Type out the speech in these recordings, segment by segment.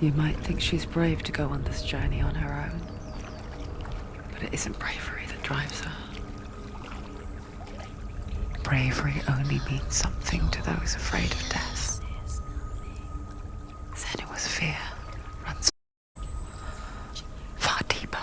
You might think she's brave to go on this journey on her own, but it isn't bravery that drives her. Bravery only means something to those afraid of death. Senua's fear runs far deeper.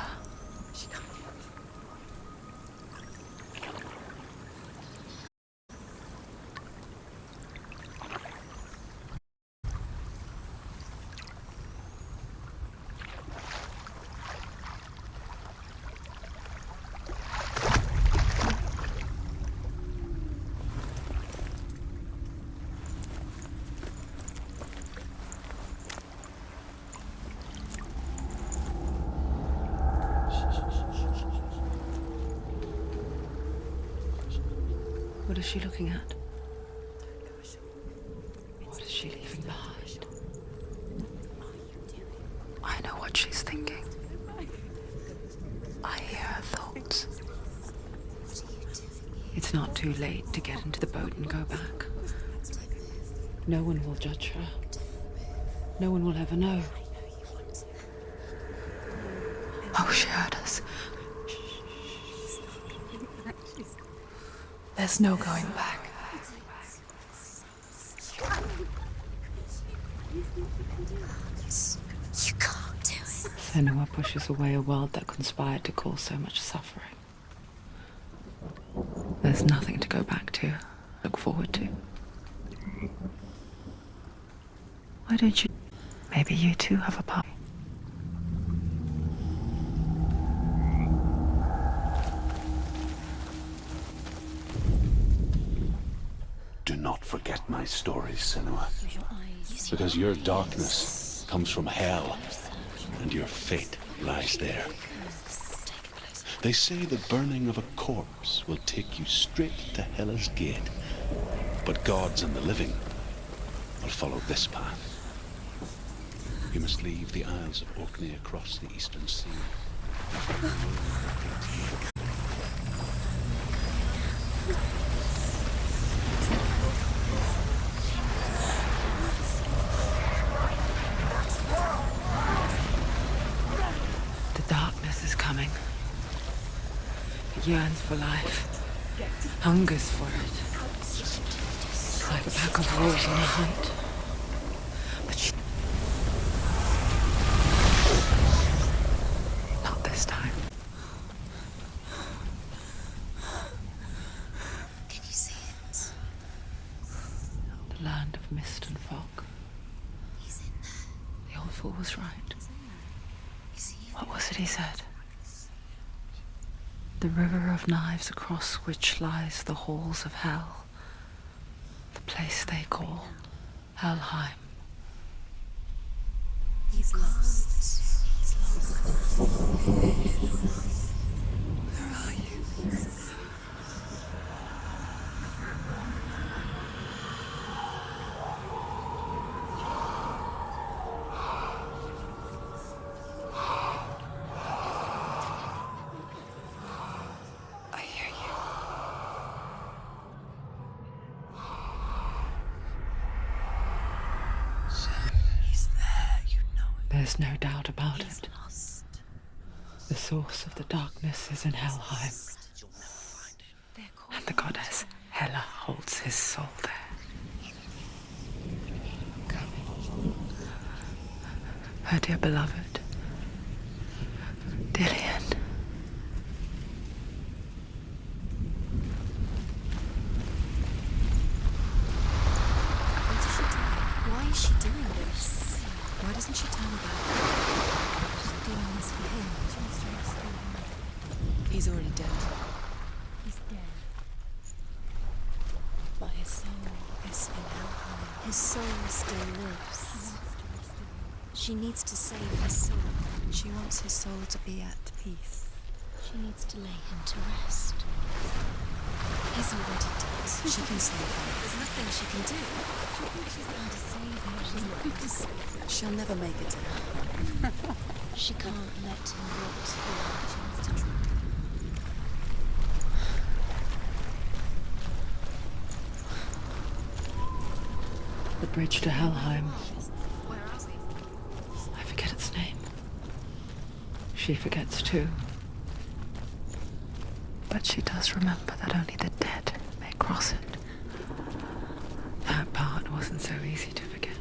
What is she looking at? What is she leaving behind? I know what she's thinking. I hear her thoughts. It's not too late to get into the boat and go back. No one will judge her. No one will ever know. Oh, she heard us. There's no going back. You can't do it. Senua pushes away a world that conspired to cause so much suffering. There's nothing to go back to, look forward to. Why don't you... Maybe you two have a part. Do not forget my stories, Senua. Because your darkness comes from hell, and your fate lies there. They say the burning of a corpse will take you straight to Hela's gate, but gods and the living will follow this path. You must leave the Isles of Orkney across the eastern sea. The darkness is coming. It yearns for life, hungers for it, like a pack of wolves on a hunt. But she... Not this time. Can you see it? The land of mist and fog. He's in there. The old fool was right. You see it? What was it he said? The river of knives across which lies the halls of hell. The place they call Helheim. He's lost. He's lost. Where are you? I hear you. He's there, you know it. There's no doubt about He's it. lost. The source of the darkness is in Helheim, and the goddess Hela holds his soul there. Her dear beloved, Dillian. What is she doing? Why is she doing this? Why doesn't she turn back? She's doing this for him. She wants to rescue him. He's already dead. He's dead. But his soul is in Helheim. His soul still lives. She needs to save his soul. She wants his soul to be at peace. She needs to lay him to rest. He's already dead. She can save him. There's nothing she can do. She thinks she's going to save him. She's not going to save him. She'll never make it to hell. She can't let him rot here. She wants to try. The bridge to Helheim. Where are we? She forgets too. But she does remember that only the dead may cross it. That part wasn't so easy to forget.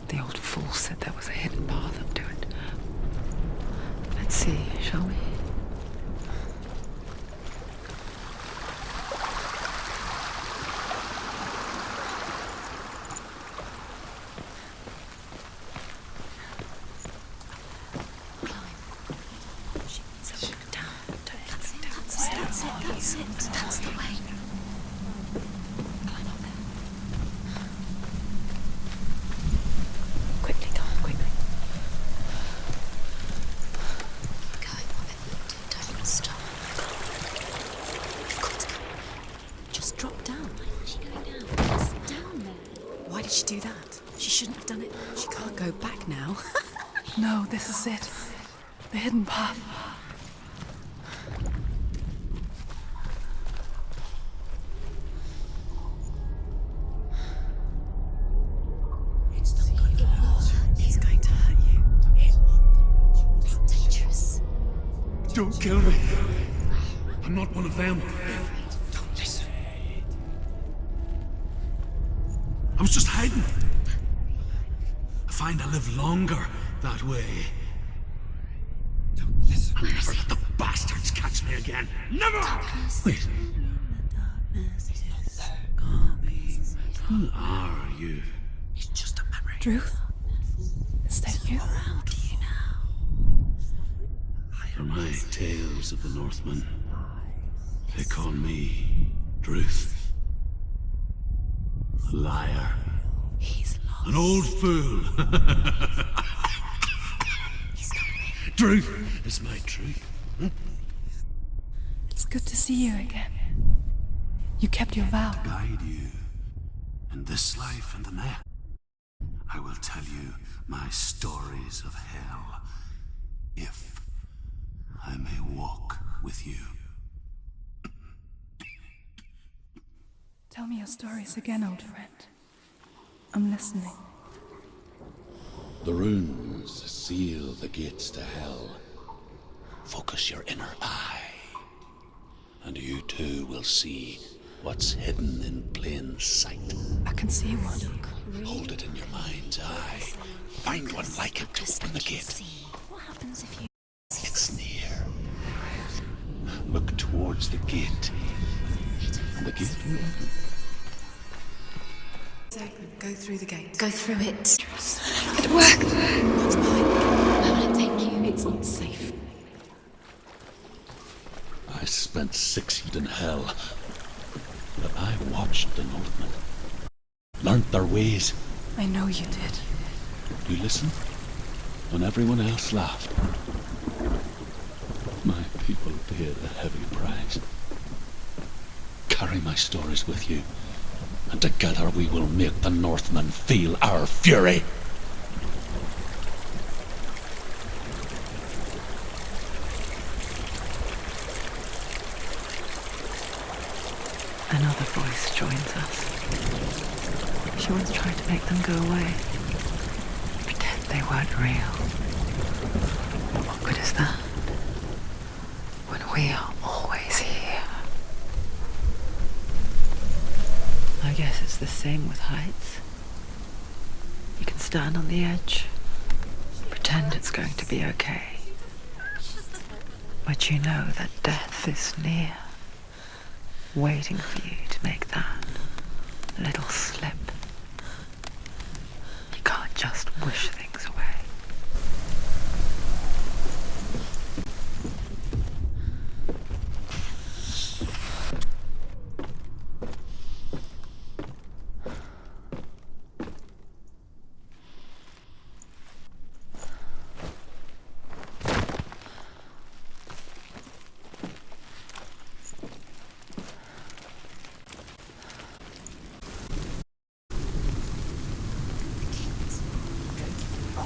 The old fool said there was a hidden path up to it. Let's see, shall we? That's the way. Climb up there. Quickly, come on, quickly. Keep going, whatever you do, don't stop. You've got to go. Just drop down. Why is she going down? Just down there. Why did she do that? She shouldn't have done it. She can't go back now. No, this is it. The hidden path. He's going to hurt you. It's dangerous. Don't kill me. I'm not one of them. Don't listen. I was just hiding. I find I live longer that way. Don't listen. I'll never let the bastards catch me again. Never! Wait. Who are you? It's just a memory. Ruth? Is that you? Proud of you now. For my tales of the Northmen, they call me Druth. A liar. He's lost. An old fool. He's coming. Truth is my truth. It's good to see you again. You kept your vow. Guide you in this life and the next. I will tell you my stories of hell, if I may walk with you. Tell me your stories again, old friend. I'm listening. The runes seal the gates to hell. Focus your inner eye, and you too will see what's hidden in plain sight. I can see one. Hold it in your mind's eye. Find one like it to open the gate. What happens if you... It's near. Look towards the gate. And the gate will open. Go through the gate. Go through it. It worked. What's behind the gate? Where will it take you? It's not safe. I spent 6 years in hell. But I watched the Northmen. Learnt their ways. I know you did. You listened when everyone else laughed. My people paid a heavy price. Carry my stories with you, and together we will make the Northmen feel our fury. Another voice joins us. She once tried to make them go away. Pretend they weren't real. But what good is that? When we are always here. I guess it's the same with heights. You can stand on the edge, pretend it's going to be okay. But you know that death is near, waiting for you to make that little slip. You can't just wish things away.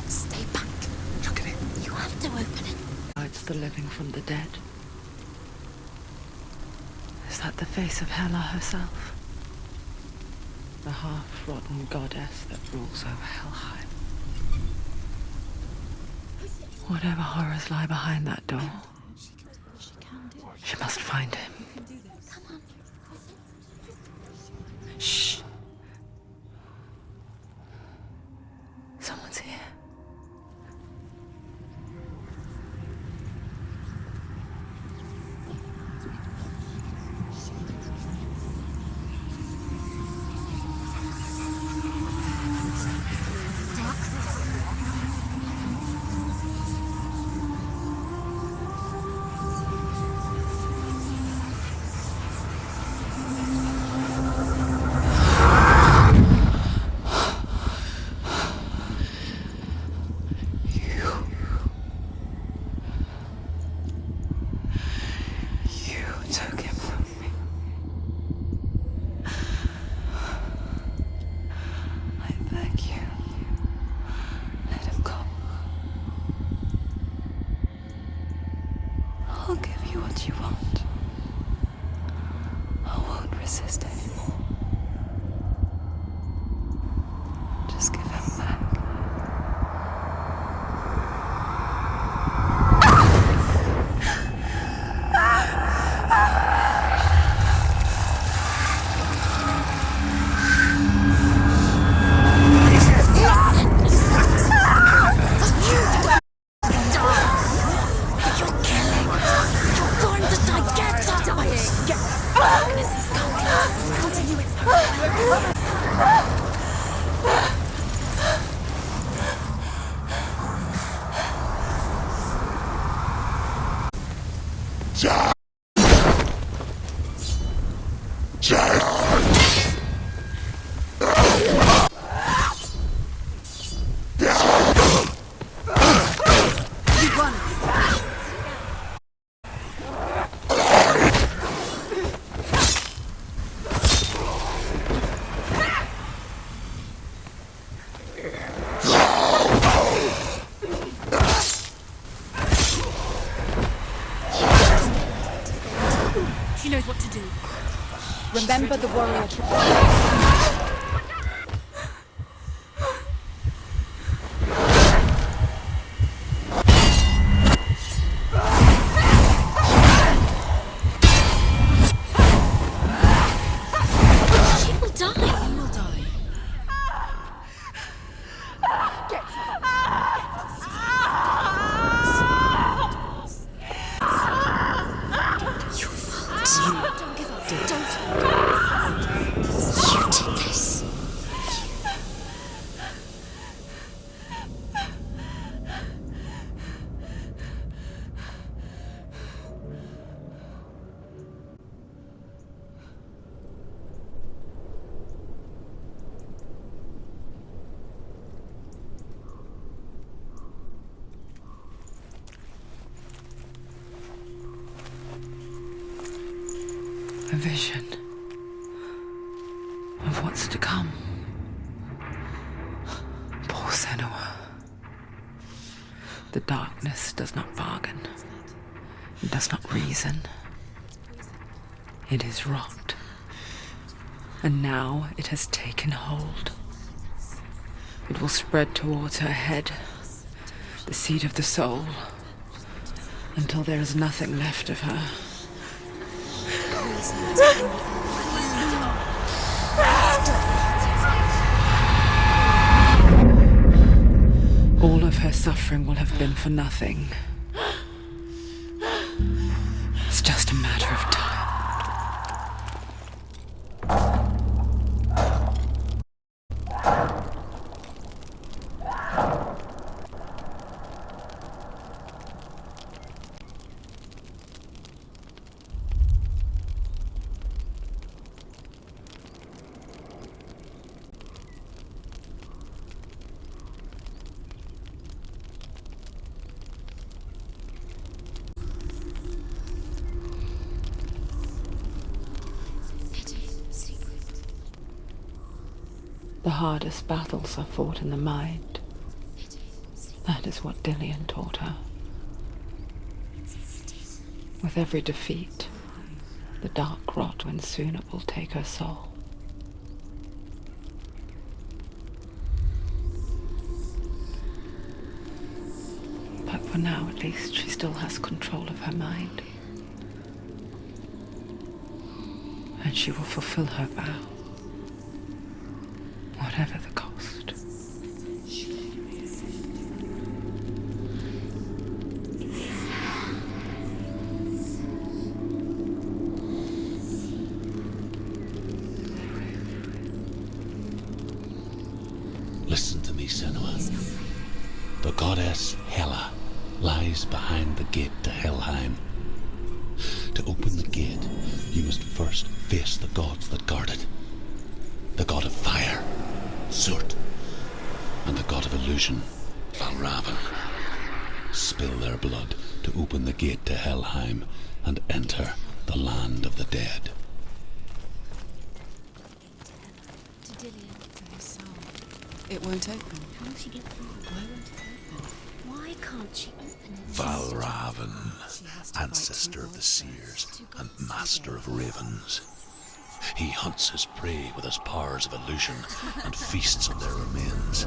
Stay back. Look at it. You have to open it. It's the living from the dead. Is that the face of Hela herself? The half-rotten goddess that rules over Helheim. Whatever horrors lie behind that door, She can do it. she must find him. Come on. Shh. Someone's here. You took him from me. I beg you, let him go. I'll give you what you want. I won't resist anymore. Just give him back. She knows what to do. Remember the warrior. She will die. You will die. Your fault. Don't give up. Don't. You did this. A vision of what's to come. Poor Senua. The darkness does not bargain. It does not reason. It is rot. And now it has taken hold. It will spread towards her head, the seat of the soul, until there is nothing left of her. All of her suffering will have been for nothing. It's just a matter of time. The hardest battles are fought in the mind. That is what Dillian taught her. With every defeat, the dark rot when soon it will take her soul. But for now, at least, she still has control of her mind. And she will fulfill her vow, whatever the cost. Listen to me, Senua. The goddess Hela lies behind the gate to Helheim. To open the gate, you must first face the gods that guard it. The god of fire, Surt, and the god of illusion, Valravn. Spill their blood to open the gate to Helheim and enter the land of the dead. To Dillian, to her soul. It won't open. How will she get through? Why won't it open? Why can't she open it? Valravn, She has to fight ancestor two of the gods seers first. and master of ravens. He hunts his prey with his powers of illusion and feasts on their remains.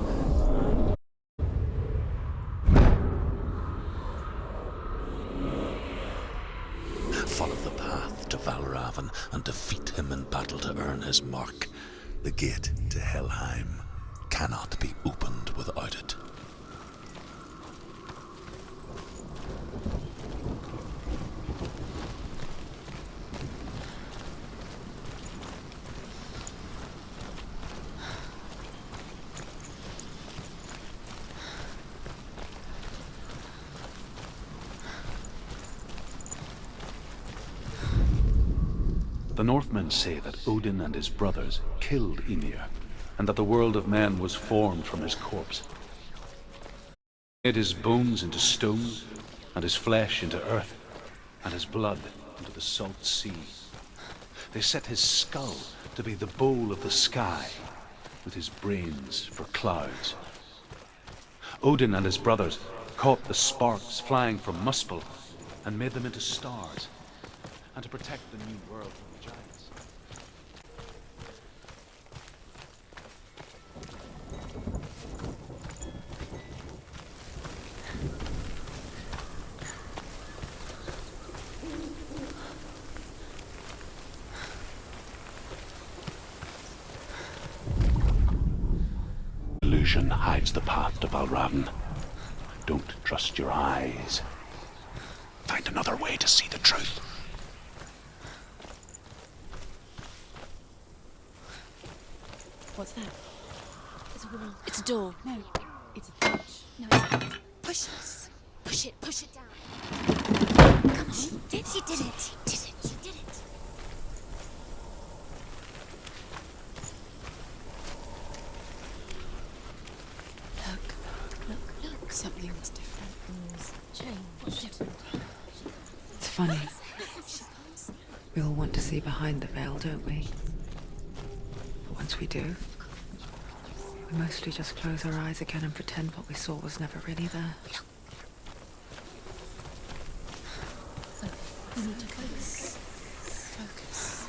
Follow the path to Valravn and defeat him in battle to earn his mark. The gate to Helheim cannot be opened without it. The Northmen say that Odin and his brothers killed Ymir, and that the world of men was formed from his corpse. They made his bones into stone, and his flesh into earth, and his blood into the salt sea. They set his skull to be the bowl of the sky, with his brains for clouds. Odin and his brothers caught the sparks flying from Muspel and made them into stars, and to protect the new world from the giants. Illusion hides the path to Valravn. Don't trust your eyes. Find another way to see the truth. What's that? It's a wall. It's a door. No, it's a punch. No, it's not. Push us. Push it down. Come on. She did it. She did it. Look. Something's different. Change. What's different? It's funny. We all want to see behind the veil, don't we? But once we do, we mostly just close our eyes again and pretend what we saw was never really there. You need to focus. Focus.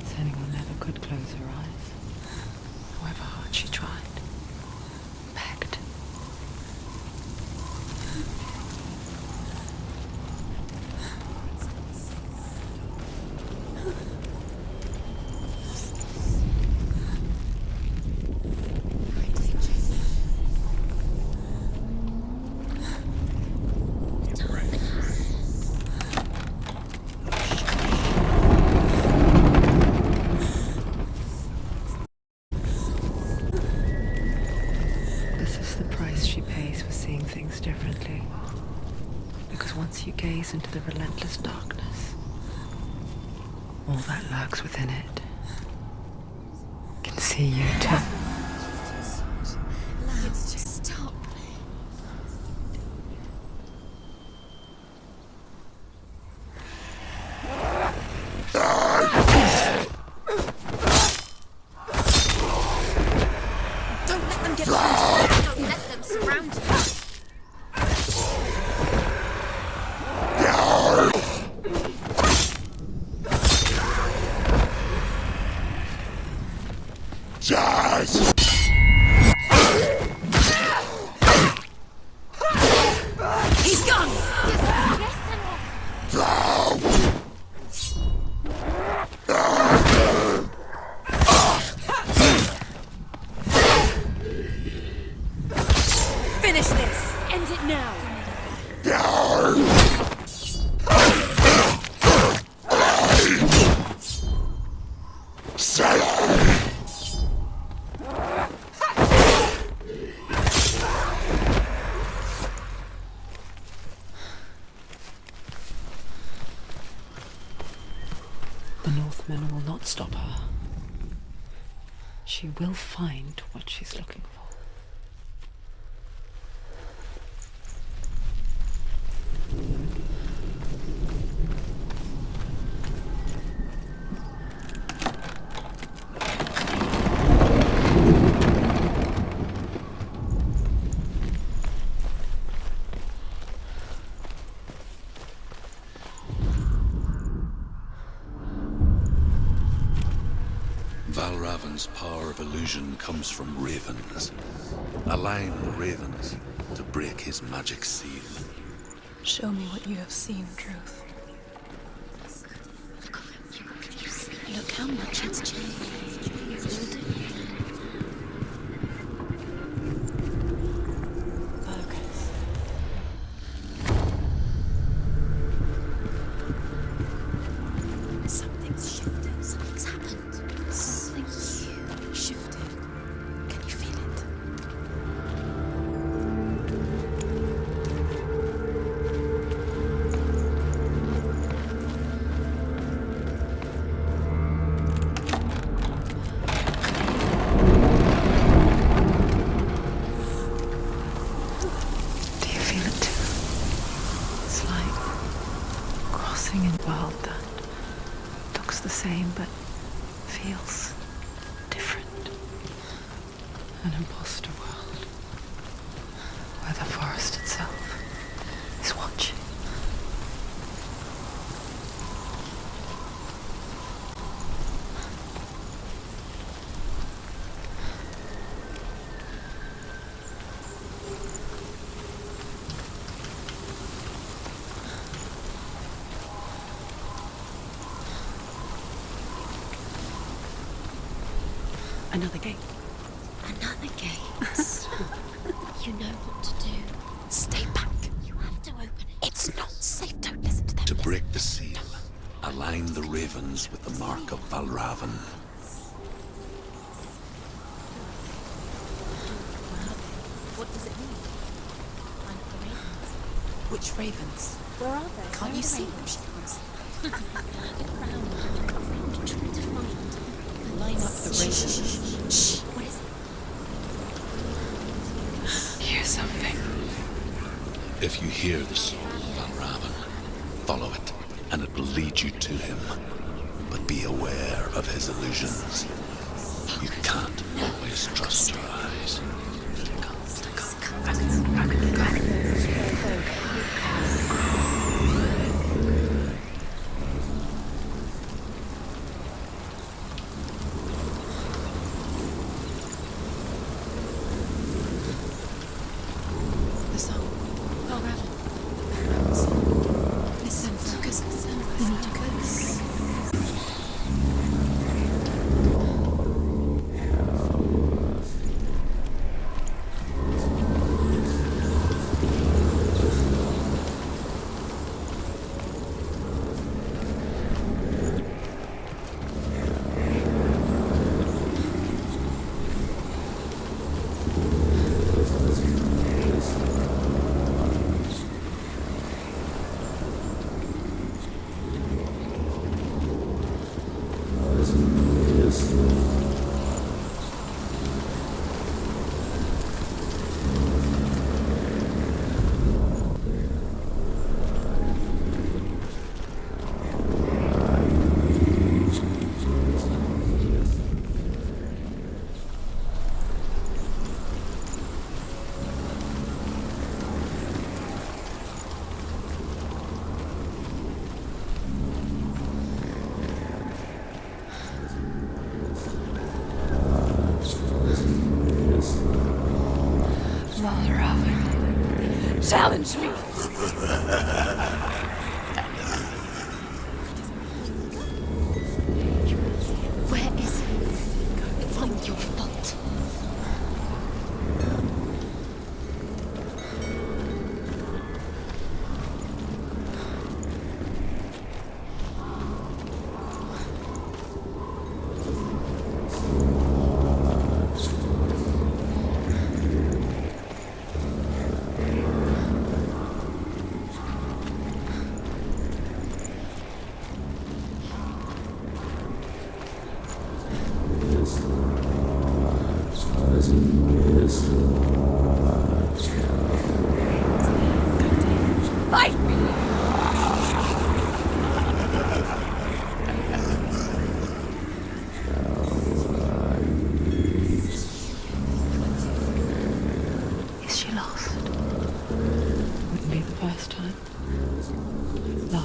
Senua never could close her eyes, however hard she tried. Begged. This is the price she pays for seeing things differently. Because once you gaze into the relentless darkness, all that lurks within it can see you too. It's just stop. He's gone! Finish this! End it now! The Northmen will not stop her. She will find what she's looking for. Valravan's power of illusion comes from ravens. Align the ravens to break his magic seal. Show me what you have seen, Truth. Look how much it's changed. It's all different. Focus. Something's shifted. Something's happened. Something huge shifted. Can you feel it? Do you feel it too? It's like crossing in a world that looks the same but feels different. An imposter world where the forest itself is watching. Another gate. Another gate. You know what to do. Stay back. You have to open it. It's not safe. Don't listen to them. To break the seal, align the ravens with the mark of Valravan. What does it mean? Find the ravens. Which ravens? Where are they? Can't you see them? She can't see them. Look around. Try to find. Line up the ravens. Shh. What is it? Hear something. If you hear the soul of Valravan, follow it, and it will lead you to him. But be aware of his illusions. You can't always trust your eyes. The song. Oh, Raven. Listen, focus, listen. We need to focus.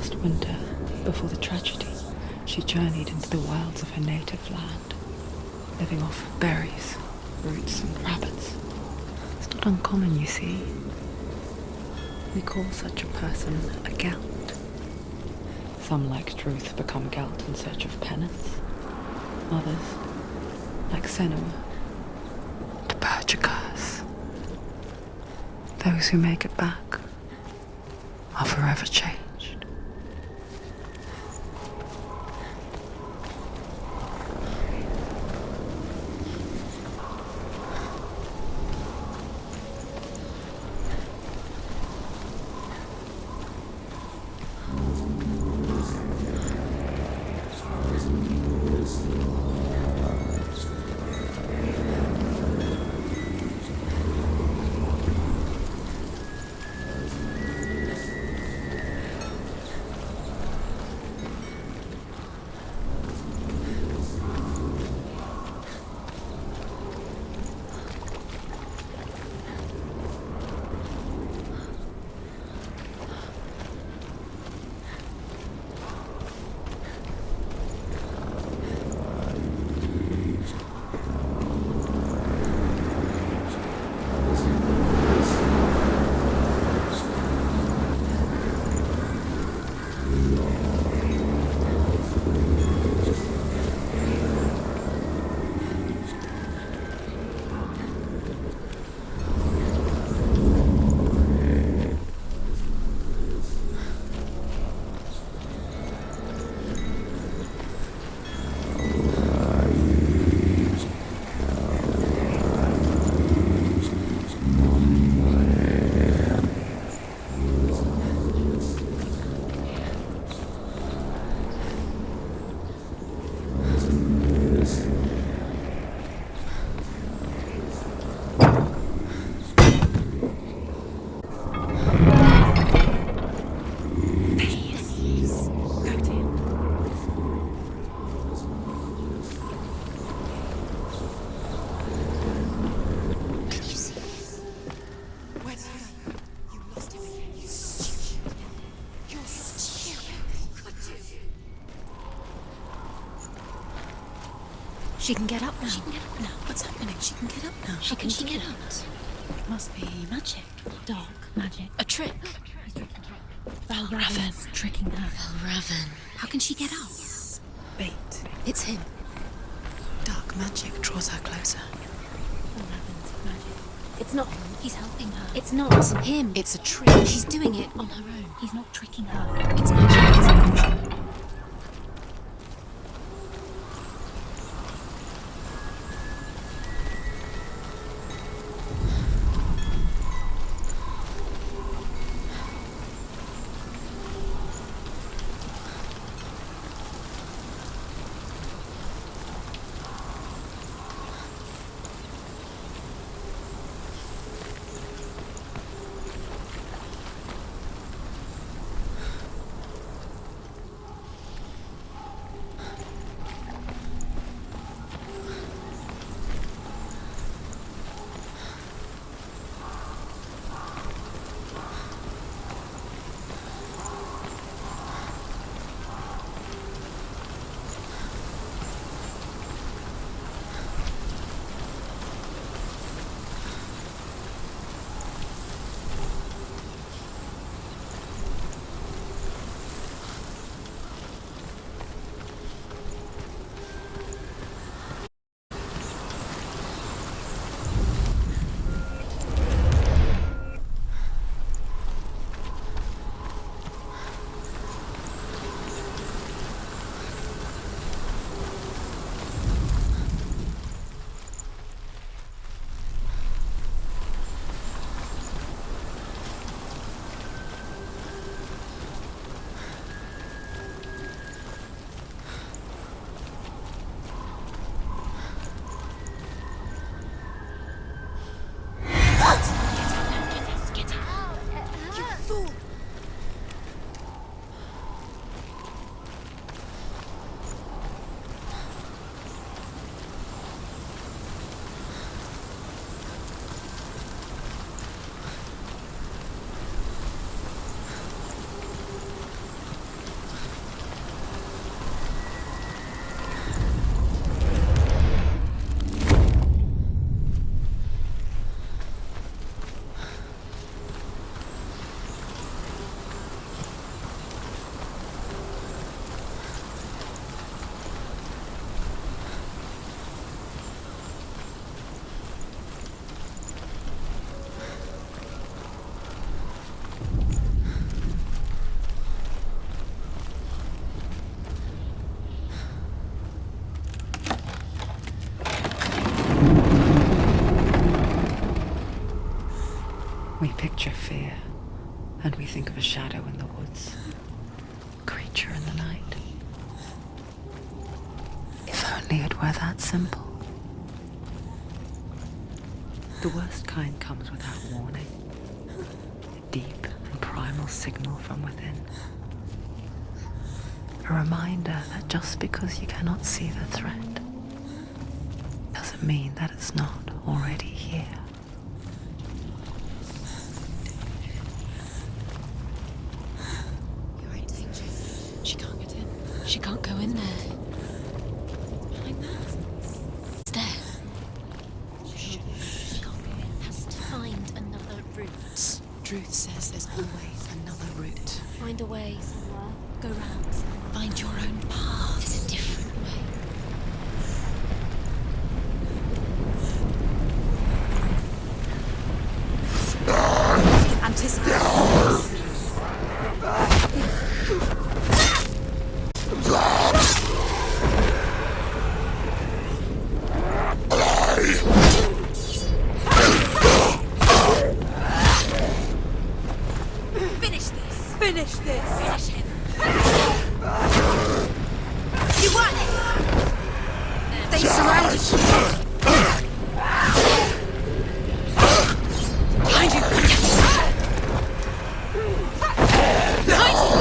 last winter, before the tragedy, she journeyed into the wilds of her native land, living off berries, roots, and rabbits. It's not uncommon, you see. We call such a person a Gelt. Some, like Truth, become Gelt in search of penance. Others, like Senua, to purge a curse. Those who make it back are forever changed. She can get up now. She can get up now. What's happening? She can get up now. How can she get out? It must be magic. Dark magic. A trick. Valravan tricking her. Valravan. How can she get out? Bait. It's him. Dark magic draws her closer. Valravan's magic. It's not him. He's helping her. It's not him. It's a trick. She's doing it on her own. He's not tricking her. It's magic. It's illusion. picture fear, and we think of a shadow in the woods, a creature in the night. If only it were that simple. The worst kind comes without warning. A deep and primal signal from within. A reminder that just because you cannot see the threat doesn't mean that it's not already here. You're right, Danger. She can't get in. She can't go in there. Behind that. It's there. Shh. She can't go in. Has to find another route. Truth says there's always another route. Find a way somewhere. Go round. Find your own path. There's a different way. Anticipate. Finish this. Finish this. Finish him. You won it. They surrounded you. Behind you. Behind you.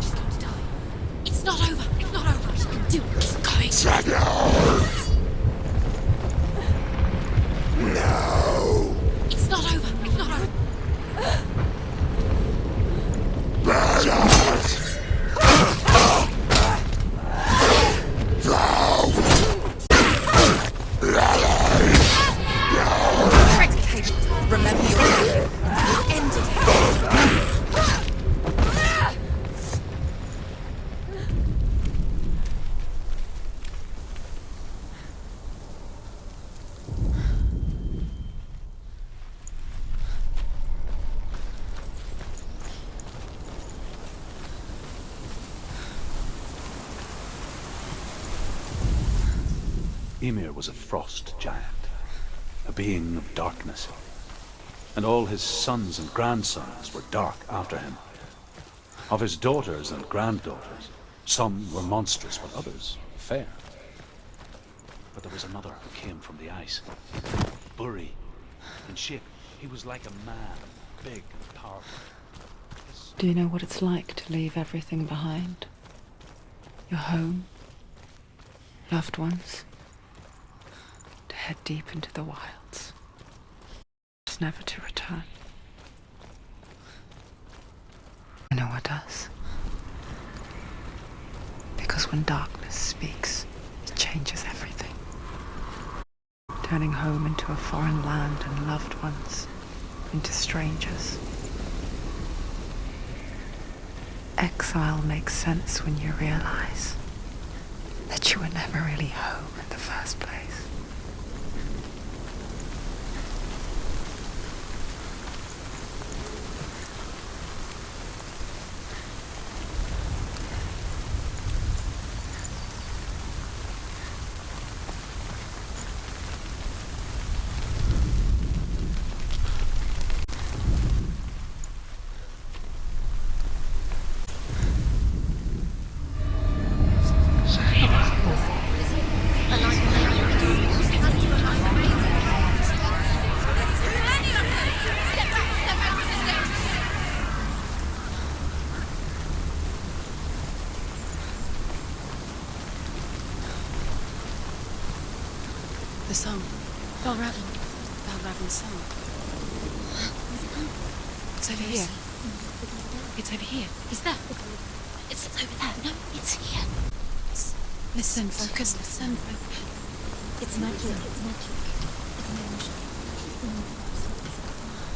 She's going to die. It's not over. It's not over. She can do it. Keep going. It's not over. It's not over. Predicate. Remember your name. End it. Ymir was a frost giant, a being of darkness, and all his sons and grandsons were dark after him. Of his daughters and granddaughters, some were monstrous, while others fair. But there was another who came from the ice. Buri. In shape, he was like a man, big and powerful. Do you know what it's like to leave everything behind? Your home, loved ones, to head deep into the wilds, just never to return. I know what does. Because when darkness speaks, it changes everything. Turning home into a foreign land and loved ones into strangers. Exile makes sense when you realize that you were never really home in the first place. The song. Balravin's song. It's over here. It's over here. He's there. It's over there. No, it's here. Listen, focus, listen. It's magic. It's magic.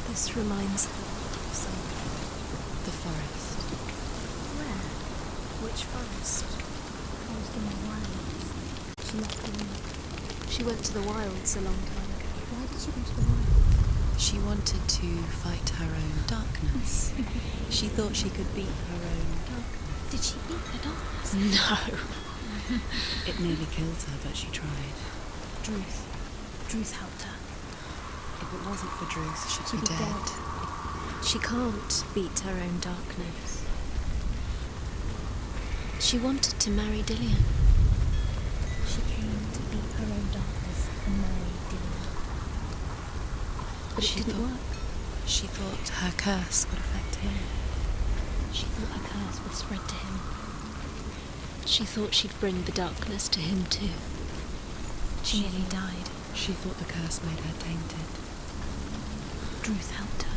This reminds her of something. The forest. Where? Which forest? Forest in the wilds. She left the room. She went to the wilds a long time ago. Why did she go to the wilds? She wanted to fight her own darkness. She thought she could beat her own darkness. Did she beat the darkness? No. It nearly killed her, but she tried. Druth. Druth helped her. If it wasn't for Druth, she'd She'd be be dead. She can't beat her own darkness. She wanted to marry Dillian. She came to beat her own darkness and marry Dillian. But it didn't work. She thought her curse would affect him. She thought her curse would spread to him. She thought she'd bring the darkness to him too. She nearly died. She thought the curse made her tainted. Druth helped her.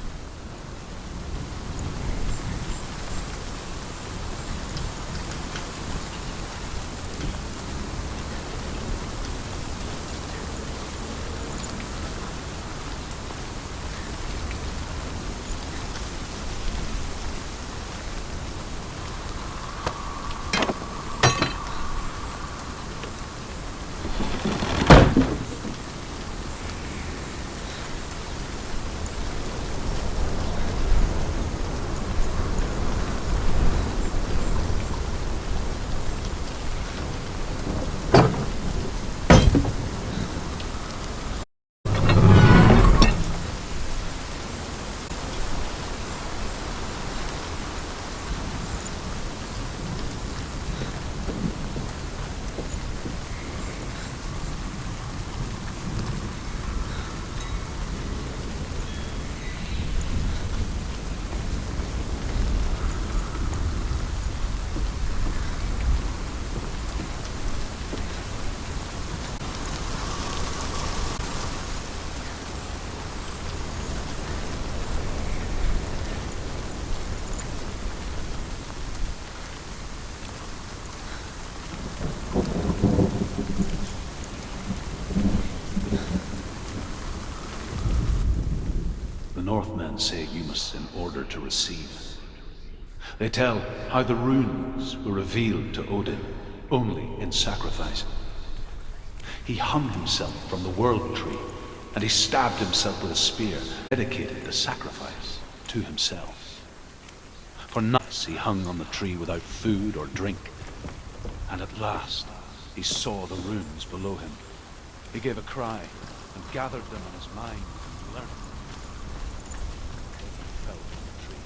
The Northmen say you must in order to receive. They tell how the runes were revealed to Odin only in sacrifice. He hung himself from the world tree, and he stabbed himself with a spear, dedicated the sacrifice to himself. For nights he hung on the tree without food or drink, and at last he saw the runes below him. He gave a cry and gathered them in his mind and learned. He fell from the tree.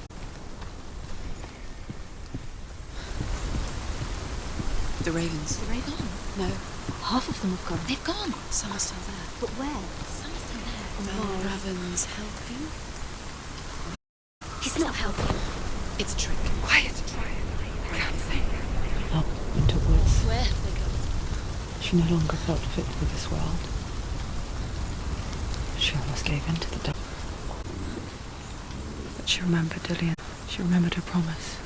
The ravens. Are they gone? No, Half of them have gone. they've gone. Some are still there. But where? Some are still there. Well, Raven's helping. He's not helping. It's a trick. Quiet. I can't think. Up into woods. Where have they gone? She no longer felt fit for this world. She almost gave in to the dark. But she remembered Dillian. She remembered her promise.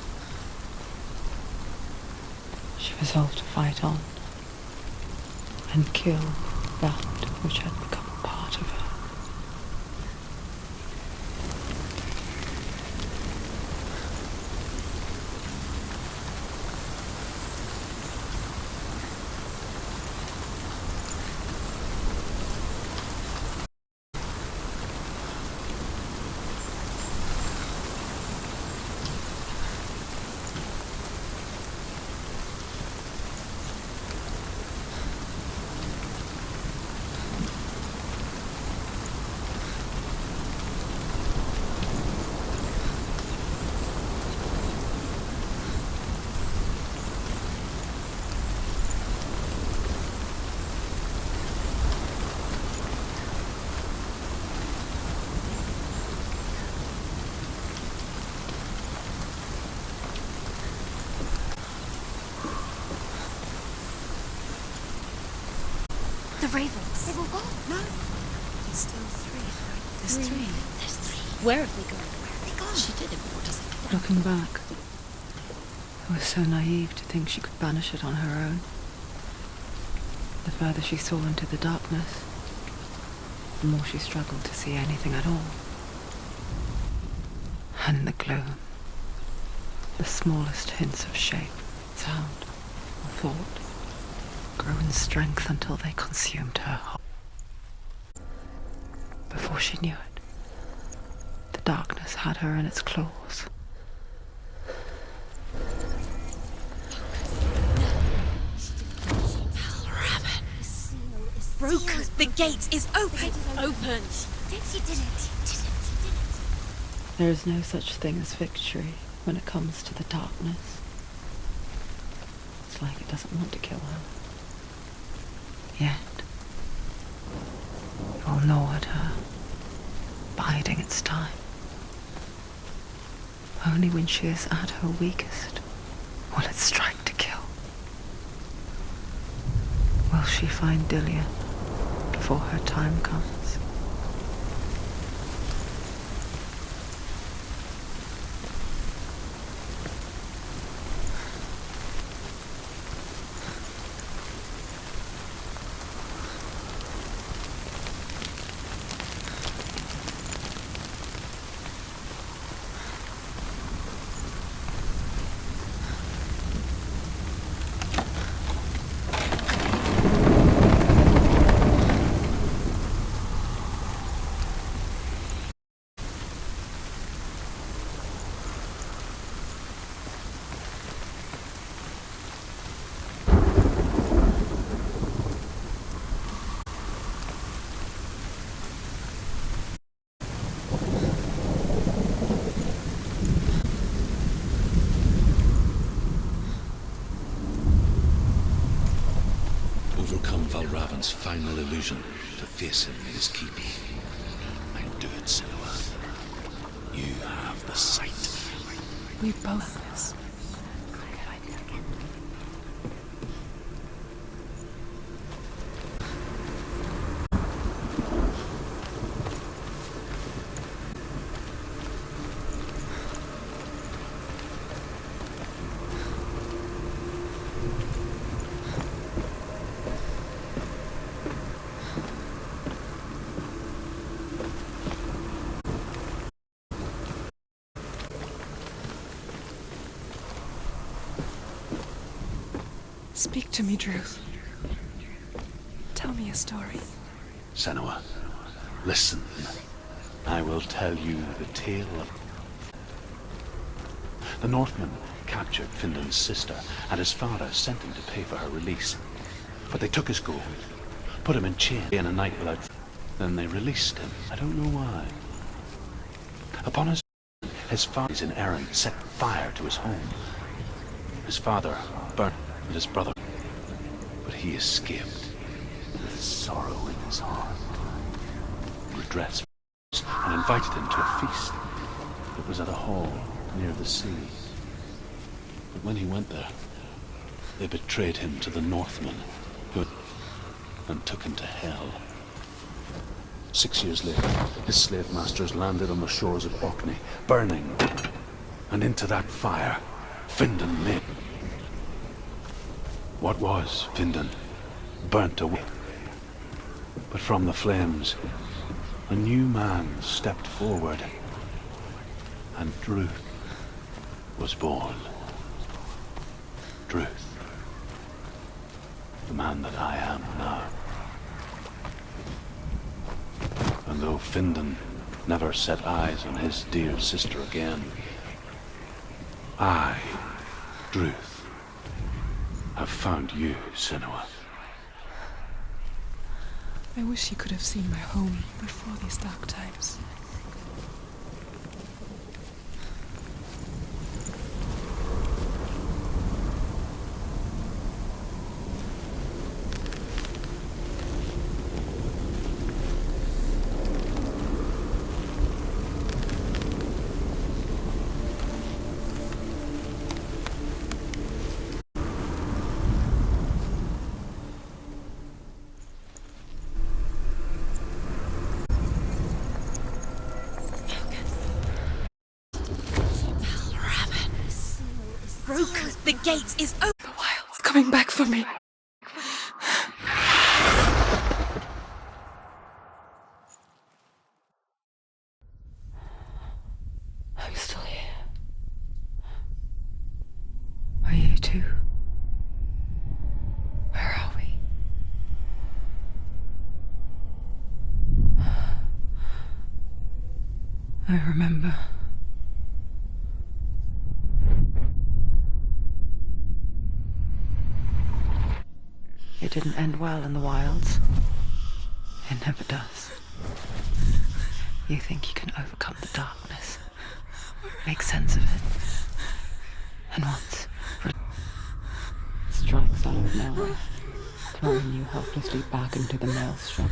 She resolved to fight on and kill that which had become a part of her. The ravens. They've all gone. No. There's still three. There's three. There's three. Where have they gone? Where have they gone? She did it. What does it? Looking back, I was so naive to think she could banish it on her own. The further she saw into the darkness, the more she struggled to see anything at all. And the gloom, the smallest hints of shape, sound, or thought, grew in strength until they consumed her whole. Before she knew it, darkness had her in its claws. Broken. The gate is open. Open. She did it. There is no such thing as victory when it comes to the darkness. It's like it doesn't want to kill her. Yet, it will gnaw at her, biding its time. Only when she is at her weakest will it strike to kill. Will she find Dillian before her time comes? Overcome Valravan's final illusion to face him in his keep. I do it, Senua. You have the sight. We both miss. Speak to me, Druth. Tell me a story. Senua, listen. I will tell you the tale of... The Northmen captured Findan's sister, and his father sent him to pay for her release. But they took his gold, put him in chain in a night without... Then they released him. I don't know why. Upon his father's in errand set fire to his home. His father burnt with his brother, but he escaped with sorrow in his heart. Redress and invited him to a feast. It was at a hall near the sea. But when he went there, they betrayed him to the Northmen, and took him to hell. 6 years later, his slave masters landed on the shores of Orkney, burning, and into that fire, Findan made. What was Findan burnt away. But from the flames, a new man stepped forward, and Druth was born. Druth, the man that I am now. And though Findan never set eyes on his dear sister again, I, Druth, have found you, Senua. I wish you could have seen my home before these dark times. Broken. The gate is open. The wild's coming back for me. I'm still here. Are you too? Where are we? I remember. It didn't end well in the wilds. It never does. You think you can overcome the darkness, make sense of it, and once it strikes out of nowhere, throwing you helplessly back into the maelstrom,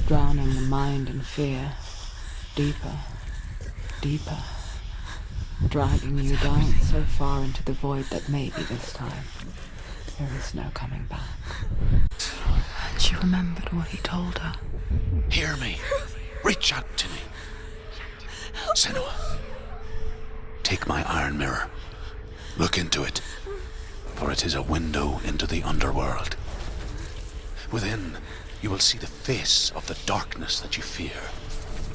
drowning the mind in fear, deeper, deeper, dragging you down so far into the void that maybe this time there is no coming back. And she remembered what he told her. Hear me. Reach out to me. Senua, take my iron mirror. Look into it, for it is a window into the underworld. Within, you will see the face of the darkness that you fear.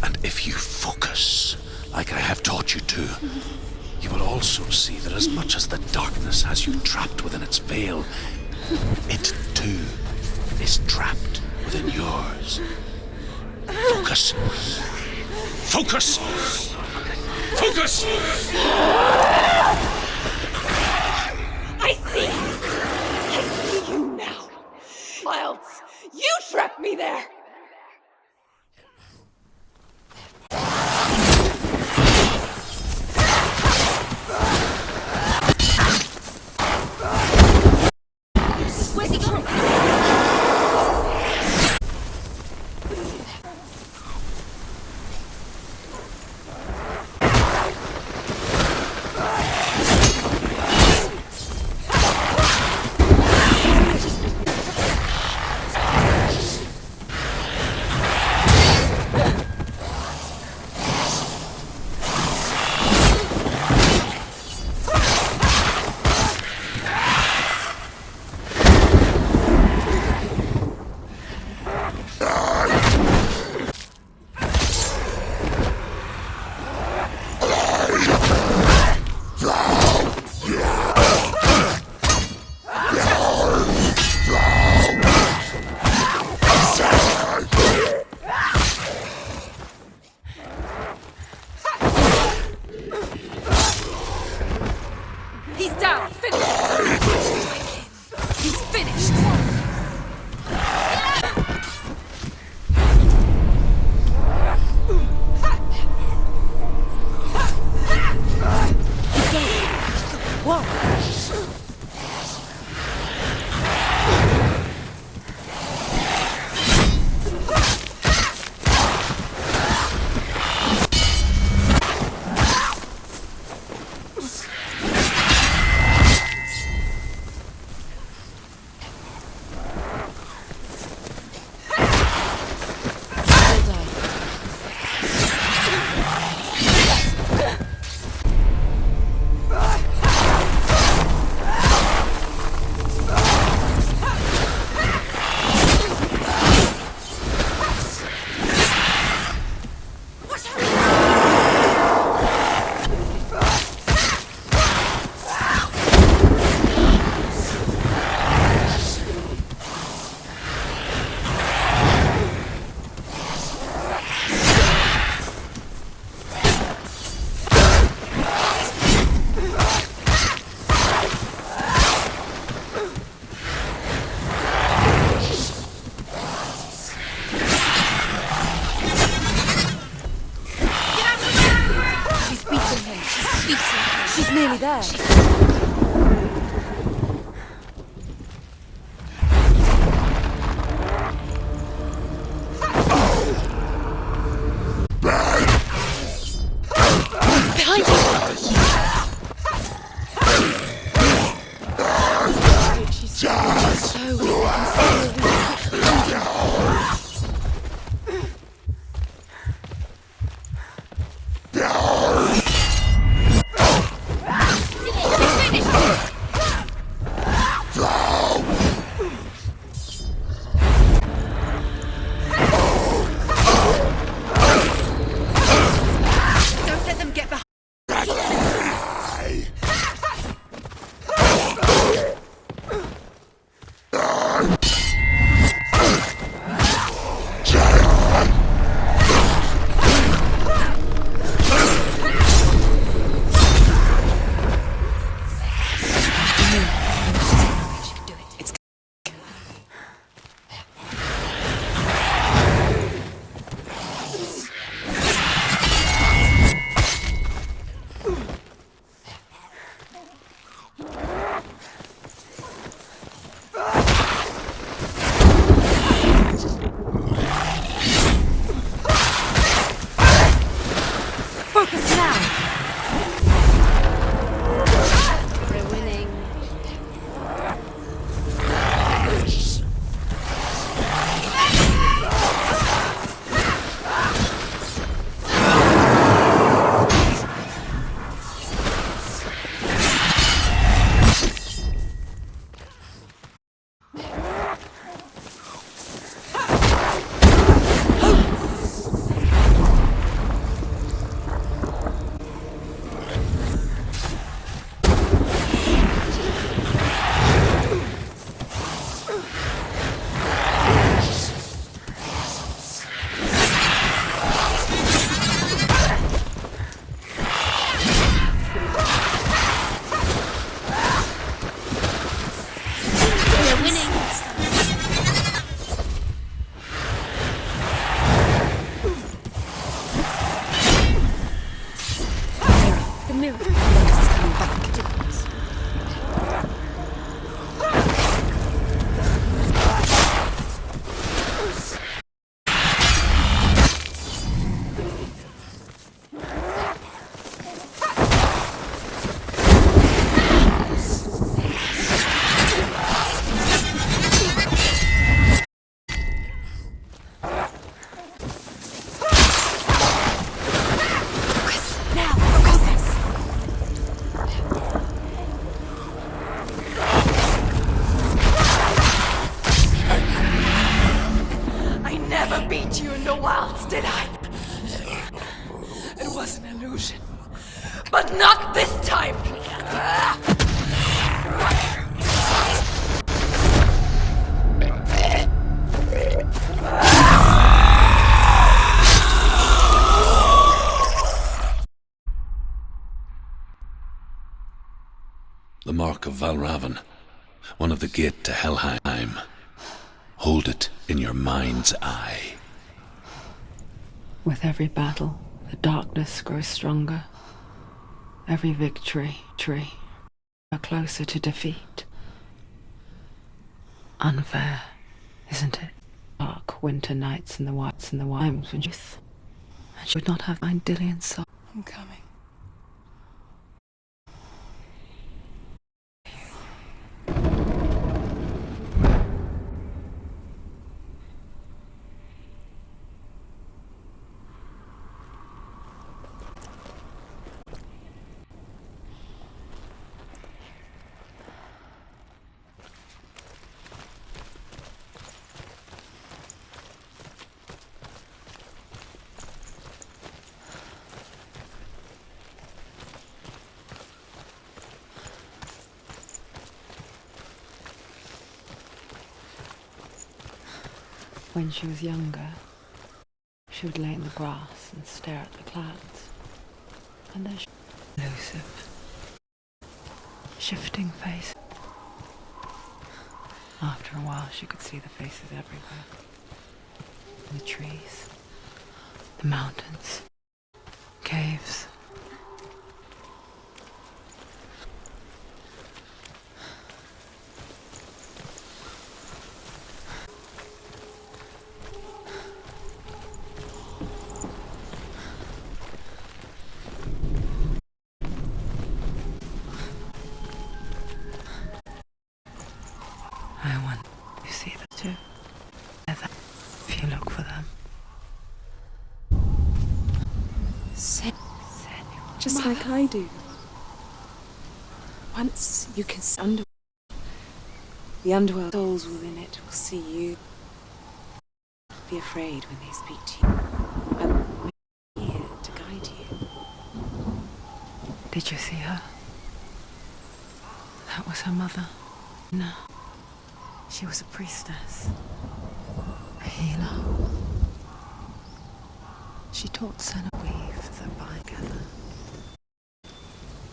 And if you focus, like I have taught you to, you will also see that as much as the darkness has you trapped within its veil, it too is trapped within yours. Focus! Focus! Focus! I see you now. Miles, you trapped me there. Where's he gone? He's down. Finished. He's finished. She's nearly there. Behind you! She's so weak and so the wilds, did I? It was an illusion. But not this time! The mark of Valravan, one of the gate to Helheim. Hold it in your mind's eye. With every battle, the darkness grows stronger. Every victory, are closer to defeat. Unfair, isn't it? Dark winter nights and the whites and the times when she would not have my Dillian's soul. I'm coming. When she was younger, she would lay in the grass and stare at the clouds. And their elusive, shifting face. After a while, she could see the faces everywhere. The trees, the mountains, caves. I want you see them too. If you look for them. Just like I do. Once you kiss underworld, the underworld souls within it will see you. Be afraid when they speak to you. I'm here to guide you. Did you see her? That was her mother. No. She was a priestess. A healer. She taught Senna weave the bygather.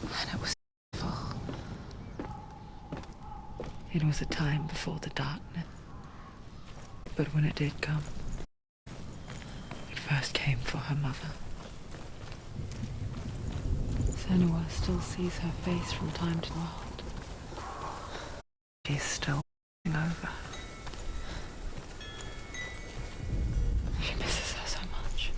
And it was beautiful. It was a time before the darkness. But when it did come, it first came for her mother. Senua still sees her face from time to time. She's still over. She misses her so much.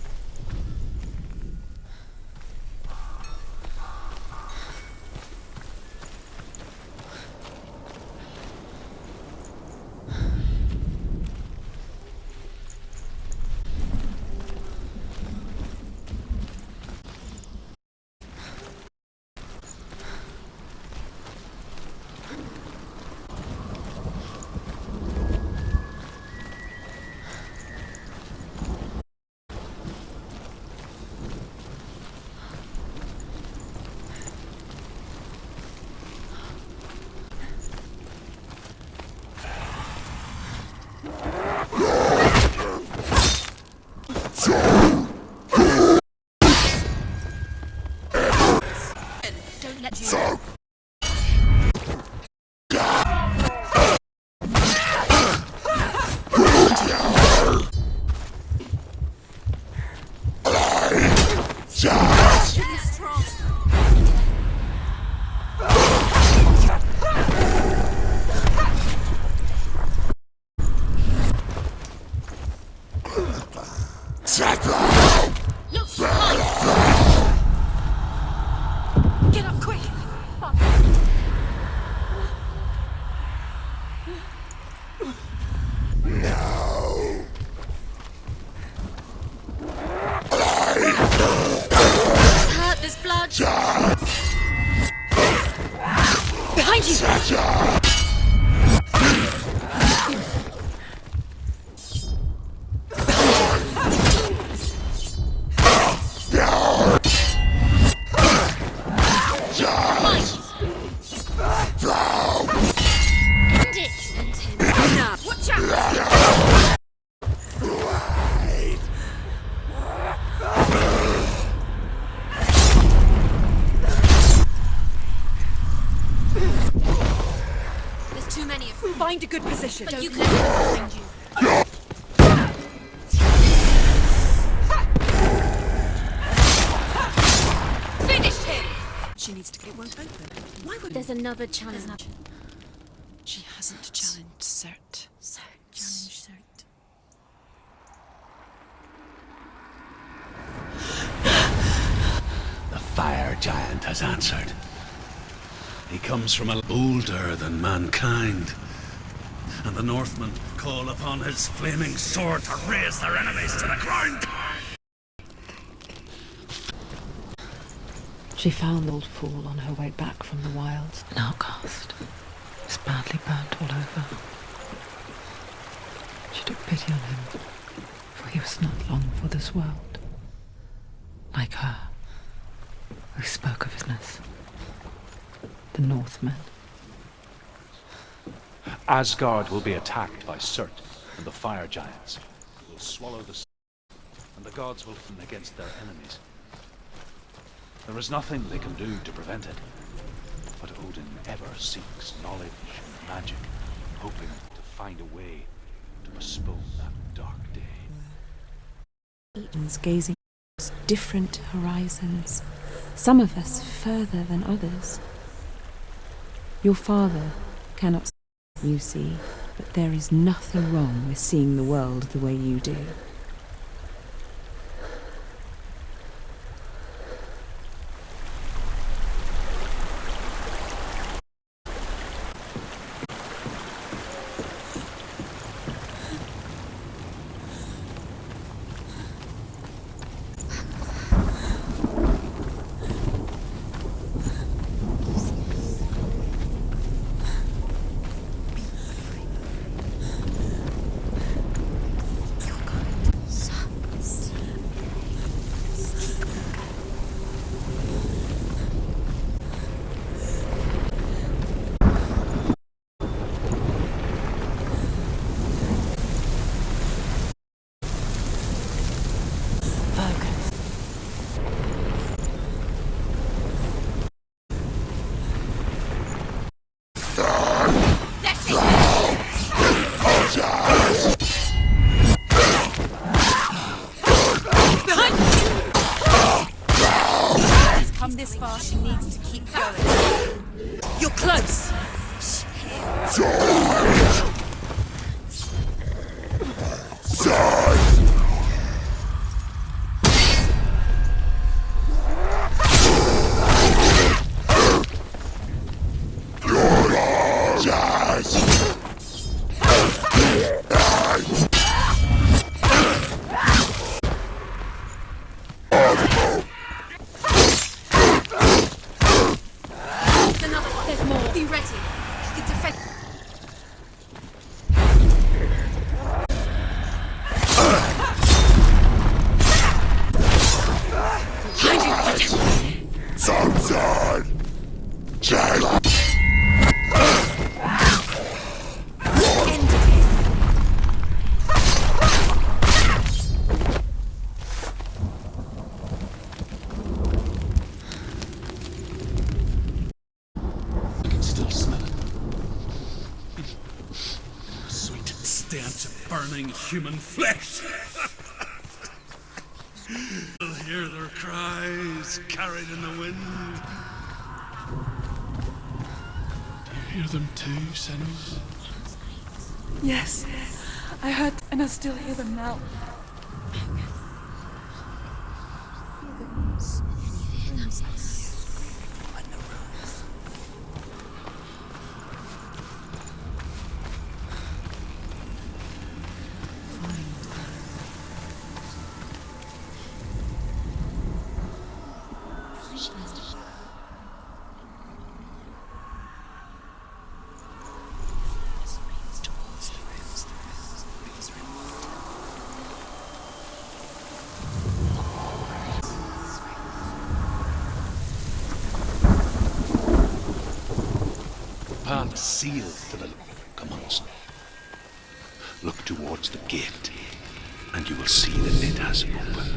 Don't let you... Get up quick! It's hurt, there's blood! Behind you! Find a good position. But you can find you. Finish him! She needs to get one open. Why would There's another challenge. She hasn't challenged Cert. Challenge cert. The fire giant has answered. He comes from older than mankind. And the Northmen call upon his flaming sword to raise their enemies to the ground. She found the old fool on her way back from the wilds, an outcast. He was badly burnt all over. She took pity on him, for he was not long for this world. Like her, who spoke of his the Northmen. Asgard will be attacked by Surt and the fire giants, who will swallow the sun, and the gods will fight against their enemies. There is nothing they can do to prevent it, but Odin ever seeks knowledge and magic, hoping to find a way to postpone that dark day. Eaton's gazing across different horizons, some of us further than others. Your father cannot see what you see, but there is nothing wrong with seeing the world the way you do. This far, she needs to keep going. You're close. Be ready. He can defend. Stench of burning human flesh. You'll hear their cries carried in the wind. Do you hear them too, Senua? Yes, I heard and I still hear them now. Path sealed to the come on, son. Look towards the gate, and you will see that it has opened.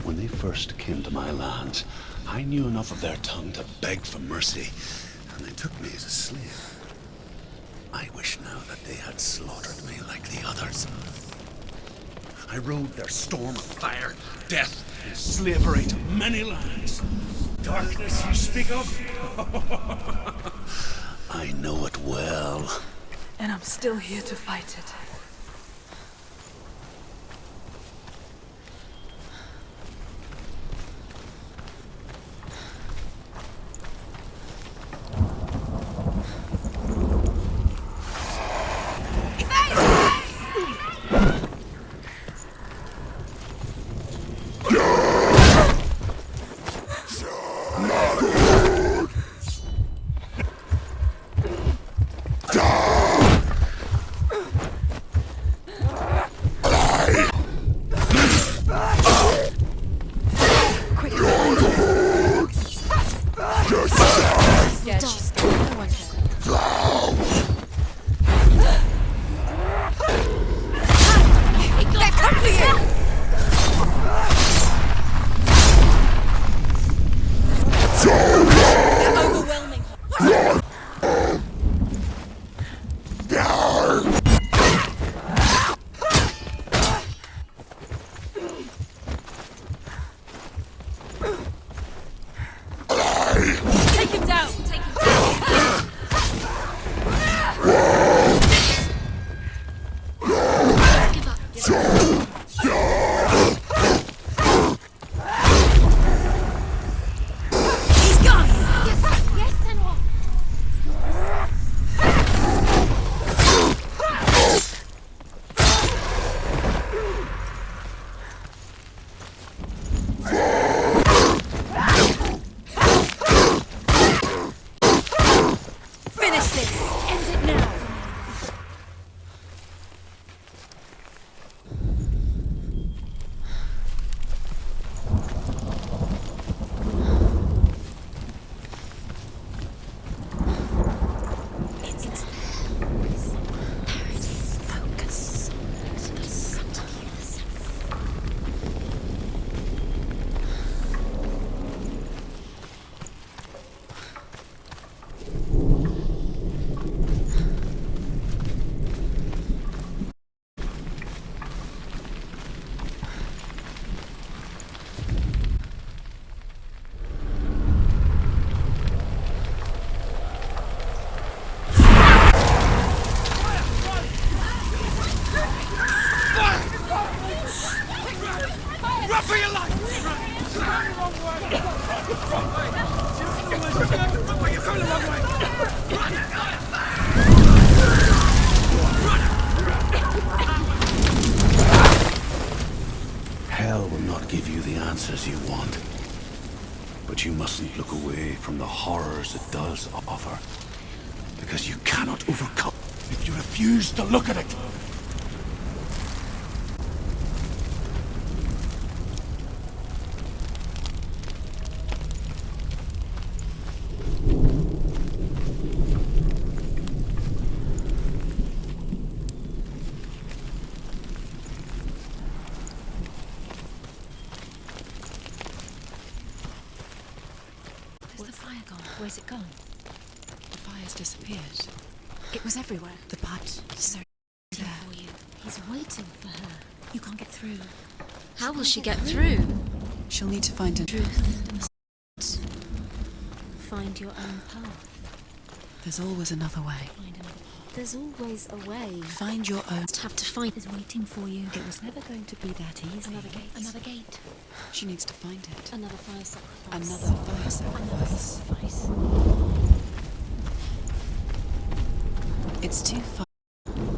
When they first came to my lands, I knew enough of their tongue to beg for mercy, and they took me as a slave. I wish now that they had slaughtered me like the others. I rode their storm of fire, death, and slavery to many lands. Darkness you speak of? I know it well. And I'm still here to fight it. Hell will not give you the answers you want. But you mustn't look away from the horrors it does offer. Because you cannot overcome if you refuse to look at it. Where's it gone? The fire's disappeared. It was everywhere. The pot. So There. for you. He's waiting for her. You can't get through. How will she get through? She'll need to find a Truth. Find your own path. There's always another way. Find another path. There's always a way. Find your own. Have to find is waiting for you. It was never going to be that easy. Another gate. Another gate. She needs to find it. Another fire sacrifice. Another fire Another sacrifice. sacrifice. It's too far.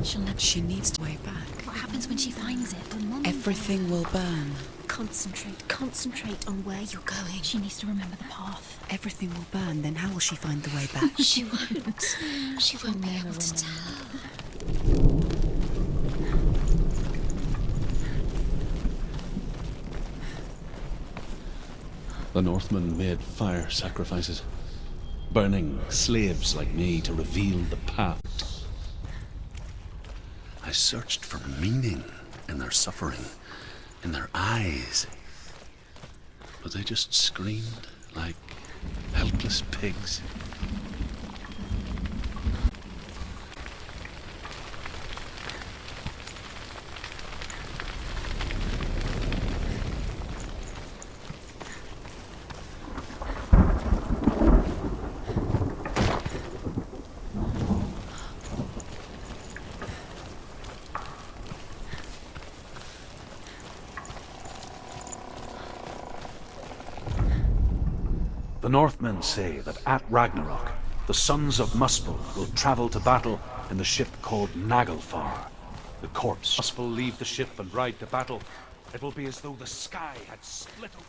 She'll never. She needs to way back. What happens when she finds it? Everything will burn. Concentrate. Concentrate on where you're going. She needs to remember the path. Everything will burn. Then how will she find the way back? She won't. She won't be able to tell. The Northmen made fire sacrifices, burning slaves like me to reveal the path. I searched for meaning in their suffering, in their eyes. but they just screamed like helpless pigs. The Northmen say that at Ragnarok, the sons of Muspel will travel to battle in the ship called Naglfar. The corpse. Muspel leave the ship and ride to battle. It will be as though the sky had split open.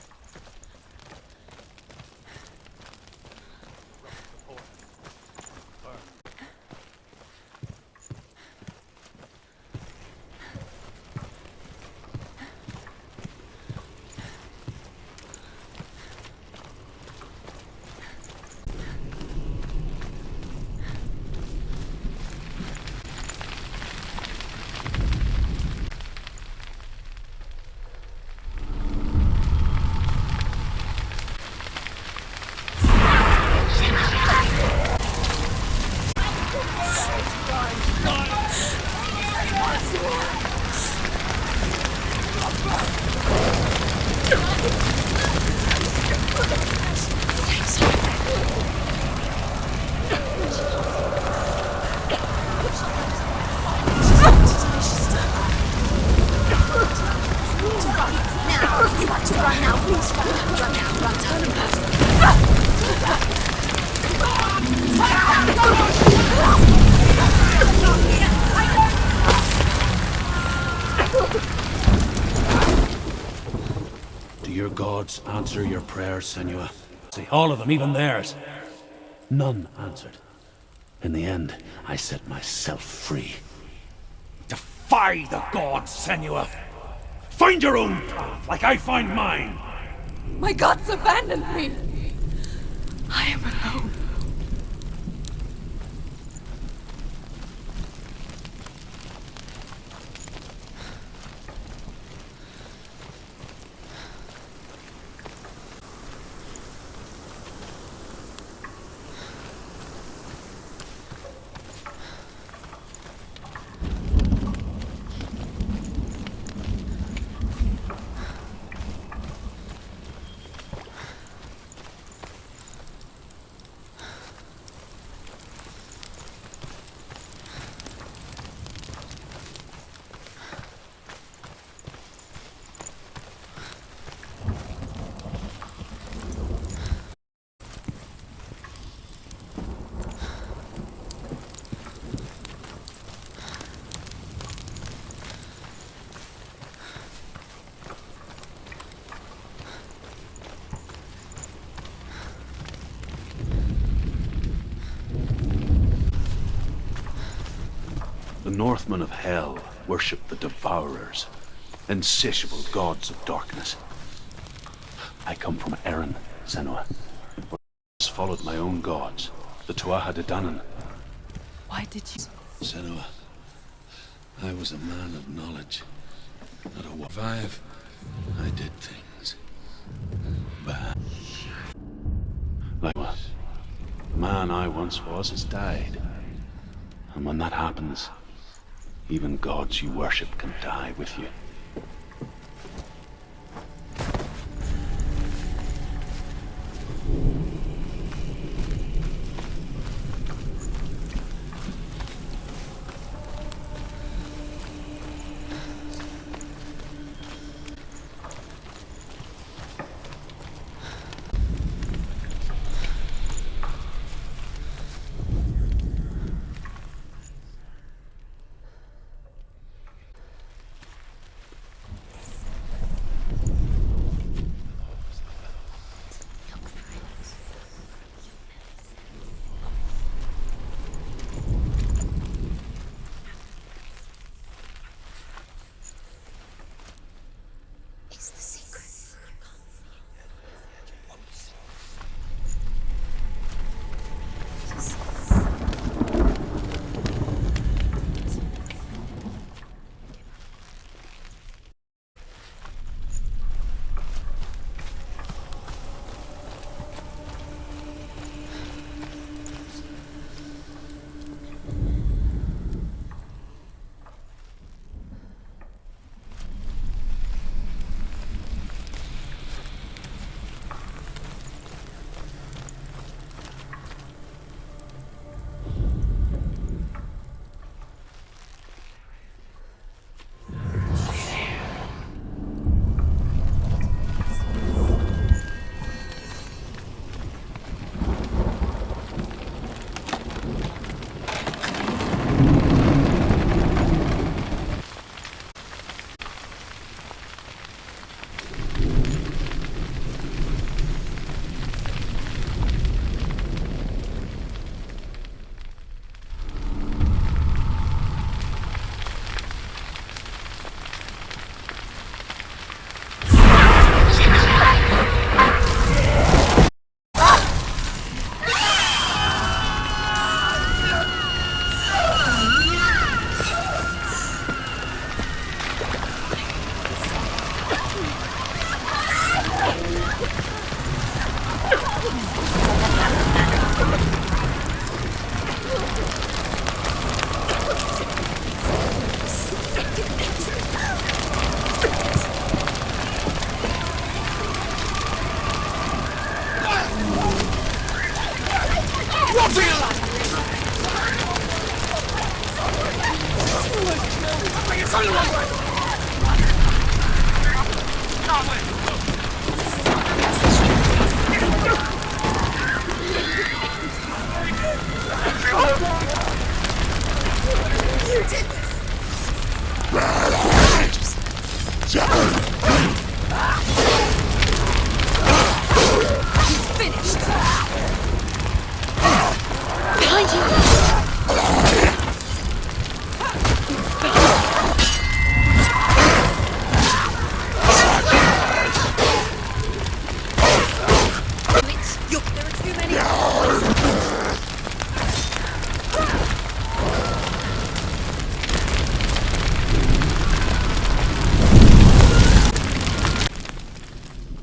Do your gods answer your prayers, Senua? See, all of them, even theirs. None answered. In the end, I set myself free. Defy the gods, Senua! Find your own path, like I find mine! My gods abandoned me. I am alone. The Northmen of Hell worship the Devourers, insatiable gods of darkness. I come from Erin, Senua, where I followed my own gods, the Tuatha De Danann. Why did you... Senua, I was a man of knowledge, not a survive. I did things bad. Like what? The man I once was has died. And when that happens, even gods you worship can die with you.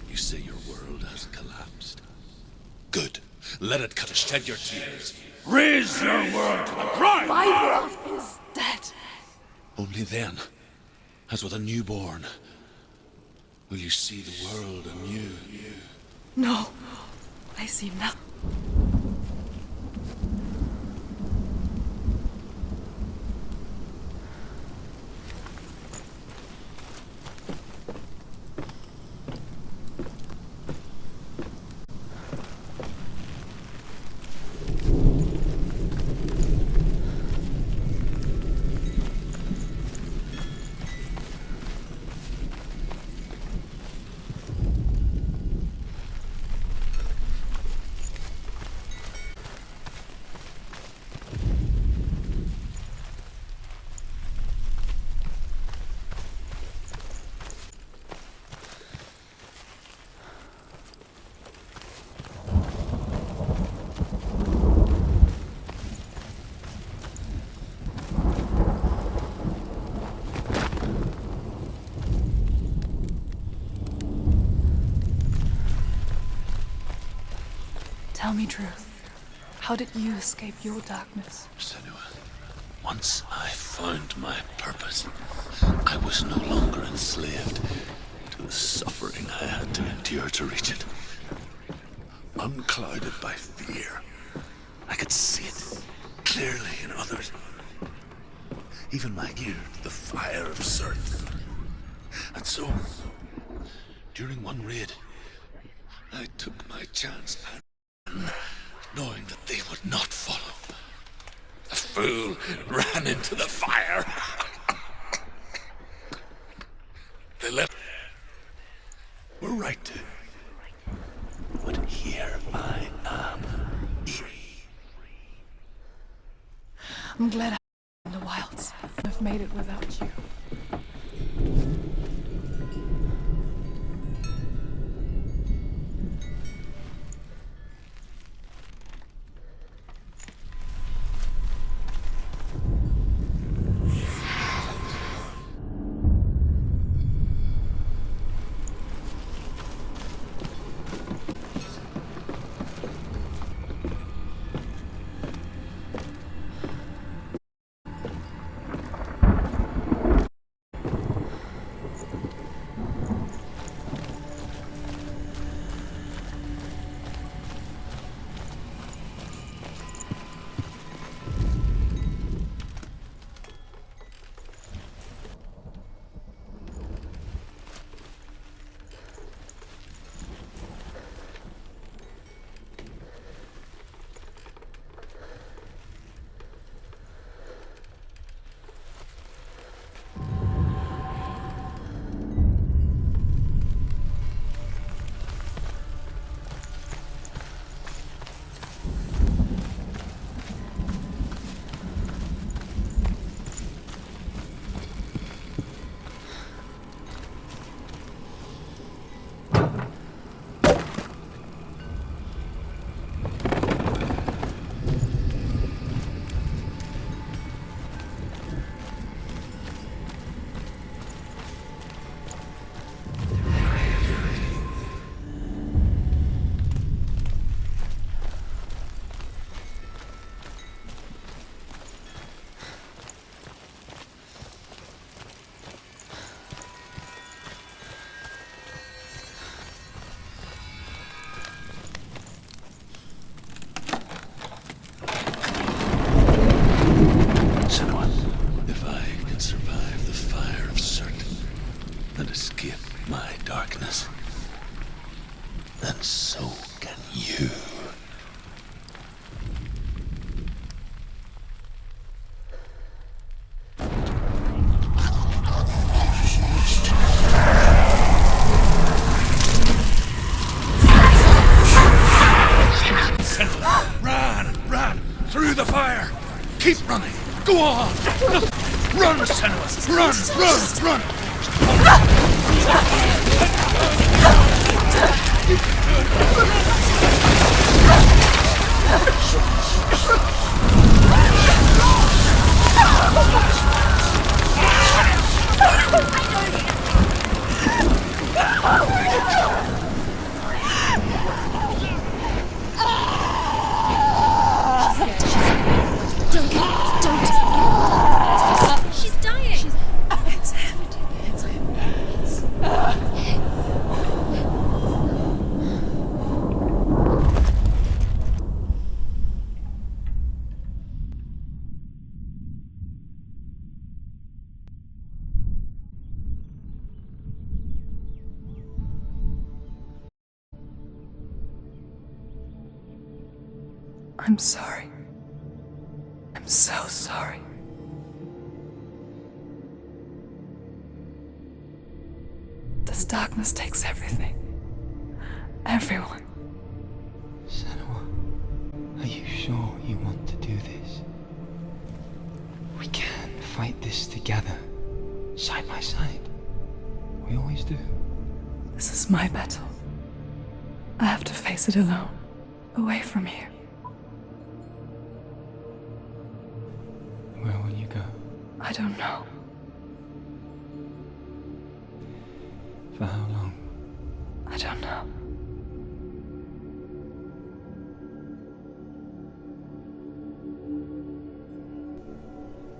You say your world has collapsed. Good. Let it shed your tears. Raise your world to the ground! My world is dead. Only then, as with a newborn, will you see the world anew. No, I see nothing. Tell me truth. How did you escape your darkness? Senua, once I found my purpose, I was no longer enslaved to the suffering I had to endure to reach it. Unclouded by fear, I could see it clearly in others. Even my ear to the fire of Sirth. And so, during one raid, I took my chance and, knowing that they would not follow, the fool ran into the fire. They left. We're right to. But here I am. I'm glad I'm in the wilds. I've made it without you. the fire! Keep running! Go on! Run, Senua! Run! She's dying. It's him. It's him. I'm sorry. I'm so sorry. This darkness takes everything. Everyone. Senua, are you sure you want to do this? We can fight this together, side by side. We always do. This is my battle. I have to face it alone, away from here. Where will you go? I don't know. For how long? I don't know.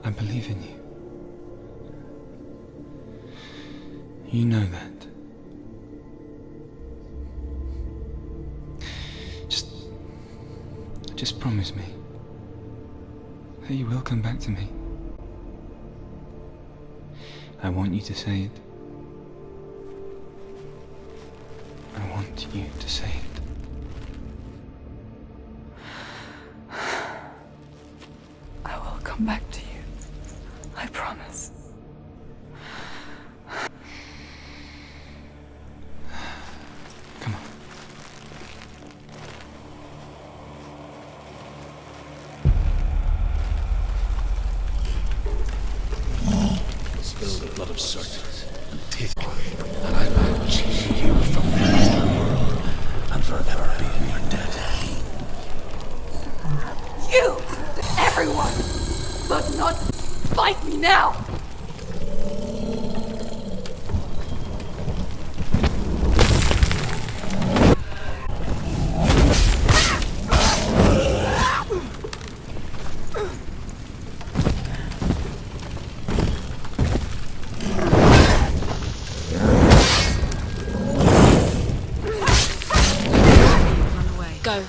I believe in you. You know that. Just promise me that you will come back to me. I want you to say it. I want you to say it. I will come back to you. I promise. Come on. Spill the blood of servants and take it, and I will change you from the underworld and forever be in your debt. You! Everyone! But not fight me now! Go.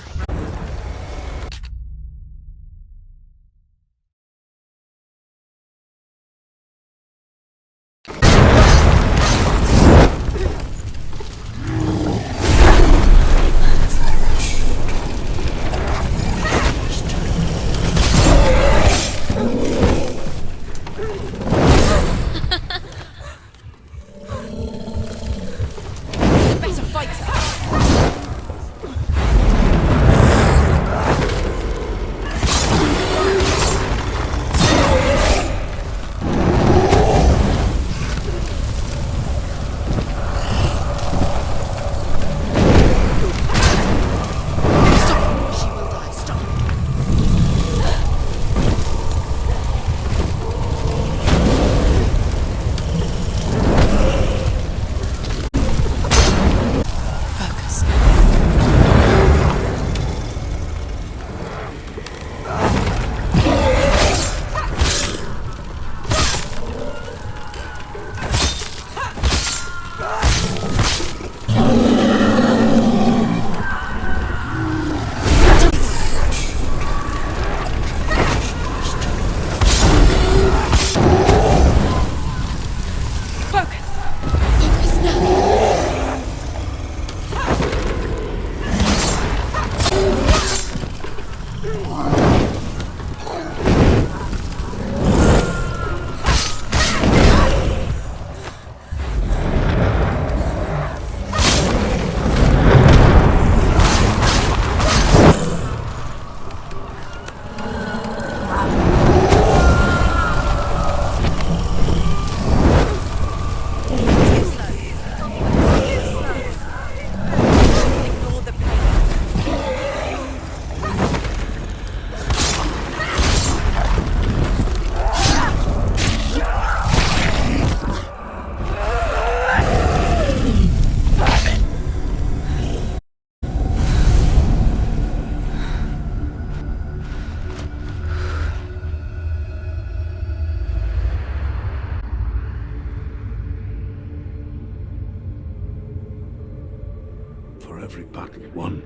every battle won,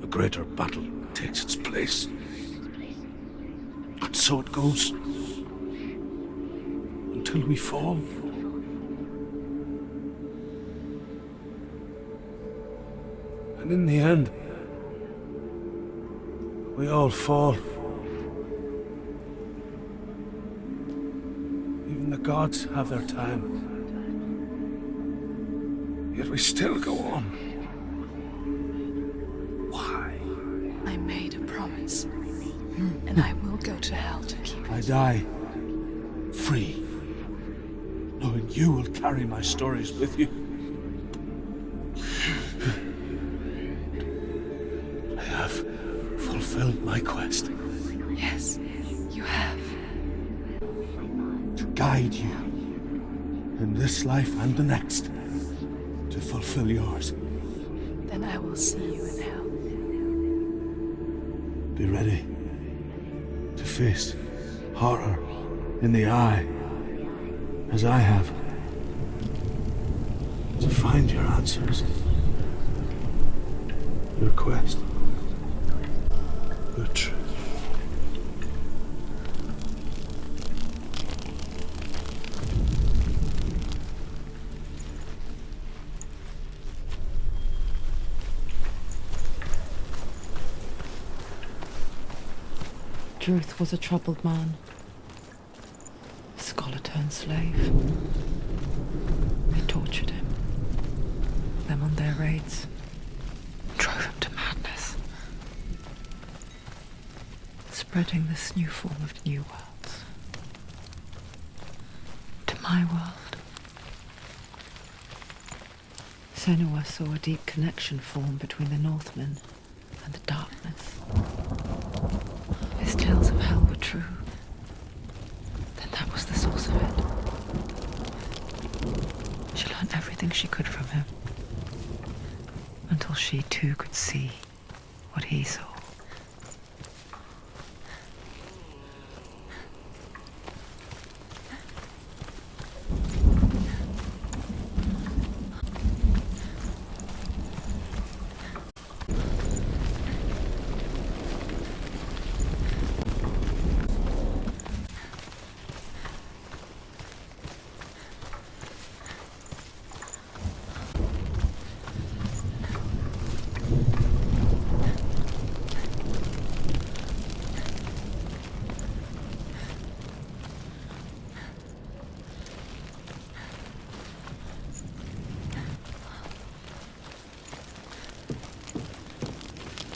a greater battle takes its place. And so it goes. Until we fall. And in the end, we all fall. Even the gods have their time. Yet we still go on. Why? I made a promise, and I will go to hell to keep it. I die free, knowing you will carry my stories with you. I have fulfilled my quest. Yes, you have. To guide you in this life and the next, to fulfill yours. Then I will see you in hell. Be ready to face horror in the eye, as I have. To find your answers. Your quest. Your truth. Druth was a troubled man. A scholar turned slave. They tortured him. Them on their raids. Drove him to madness. Spreading this new form of new worlds. To my world. Senua saw a deep connection form between the Northmen and the darkness. His tales of hell were true. Then that was the source of it. She learned everything she could from him. Until she too could see what he saw.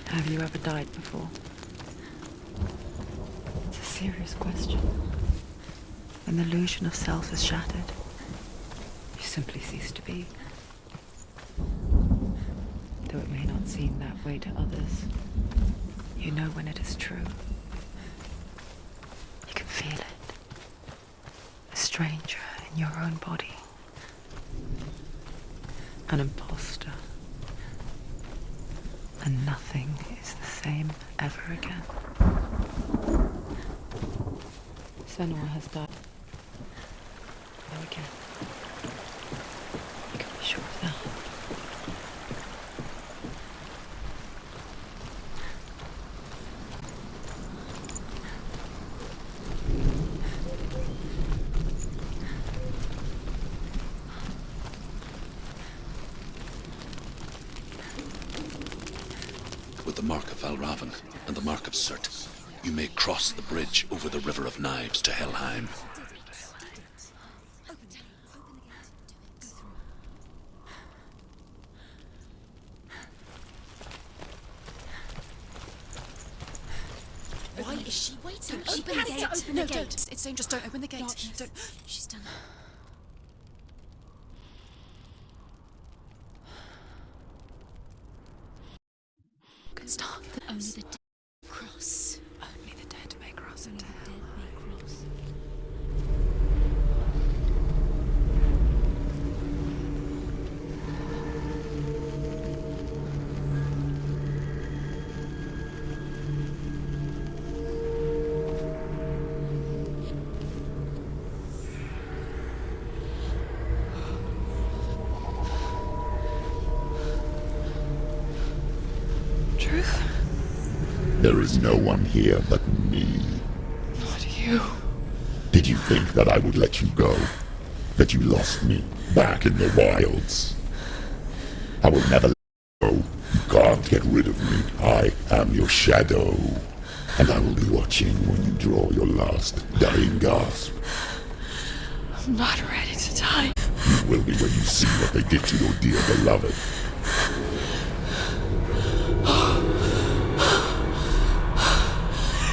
Have you ever died before? It's a serious question. When the illusion of self is shattered, you simply cease to be. Though it may not seem that way to others, you know when it is true. You can feel it. A stranger in your own body. An imposter. And nothing is the same ever again. Senua has died. Go again. You can be sure of that. With the mark of Valravan and the mark of Surt, you may cross the bridge over the River of Knives to Helheim. Why is she waiting? She Open the has gate. to open No, the gate. don't. It's dangerous. Don't open the gate. Don't. She's done it. Stop. Only the dead cross. Only the dead may cross Only into the hell. dead may cross. There is no one here but me. Not you. Did you think that I would let you go? That you lost me back in the wilds? I will never let you go. You can't get rid of me. I am your shadow. And I will be watching when you draw your last dying gasp. I'm not ready to die. You will be when you see what they did to your dear beloved.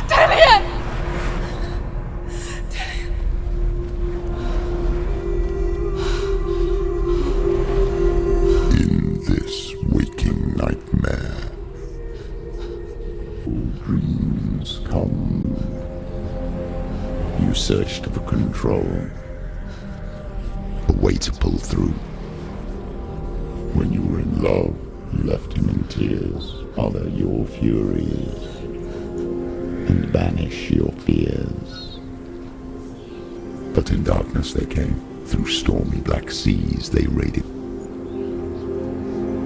Dillian! In this waking nightmare, dreams come. You searched for control, a way to pull through. When you were in love, you left him in tears, other your furies, and banish your fears. But in darkness they came, through stormy black seas they raided.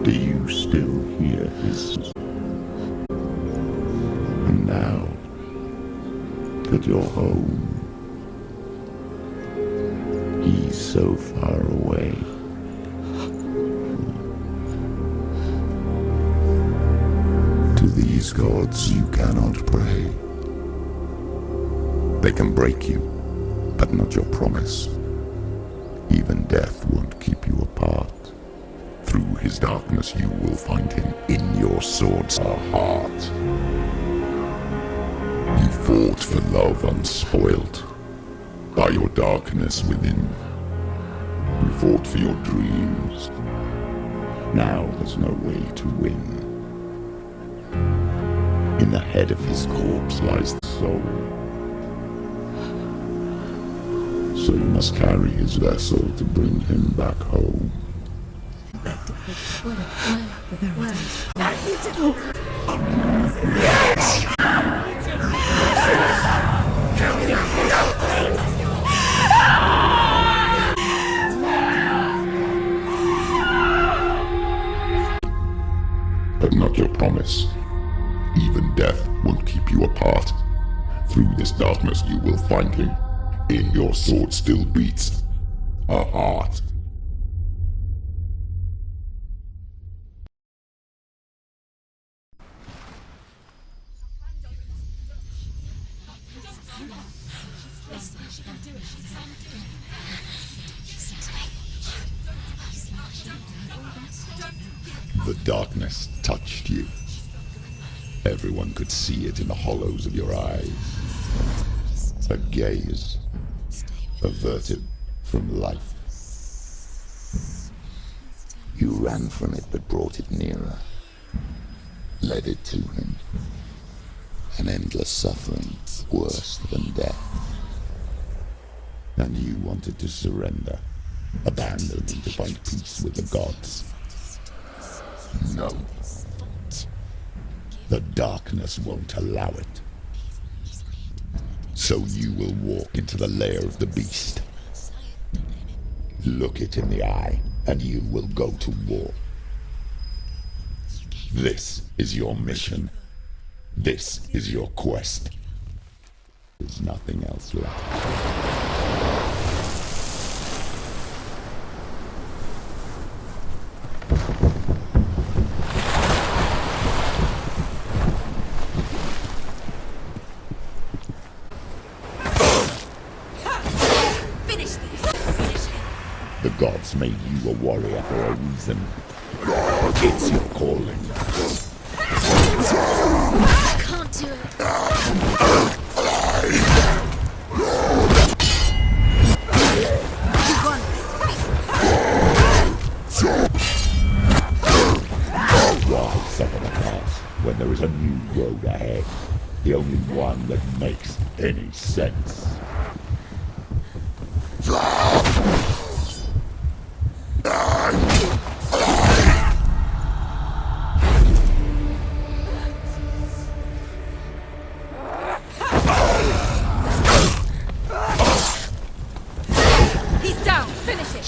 Do you still hear his? And now that you're home, he's so far away. To these gods you cannot pray. They can break you, but not your promise. Even death won't keep you apart. Through his darkness you will find him in your sword's heart. You fought for love unspoilt by your darkness within. You fought for your dreams. Now there's no way to win. In the head of his corpse lies the soul. So you must carry his vessel to bring him back home. But not your promise. Even death won't keep you apart. Through this darkness you will find him. In your sword still beats a heart. The darkness touched you. Everyone could see it in the hollows of your eyes. A gaze averted from life. You ran from it but brought it nearer. Led it to him. An endless suffering, worse than death. And you wanted to surrender, abandon and to find peace with the gods. No. The darkness won't allow it. So you will walk into the lair of the beast. Look it in the eye, and you will go to war. This is your mission. This is your quest. There's nothing else left. The gods made you a warrior for a reason. It's your calling. I can't do it. Why suffer the past when there is a new road ahead? The only one that makes any sense. He's down. Finish it.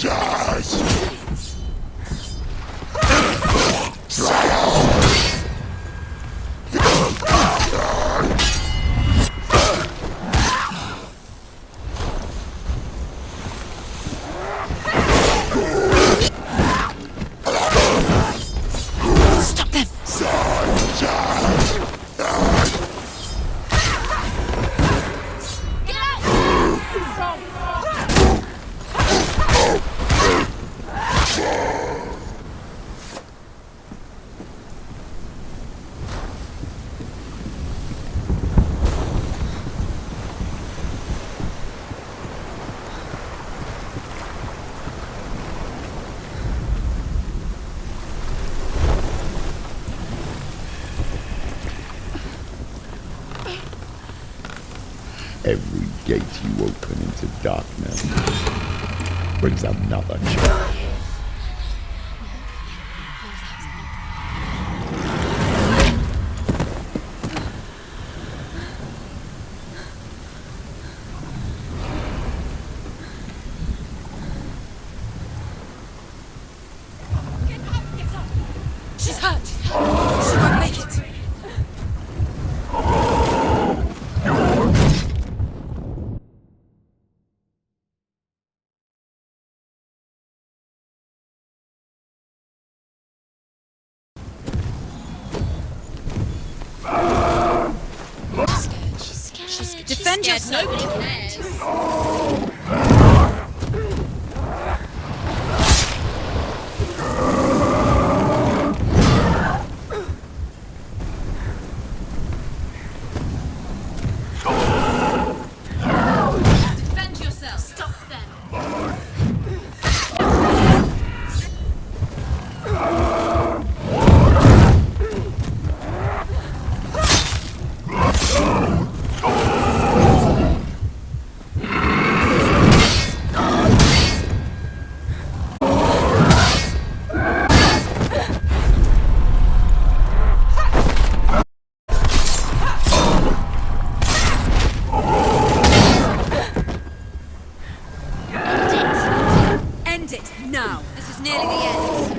Every gate you open into darkness brings another change. She's hurt. She won't make it. She's scared. Defend yourself. Nobody cares. Defend yourself. Stop them. End it now. This is nearly the end.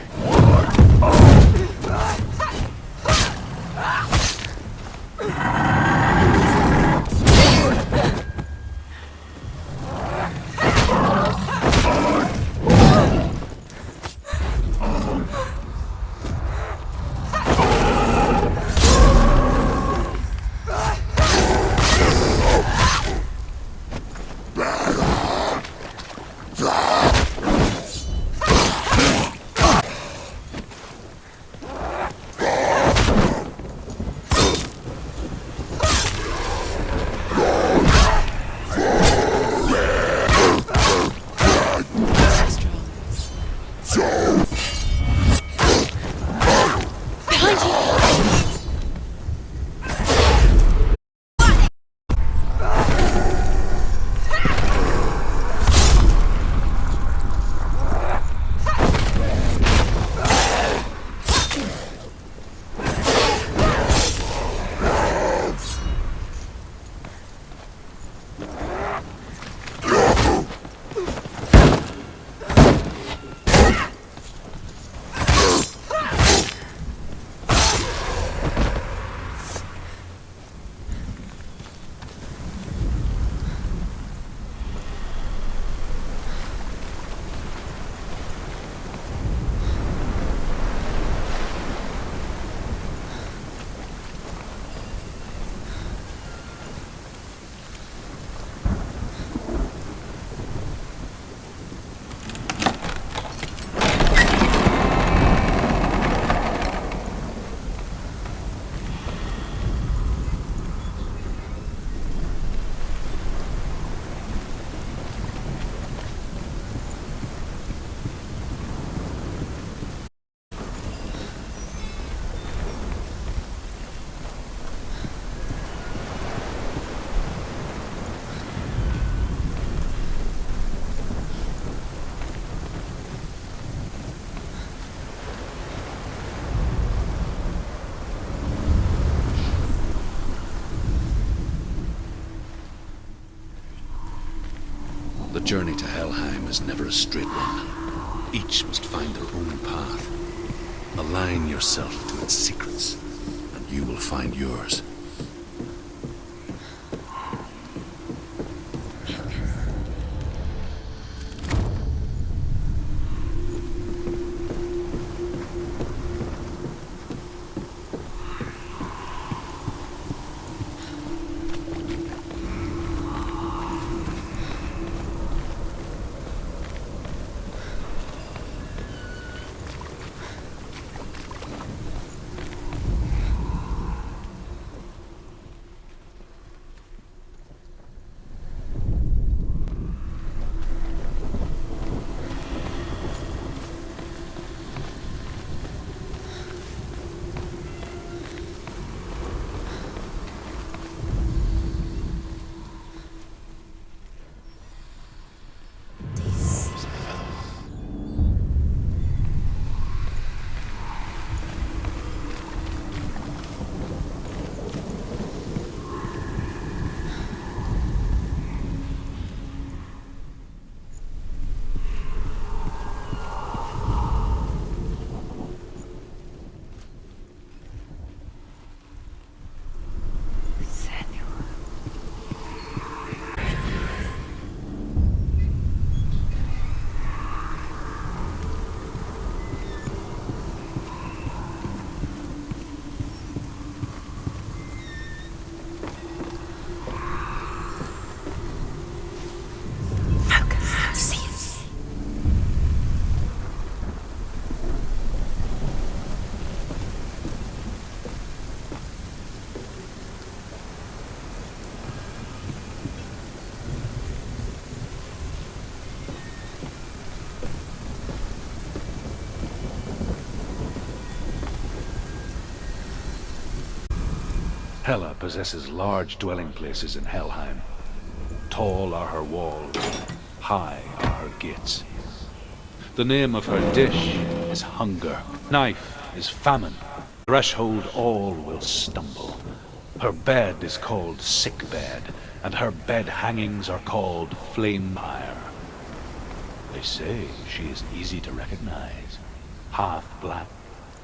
The journey to Helheim is never a straight one. Each must find their own path. Align yourself to its secrets, and you will find yours. Hela possesses large dwelling places in Helheim. Tall are her walls, high are her gates. The name of her dish is hunger, knife is famine, threshold all will stumble. Her bed is called sick bed, and her bed hangings are called flame fire. They say she is easy to recognize, half black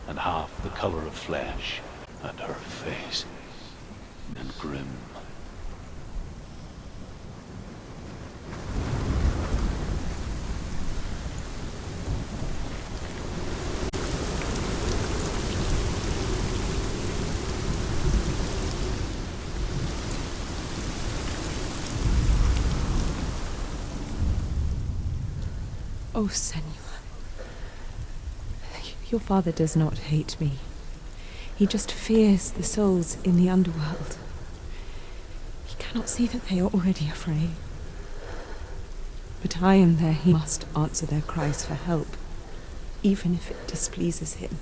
and half the color of flesh, and her face and grim. Oh, Senua. Your father does not hate me. He just fears the souls in the underworld. He cannot see that they are already afraid. But I am there. He must answer their cries for help, even if it displeases him.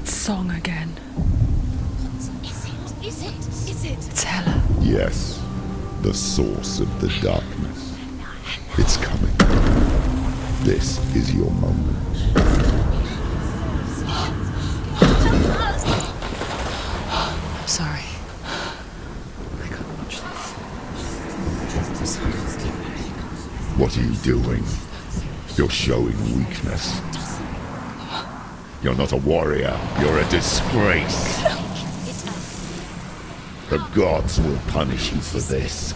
Song again. Is it? It's Hela. Yes, the source of the darkness. It's coming. This is your moment. I'm sorry. I can't watch this. What are you doing? You're showing weakness. You're not a warrior. You're a disgrace. The gods will punish you for this.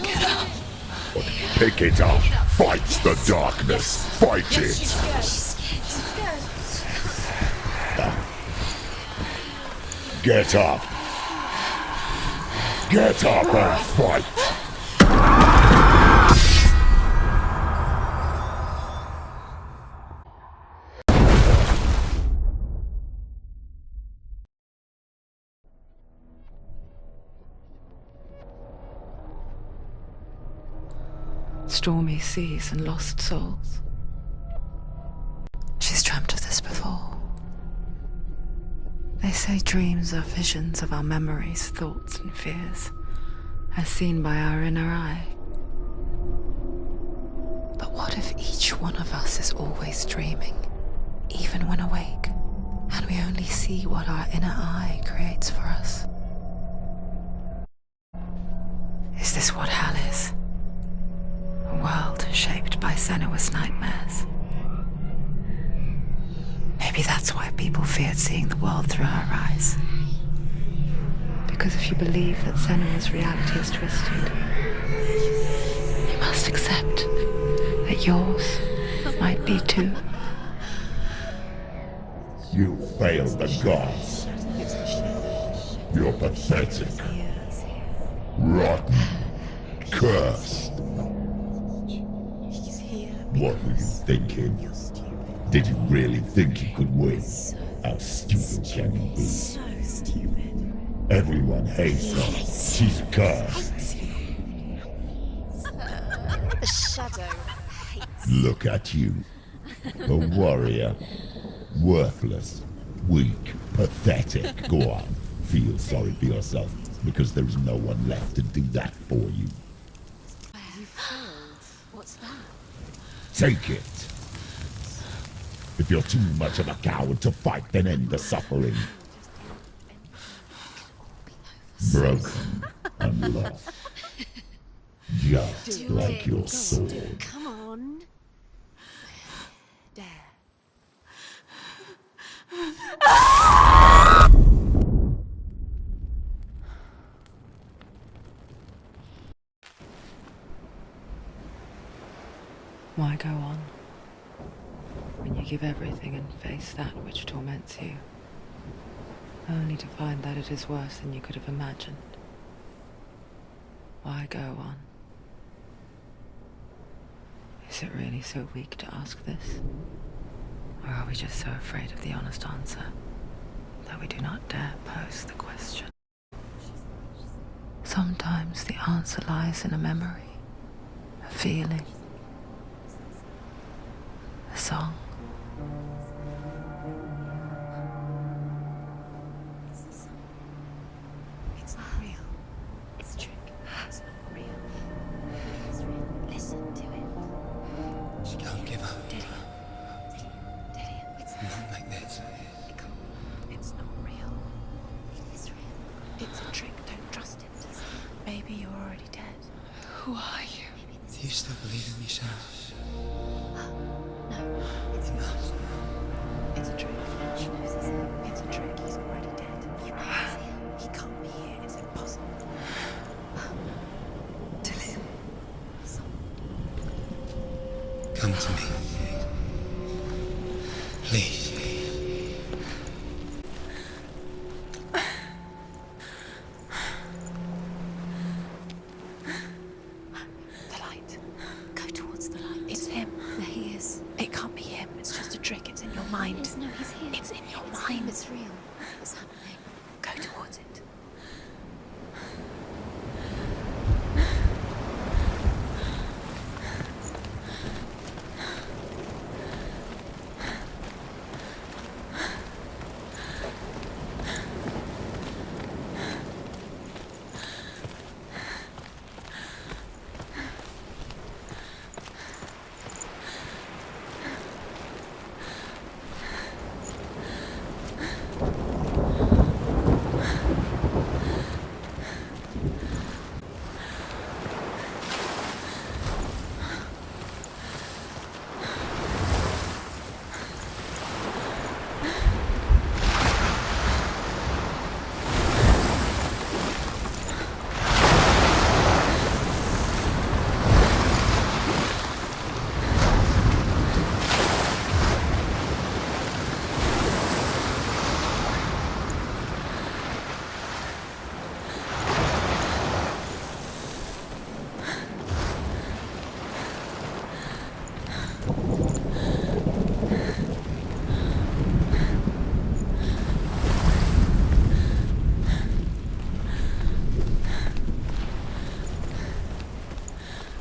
Get up. But pick it up. Fight the darkness. Fight it. Get up. Get up and fight. Stormy seas and lost souls. She's dreamt of this before. They say dreams are visions of our memories, thoughts and fears, as seen by our inner eye. But what if each one of us is always dreaming, even when awake, and we only see what our inner eye creates for us? Is this what hell is? A world shaped by Senua's nightmares. Maybe that's why people feared seeing the world through her eyes. Because if you believe that Senua's reality is twisted, you must accept that yours might be too. You failed the gods. You're pathetic. Rotten. Cursed. What were you thinking? Did you really think you could win? How stupid can you be? So stupid. Everyone hates her. She's cursed. The shadow hates. Look at you. A warrior. Worthless. Weak. Pathetic. Go on. Feel sorry for yourself, because there is no one left to do that for you. You failed. What's that? Take it. If you're too much of a coward to fight, then end the suffering. Broken and lost. Just like your sword. Come on. Dare. Why go on when you give everything and face that which torments you, only to find that it is worse than you could have imagined? Why go on? Is it really so weak to ask this? Or are we just so afraid of the honest answer that we do not dare pose the question? Sometimes the answer lies in a memory, a feeling, a song. It's not real. It's a trick. It's not real. It's real. Listen to it. She Don't give up. Daddy, it's Not like this. it can't be. It's not real. It is real. It's a trick. Don't trust it. Maybe you're already dead. Who are you? Do you still believe in me, Senua? No, it's not. It's a trick. She knows this. It's a trick. He's already dead. You made me feel. He can't be here. It's impossible. Dillian. Come to me. Please. The light. Go towards the light. It's him. There he is. It can't be him. It's just a trick. It's in your mind. No, he's here. It's in your It's mind. him. It's real. It's happening. Go towards it.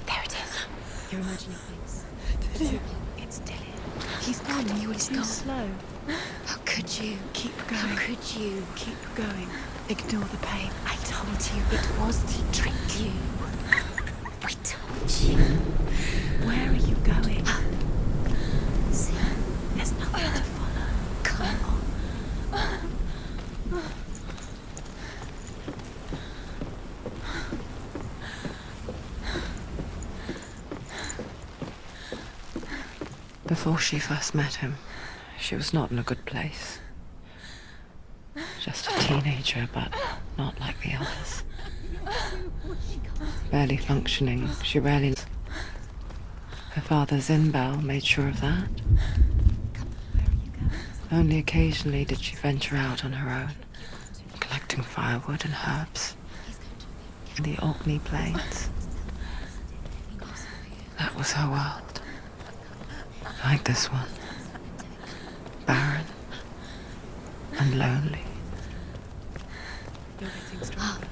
There it is. You're imagining things. It's Dillian. He's gone. You were too slow. How could you? Keep going. How could you? Keep going. Ignore the pain. I told you it was to trick you. I told you. Where are you going? See, there's nothing to follow. Come on. Before she first met him, she was not in a good place. Just a teenager, but not like the others. Barely functioning, she rarely... Her father's in-bell made sure of that. Only occasionally did she venture out on her own, collecting firewood and herbs in the Orkney Plains. That was her world. Like this one. Barren and lonely. You're getting stronger.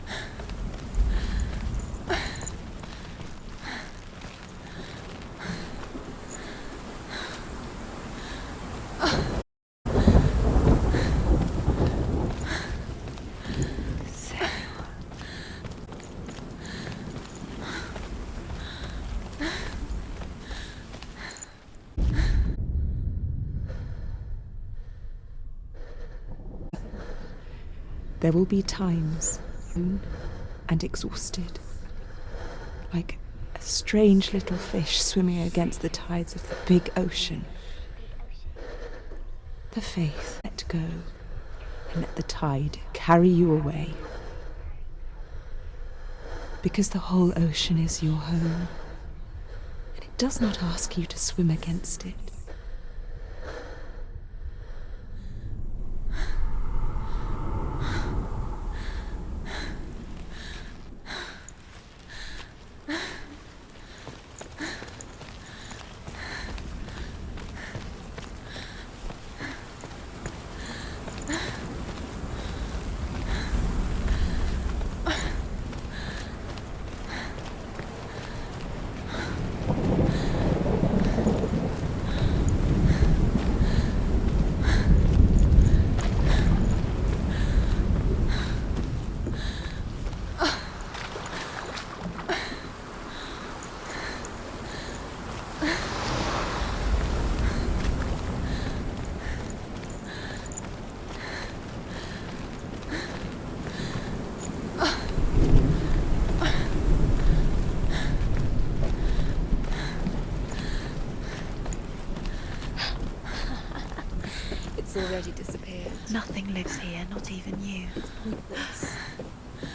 There will be times and exhausted, like a strange little fish swimming against the tides of the big ocean. The faith, let go and let the tide carry you away. Because the whole ocean is your home, and it does not ask you to swim against it. It's already disappeared. Nothing lives here, not even you. Pointless.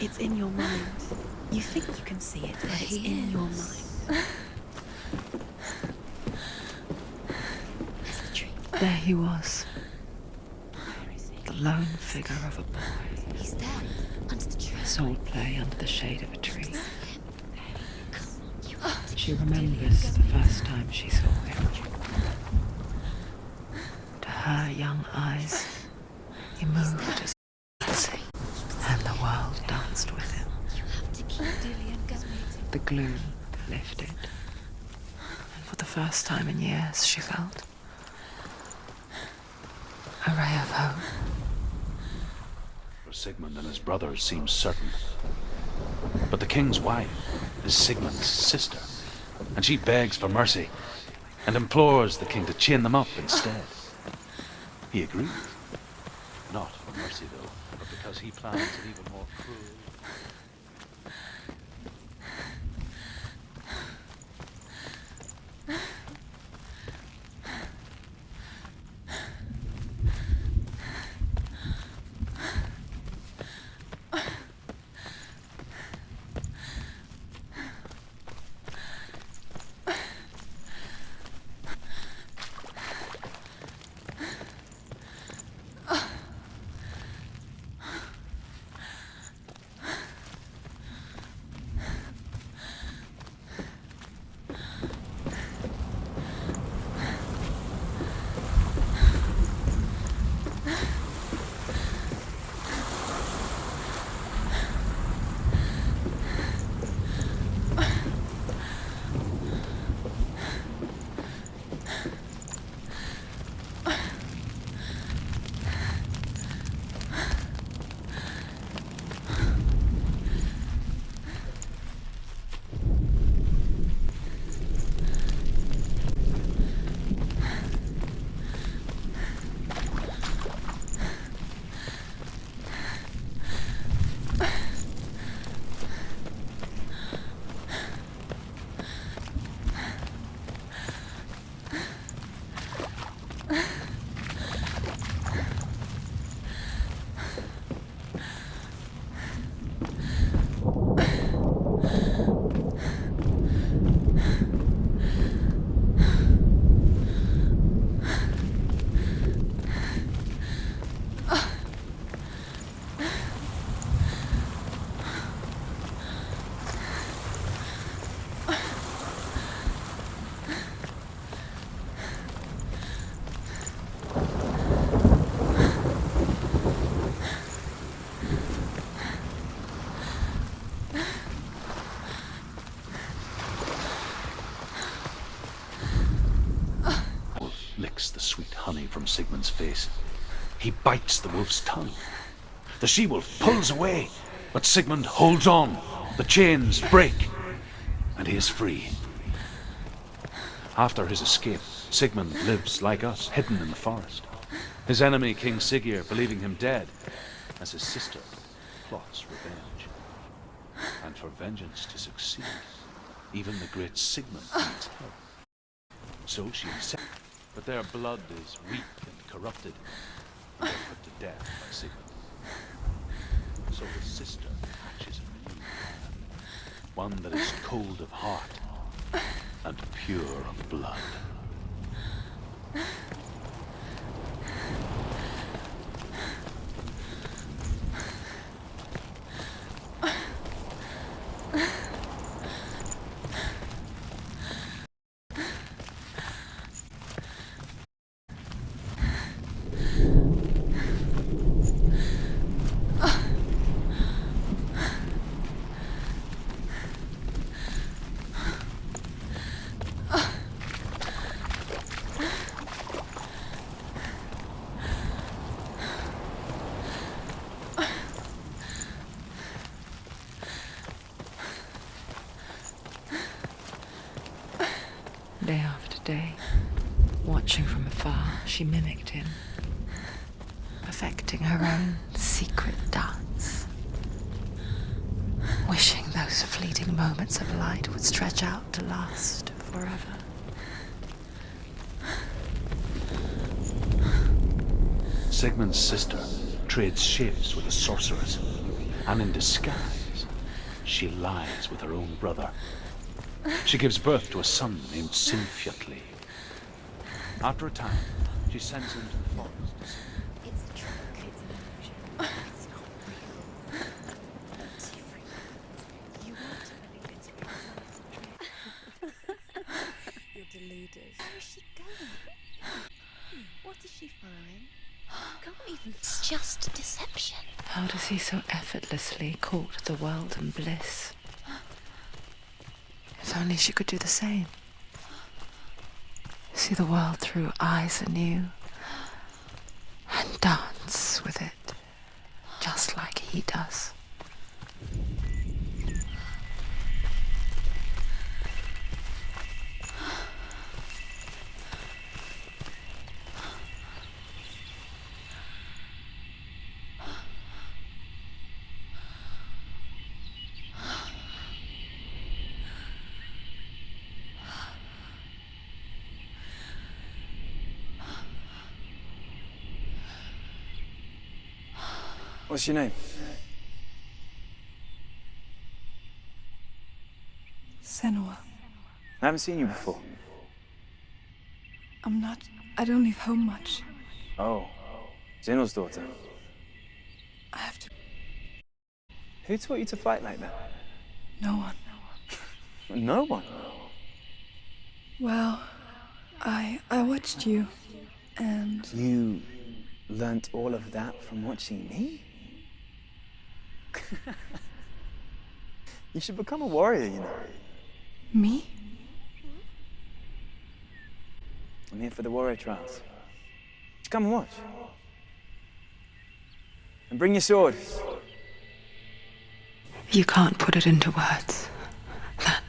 It's in your mind. You think you can see it, but it's in your mind. It's the tree. There he was, Where is he? the lone figure of a boy. He's there, under the tree. Soul play under the shade of a tree. Come on, you have to She keep remembers Dillian the going. first time she saw him. To her young eyes, he moved as dancing, and the world danced with him. You have to keep Dillian going. The gloom lifted, and for the first time in years, she felt a ray of hope. For Sigmund and his brothers seems certain. But the king's wife is Sigmund's sister, and she begs for mercy and implores the king to chain them up instead. He agrees. Not for mercy, though, but because he plans an even more cruel... Licks the sweet honey from Sigmund's face. He bites the wolf's tongue. The she-wolf pulls away, but Sigmund holds on. The chains break, and he is free. After his escape, Sigmund lives like us, hidden in the forest. His enemy, King Siggeir, believing him dead, as his sister plots revenge. And for vengeance to succeed, even the great Sigmund needs help. So she accepts, but their blood is weak and corrupted, and they're put to death by Sigmund. So his sister hatches a new plan, one that is cold of heart and pure of blood. Day after day, watching from afar, she mimicked him, perfecting her own secret dance, wishing those fleeting moments of light would stretch out to last forever. Sigmund's sister trades shapes with a sorceress, and in disguise, she lies with her own brother. She gives birth to a son named Sinfjotli. After a time, she sends him to the forest. It's a trick. It's an illusion. It's not real. It's different. You want to believe it's real, but it's a trick. You're deluded. Where is she going? What is she following? Can't even. It's just deception. How does he so effortlessly court the world and bliss? If only she could do the same. See the world through eyes anew and dance with it, just like he does. What's your name? Senua. I haven't seen you before. I don't leave home much. Oh, Zeno's daughter. I have to. Who taught you to fight like that? No one. No one. Well, I watched you, and You learnt all of that from watching me? You should become a warrior, you know. me? I'm here for the warrior trials. Just come and watch. And bring your sword. You can't put it into words. That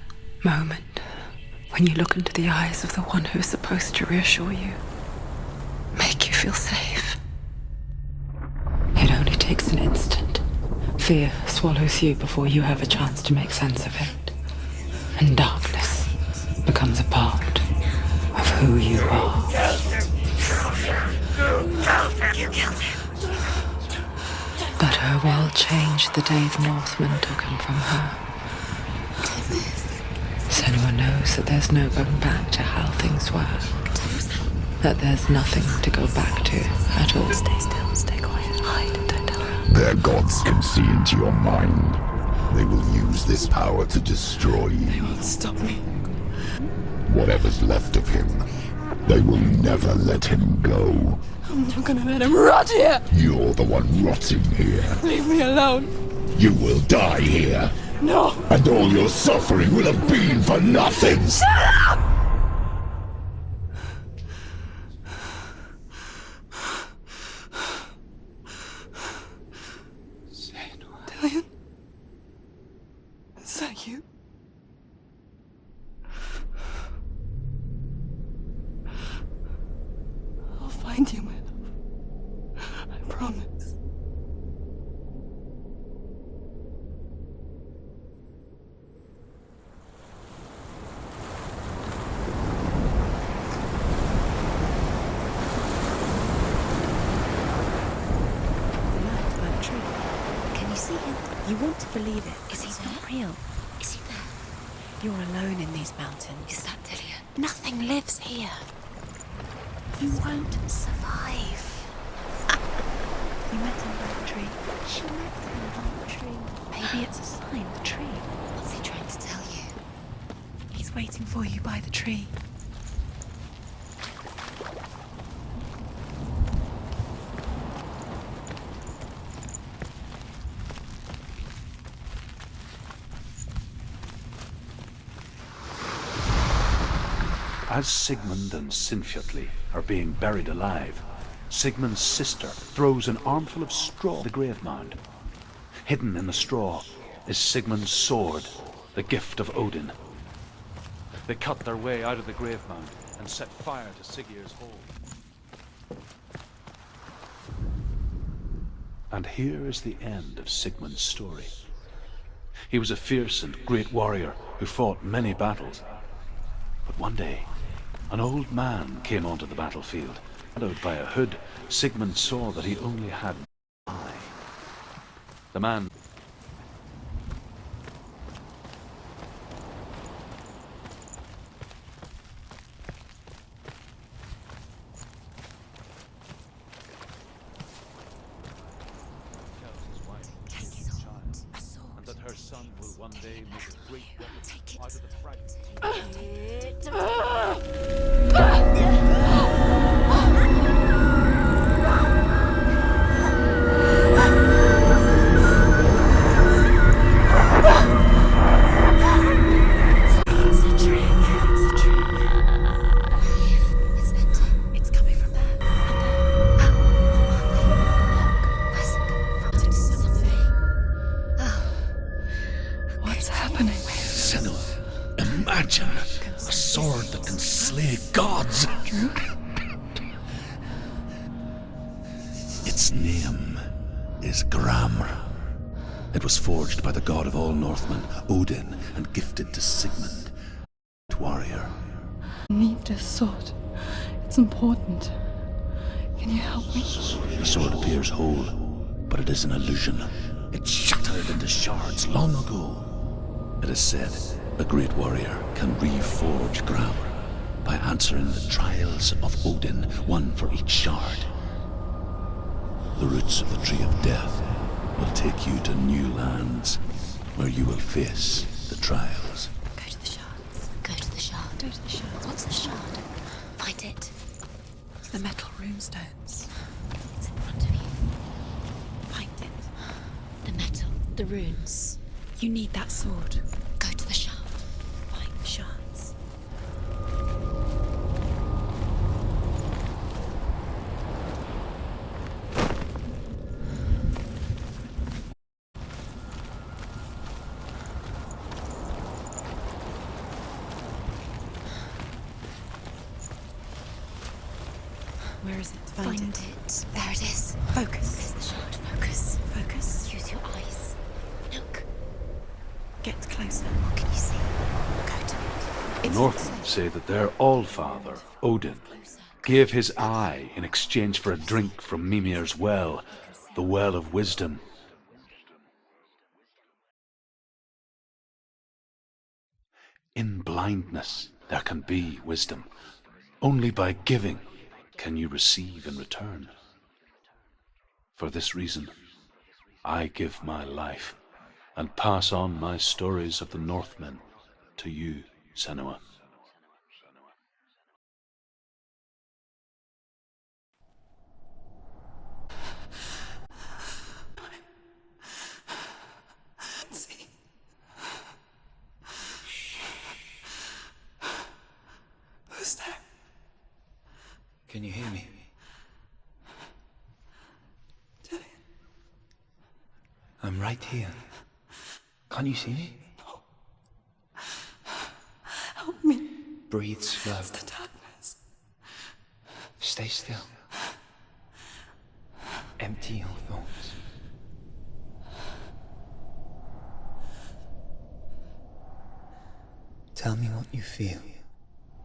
moment when you look into the eyes of the one who is supposed to reassure you, make you feel safe. It only takes an instant. Fear swallows you before you have a chance to make sense of it. And darkness becomes a part of who you are. But her world changed the day the Northmen took him from her. Senua knows that there's no going back to how things were. That there's nothing to go back to at all. Stay still, stay quiet, hide, don't tell her. Their gods can see into your mind. They will use this power to destroy They you. won't stop me. Whatever's left of him, they will never let him go. I'm not gonna let him rot here. You're the one rotting here. Leave me alone. You will die here. No. And all your suffering will have been for nothing. Dillian? Is that you? I'll find you, my love. I promise. You want to believe it. Is he It's there? not real. Is he there? You're alone in these mountains. Is that Dillian? Nothing lives here. You won't survive. You met him by the tree. She met him by the tree. Maybe it's a sign, the tree. What's he trying to tell you? He's waiting for you by the tree. As Sigmund and Sinfjotli are being buried alive, Sigmund's sister throws an armful of straw at the grave mound. Hidden in the straw is Sigmund's sword, the gift of Odin. They cut their way out of the grave mound and set fire to Siggeir's hole. And here is the end of Sigmund's story. He was a fierce and great warrior who fought many battles. But one day, an old man came onto the battlefield. Shadowed by a hood, Sigmund saw that he only had one eye. The man and that her son will one day make a great weapon out of the fragments. It's coming from there. What's happening? Senua, imagine a sword that can slay gods. Its name is Gramr. It was forged by the god of all Northmen, Odin, and gifted to Sigmund, warrior. I need this sword. It's important. Can you help me? The sword appears whole, but it is an illusion. It shattered into shards long ago. It is said a great warrior can reforge Gramr by answering the trials of Odin, one for each shard. The roots of the Tree of Death will take you to new lands where you will face the trials. Go to the shards. Go to the shard. Go to the shards. What's the shard? Find it. It's the metal runestones. It's in front of you. Find it. The metal. The runes. You need that sword. Go to the shard. Find the shards. Where is it? Find it. There it is. Focus. There's the shard. Focus. Focus. Use your eyes. Look. Get closer. What can you see? Go to it. The Northmen say that their allfather, Odin, gave his eye in exchange for a drink from Mimir's well, the well of wisdom. In blindness there can be wisdom. Only by giving can you receive in return. For this reason, I give my life and pass on my stories of the Northmen to you, Senua. See. Who's there? Can you hear me? Dillian. I'm right here. Can't you see me? Help me. Breathe slow. It's the darkness. Stay still. Empty your thoughts. Tell me what you feel.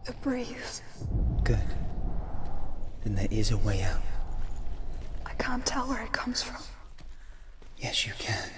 It breathes. Good. Then there is a way out. I can't tell where it comes from. Yes, you can.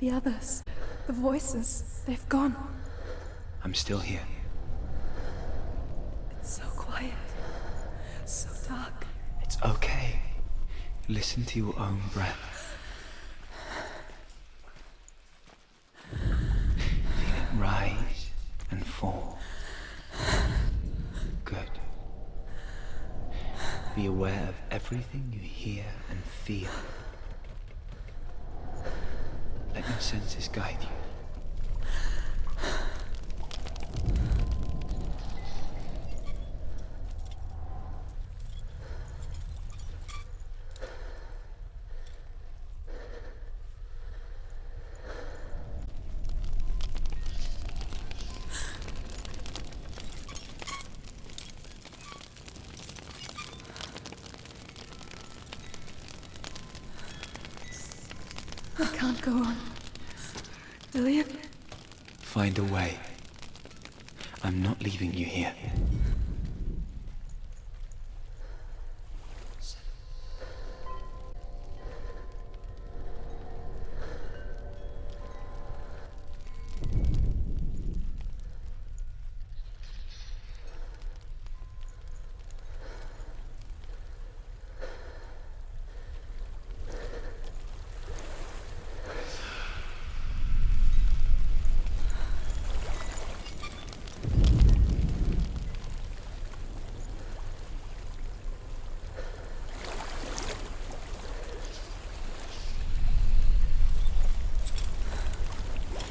The others, the voices, they've gone. I'm still here. It's so quiet, so dark. It's okay. Listen to your own breath. Feel it rise and fall. Good. Be aware of everything you hear and feel. Let your senses guide you. I can't go on. Lillian? Find a way. I'm not leaving you here.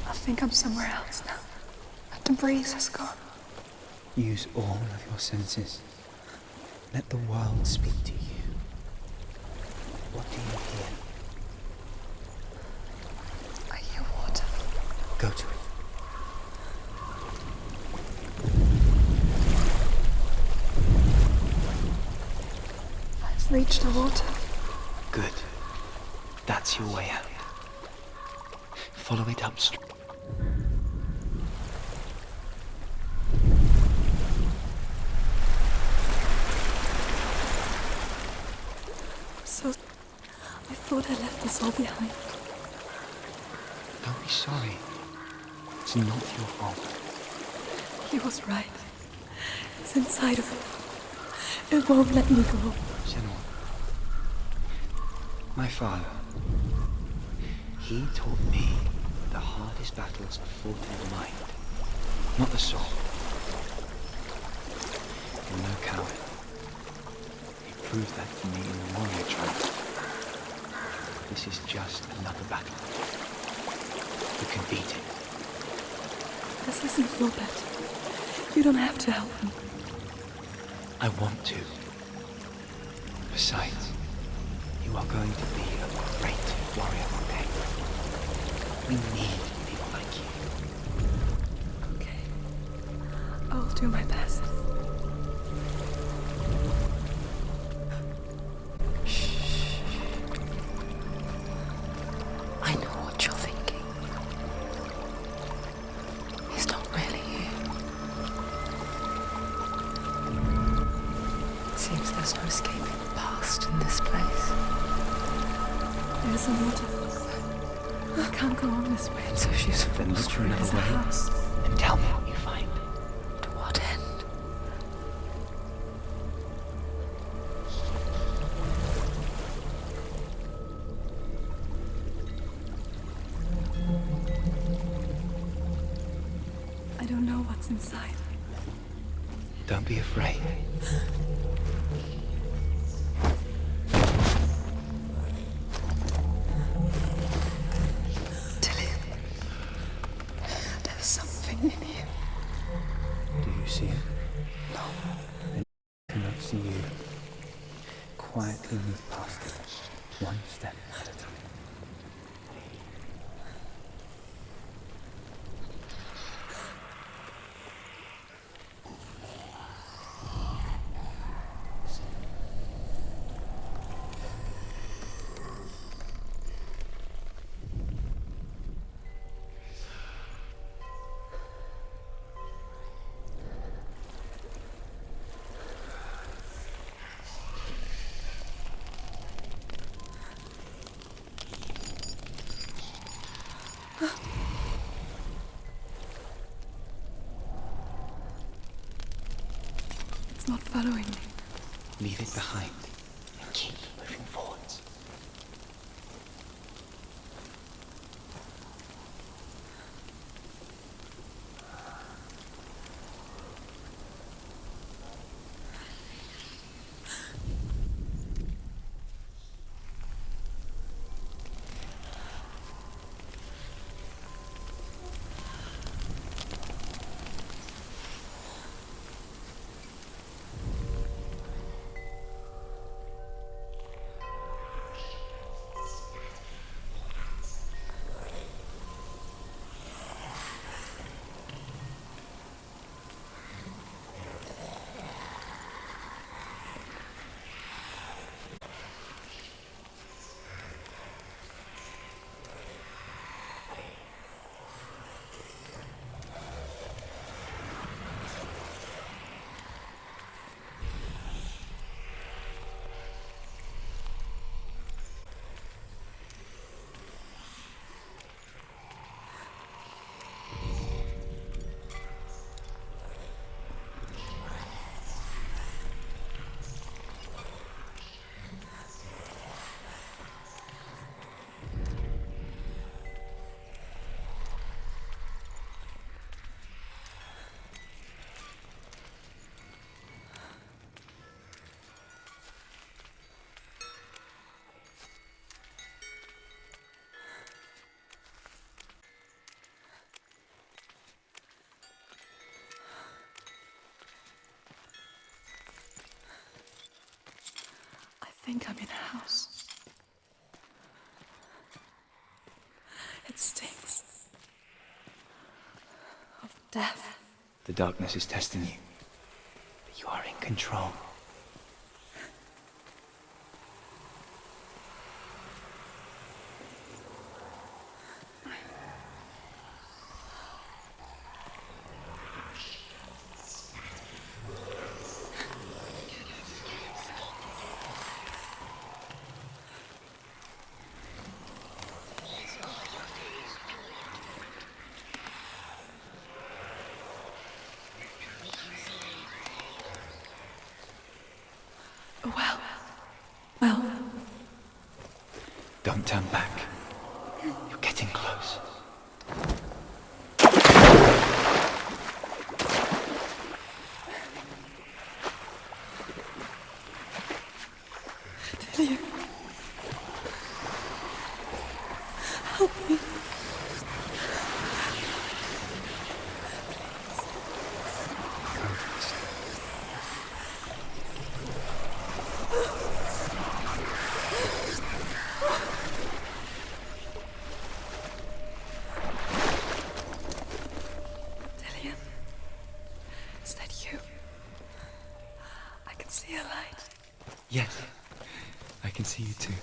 I think I'm somewhere else now. The breeze has gone. Use all of your senses. Let the world speak to you. What do you hear? I hear water. Go to it. I've reached the water. Good. That's your way out. Follow it upstream. I thought I left this all behind. Don't be sorry. It's not your fault. He was right. It's inside of me. It won't let me go. Senua. My father. He taught me the hardest battles are fought in the mind, not the soul. You're no coward. He proved that to me in the warrior tribe. This is just another battle. You can beat it. This isn't your battle. You don't have to help me. I want to. Besides, you are going to be a great warrior one day. We need people like you. Okay. I'll do my best. I know what you're thinking. He's not really here. Seems there's no escaping the past in this place. There's a waterfall. I can't go on this way. So she's Then look for another There's a way house. and tell me what you find. to what end? I don't know what's inside. Don't be afraid. There's something in here. Do you see it? No. Then I cannot see you. Quietly move past it, one step at a time. following me. Leave it behind and keep moving forwards. I think I'm in a house. It stinks of death. The darkness is testing you, but you are in control. Well, Don't turn back. You're getting close. Delia. Help me. Delia. Is that you? I can see a light. Yes, I can see you too.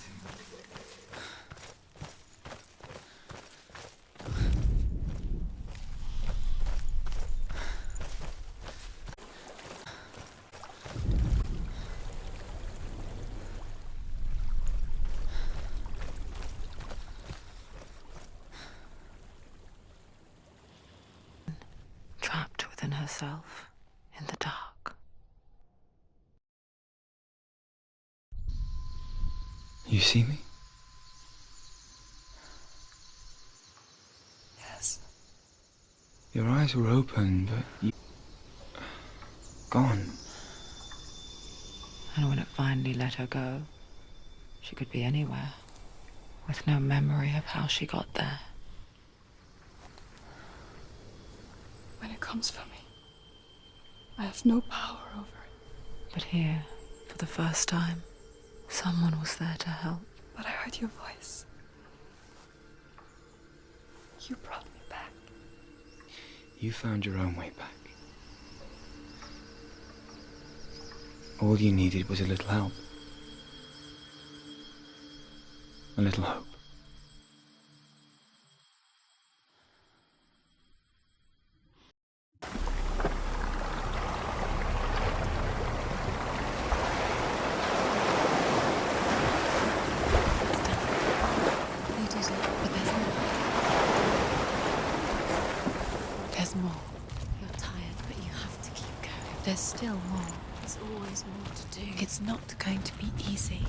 Trapped within herself in the dark. You see me? Yes. Your eyes were open, but you... gone. And when it finally let her go, she could be anywhere, with no memory of how she got there. When it comes for me, I have no power over it. But here, for the first time, someone was there to help. But I heard your voice. You brought me back. You found your own way back. All you needed was a little help. A little hope. You did it, but there's more. There's more. You're tired, but you have to keep going. There's still more. There's always more to do. It's not going to be easy.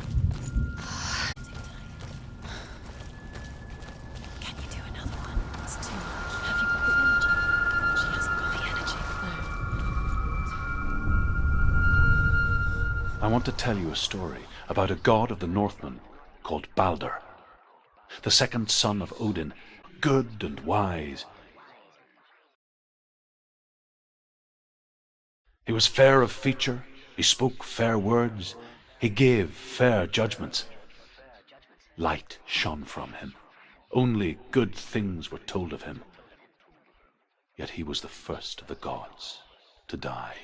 Can you do another one? It's too much. Have you got the energy? She hasn't got the energy. I want to tell you a story about a god of the Northmen called Balder, the second son of Odin, good and wise. He was fair of feature, he spoke fair words, he gave fair judgments. Light shone from him. Only good things were told of him. Yet he was the first of the gods to die.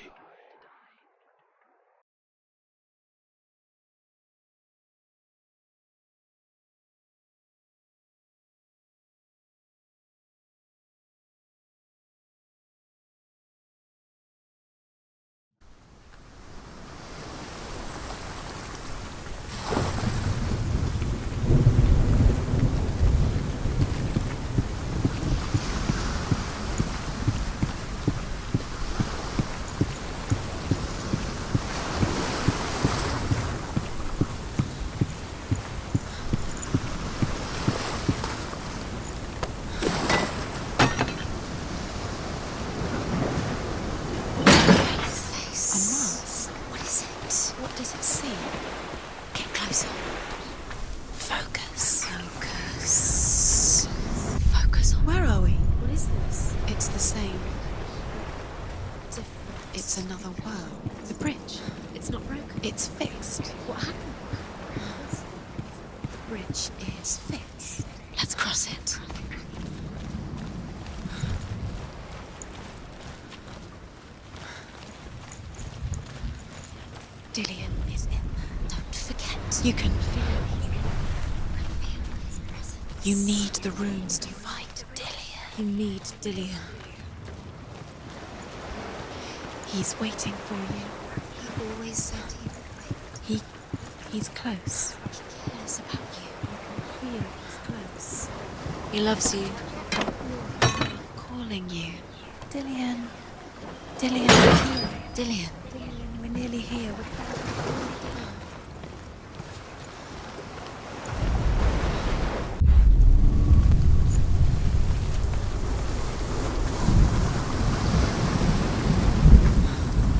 What does it see? Get closer. Focus. Focus. Focus on. Where are we? What is this? It's the same. Different. It's another world. The bridge. It's not broken. It's fixed. What happened? The bridge is fixed. Let's cross it. Dillion is in. Don't forget. You can feel Feel his presence. it. You need the runes to fight Dillion. You need Dillion. He's waiting for you. He always said he would wait. He's close. He cares about you. Feel he's close. He loves you. Calling you. Dillion. Dillion, we're here. Dillion. Dillion, we're nearly here.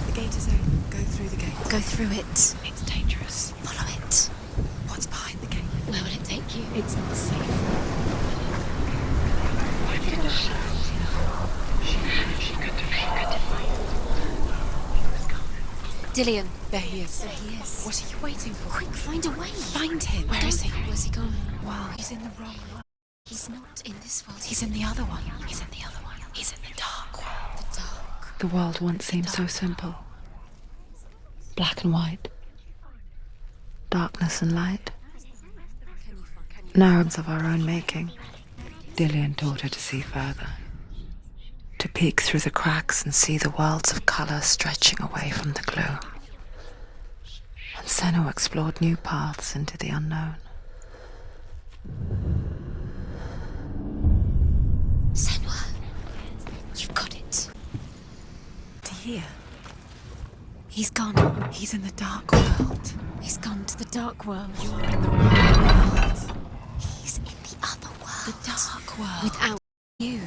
The gate is open. Go through the gate. Go through it. It's dangerous. Follow it. What's behind the gate? Where will it take you? It's not safe. Dillion. There he is. There he is. What are you waiting for? Quick, find a way. Find him. Where is he? Where's he gone? Wow, he's in the wrong world. He's not in this world. He's in the other one. He's in the other one. He's in the dark world. the dark. The world once seemed so simple. Black and white. Darkness and light. Now it's of our own making. Dillion taught her to see further. To peek through the cracks and see the worlds of colour stretching away from the gloom. And Senua explored new paths into the unknown. Senua, you've got it. To here. He's gone. He's in the dark world. He's gone to the dark world. You're in the wrong world. He's in the other world. The dark world. Without you.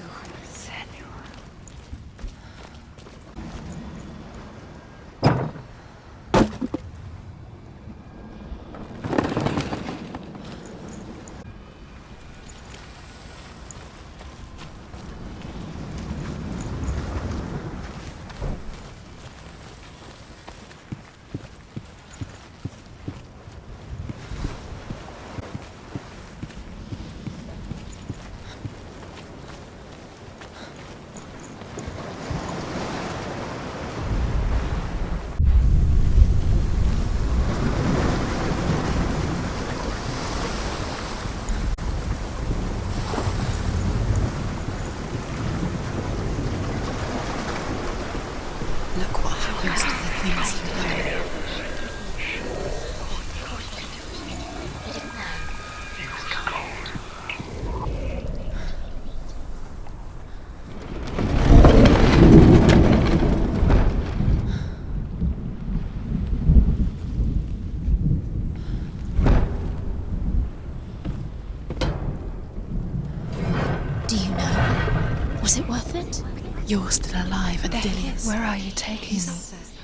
Do you know? Was it worth it? You're still alive, and There he Dillian, is. where are you taking me?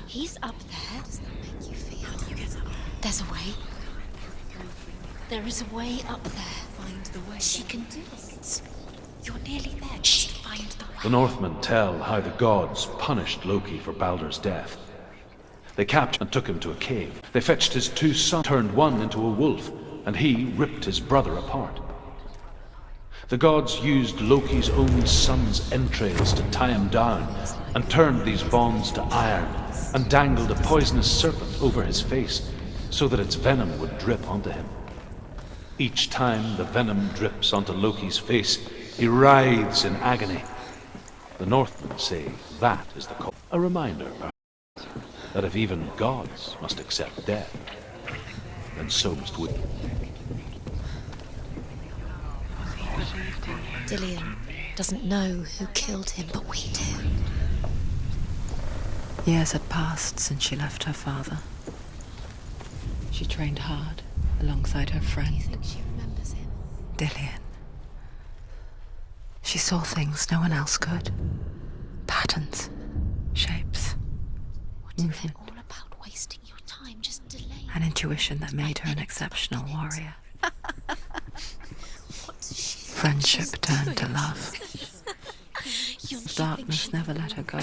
He's up there. How does that make you feel? How do you get up there? There's a way. There is a way up there. Find the way. She can do it. You're nearly there. Just find the way. The Northmen tell how the gods punished Loki for Baldur's death. They captured and took him to a cave. They fetched his 2 sons, turned one into a wolf, and he ripped his brother apart. The gods used Loki's own son's entrails to tie him down, and turned these bonds to iron, and dangled a poisonous serpent over his face, so that its venom would drip onto him. Each time the venom drips onto Loki's face, he writhes in agony. The Northmen say that is the cause. A reminder, perhaps, that if even gods must accept death, then so must we. Dillian doesn't know who killed him, but we do. Years had passed since she left her father. She trained hard alongside her friend, Do you think she remembers him? Dillian. She saw things no one else could. Patterns, shapes, What if they're movement, all about wasting your time, just delaying? an intuition that made her an exceptional warrior. What does she think Friendship she's turned to doing? love. Darkness never let her go,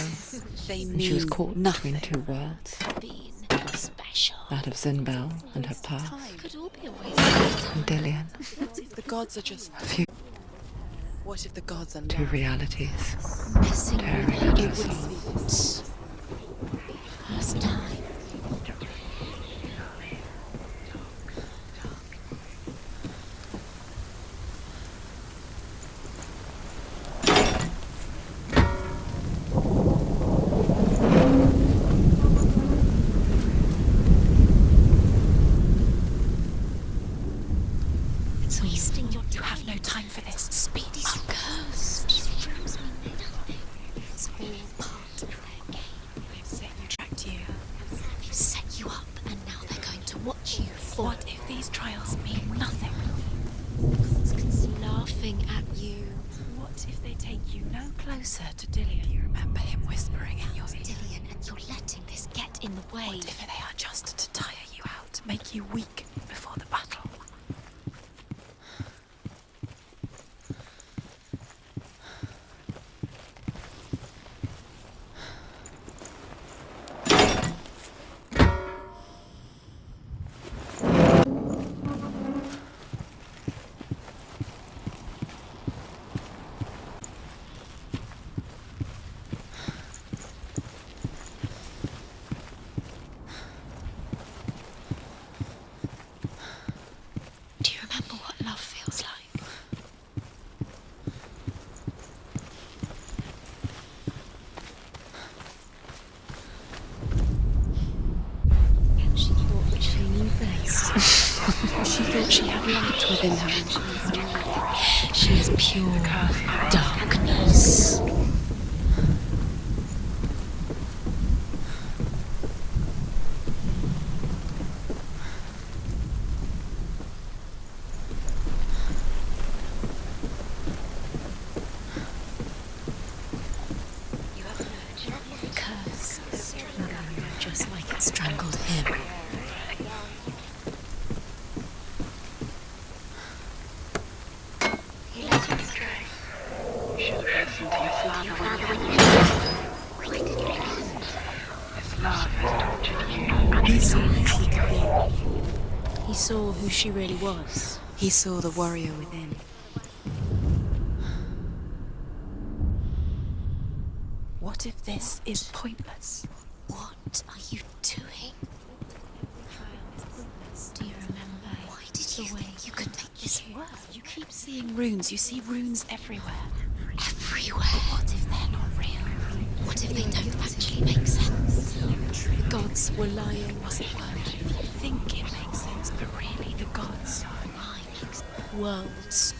They and she was mean caught nothing. between 2 worlds. Being special. That of Zinbel and her past, Could all be a waste of and Dillian. What if the gods are just... A few What if the gods are 2 love? realities messing tearing with at you. her soul. First time. It's wasting your time. You have no time for this. Speed is cursed. These rooms mean nothing. It's all part of their game. They've set you, tracked you. They've set you up, and now they're going to watch you fall. What if these trials mean nothing? It's laughing at you. What if they take you no closer to Dillian? You remember him whispering in your ear? Dillian, and you're letting this get in the way. What if they are just to tire you out, make you weak before the battle? Do you remember what love feels like? She thought that she knew best. She thought she had light within her. She is pure darkness. Curse, just like it strangled him. He saw who she could be. He saw who she really was. He saw the warrior within. What if this is pointless? What are you doing? Do you remember? Why did you think you could make this work? You keep seeing runes. You see runes everywhere. Everywhere. What if they're not real? What if they don't actually make sense? The gods were lying. Was it worth it? You think it makes sense, but really the gods are Minds, worlds.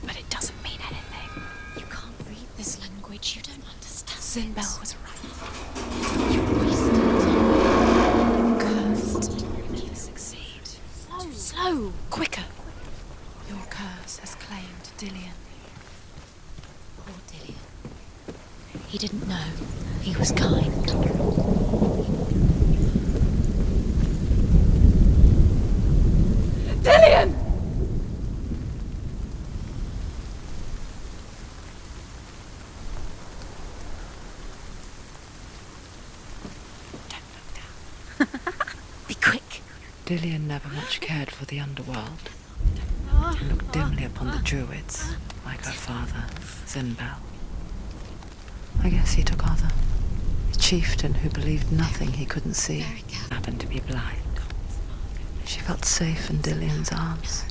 But it doesn't mean anything. You can't read this language. You don't understand. Zinbel was right. You wasted You're cursed. You'll never succeed. slow. Quicker. Your curse has claimed Dillian. Poor Dillian. He didn't know. He was kind. Dillian! Be quick. Dillian never much cared for the underworld. He looked dimly upon the druids, like her father, Zinbel. I guess he took other. A chieftain who believed nothing he couldn't see, happened to be blind. She felt safe in Dillian's arms,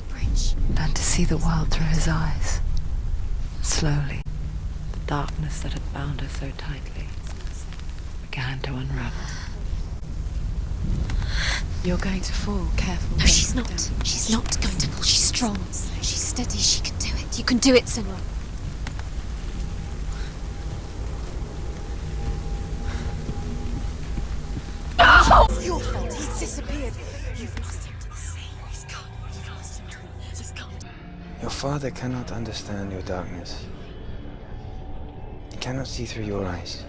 learned to see the world through his eyes. Slowly, the darkness that had bound her so tightly began to unravel. You're going to fall, careful. No, she's not. She's not going to fall. She's strong. She's steady. She can do it. You can do it, Senua. It's your fault. He's disappeared. You've lost him to the sea. He's gone. You've lost him to him. Just gone. Your father cannot understand your darkness. He cannot see through your eyes.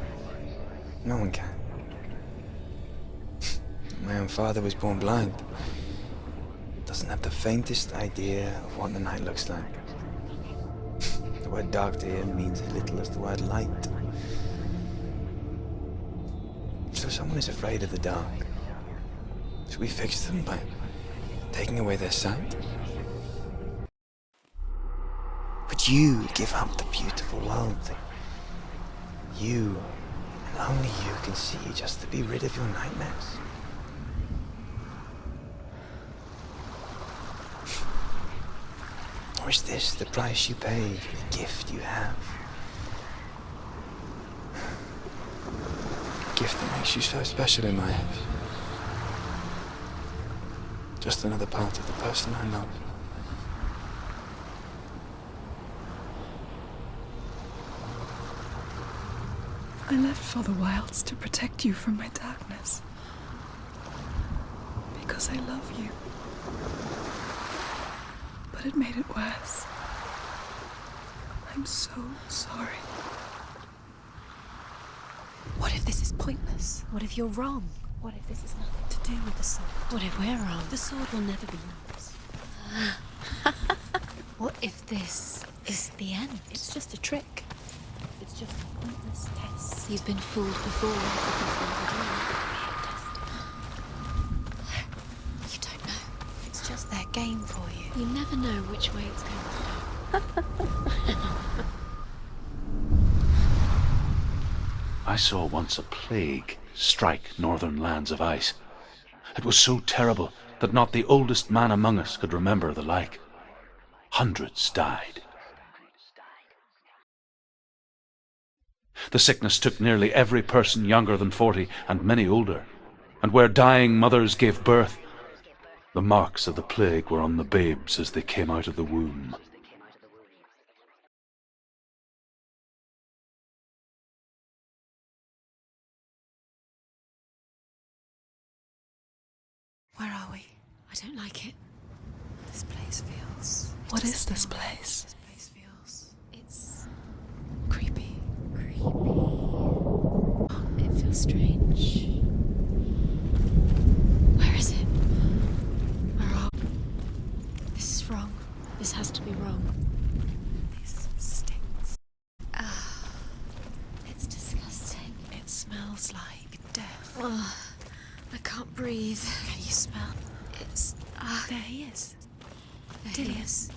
No one can. My own father was born blind. Doesn't have the faintest idea of what the night looks like. The word dark to him means as little as the word light. So someone is afraid of the dark. Should we fix them by taking away their sight? Would you give up the beautiful world that you, and only you, can see just to be rid of your nightmares? Or is this the price you pay for the gift you have? A gift that makes you so special in my eyes. Just another part of the person I love. I left for the wilds to protect you from my darkness. Because I love you. But it made it worse. I'm so sorry. What if this is pointless? What if you're wrong? What if this has nothing to do with the sword? What if we're wrong? The sword will never be yours. What if this is the end? It's just a trick. It's just a pointless test. You've been fooled before and could be fooled again. You don't know. It's just their game for you. You never know which way it's going to go. I saw once a plague strike northern lands of ice. It was so terrible that not the oldest man among us could remember the like. Hundreds died. The sickness took nearly every person younger than 40 and many older, and where dying mothers gave birth, the marks of the plague were on the babes as they came out of the womb. Where are we? I don't like it. This place feels... What is this place? This place feels... It's creepy. It feels strange. Where is it? Where are we? This is wrong. This has to be wrong. This stinks. It's disgusting. It smells like death. Oh, I can't breathe. Can you smell? It's... There he is. There he Dillian. is.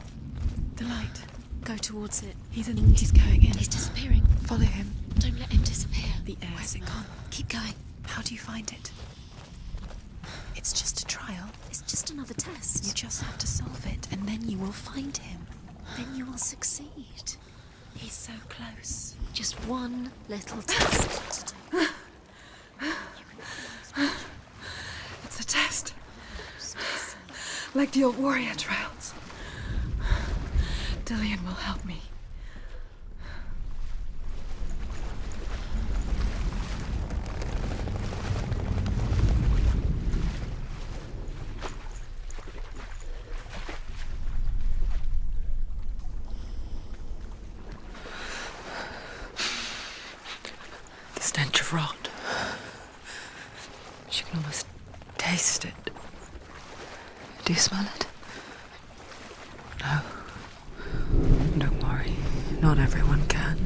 The light. Go towards it. He's going in. He's disappearing. Follow him. Don't let him disappear. The air. Where's it gone? Keep going. How do you find it? It's just a trial. It's just another test. You just have to solve it, and then you will find him. Then you will succeed. He's so close. Just one little test to do. It's a test. Like the old warrior trials. Dillian will help me. stench of rot. She can almost taste it. Do you smell it? No. Don't worry. Not everyone can.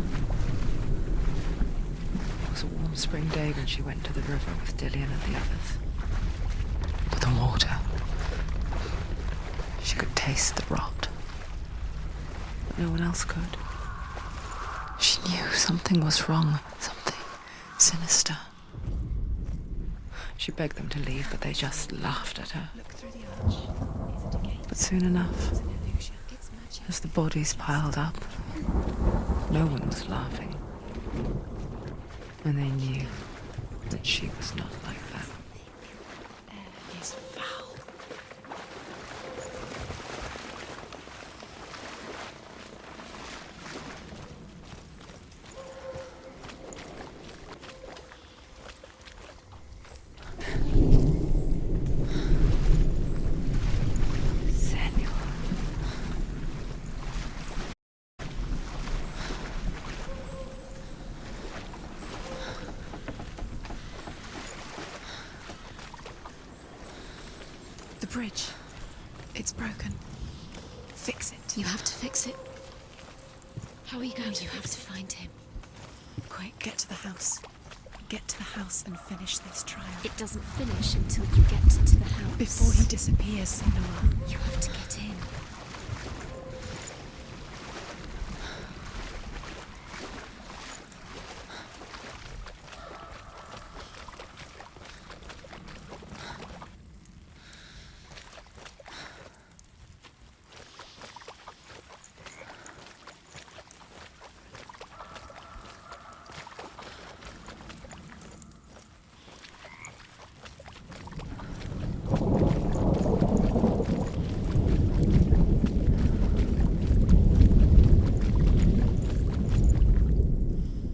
It was a warm spring day when she went to the river with Dillian and the others. But the water. She could taste the rot. But no one else could. She knew something was wrong. Something sinister. She begged them to leave, but they just laughed at her. Look through the arch. Is it a gate? But soon enough, It's an illusion. It's magic. as the bodies piled up, no one was laughing. And they knew that she was not like that. Air is foul. Senor. The bridge. It's broken. Fix it. You have to fix it. How are you going to? You have to find him. Quick, get to the house. Get to the house and finish this trial. It doesn't finish until you get to the house. Before he disappears, Senua. You have to get in.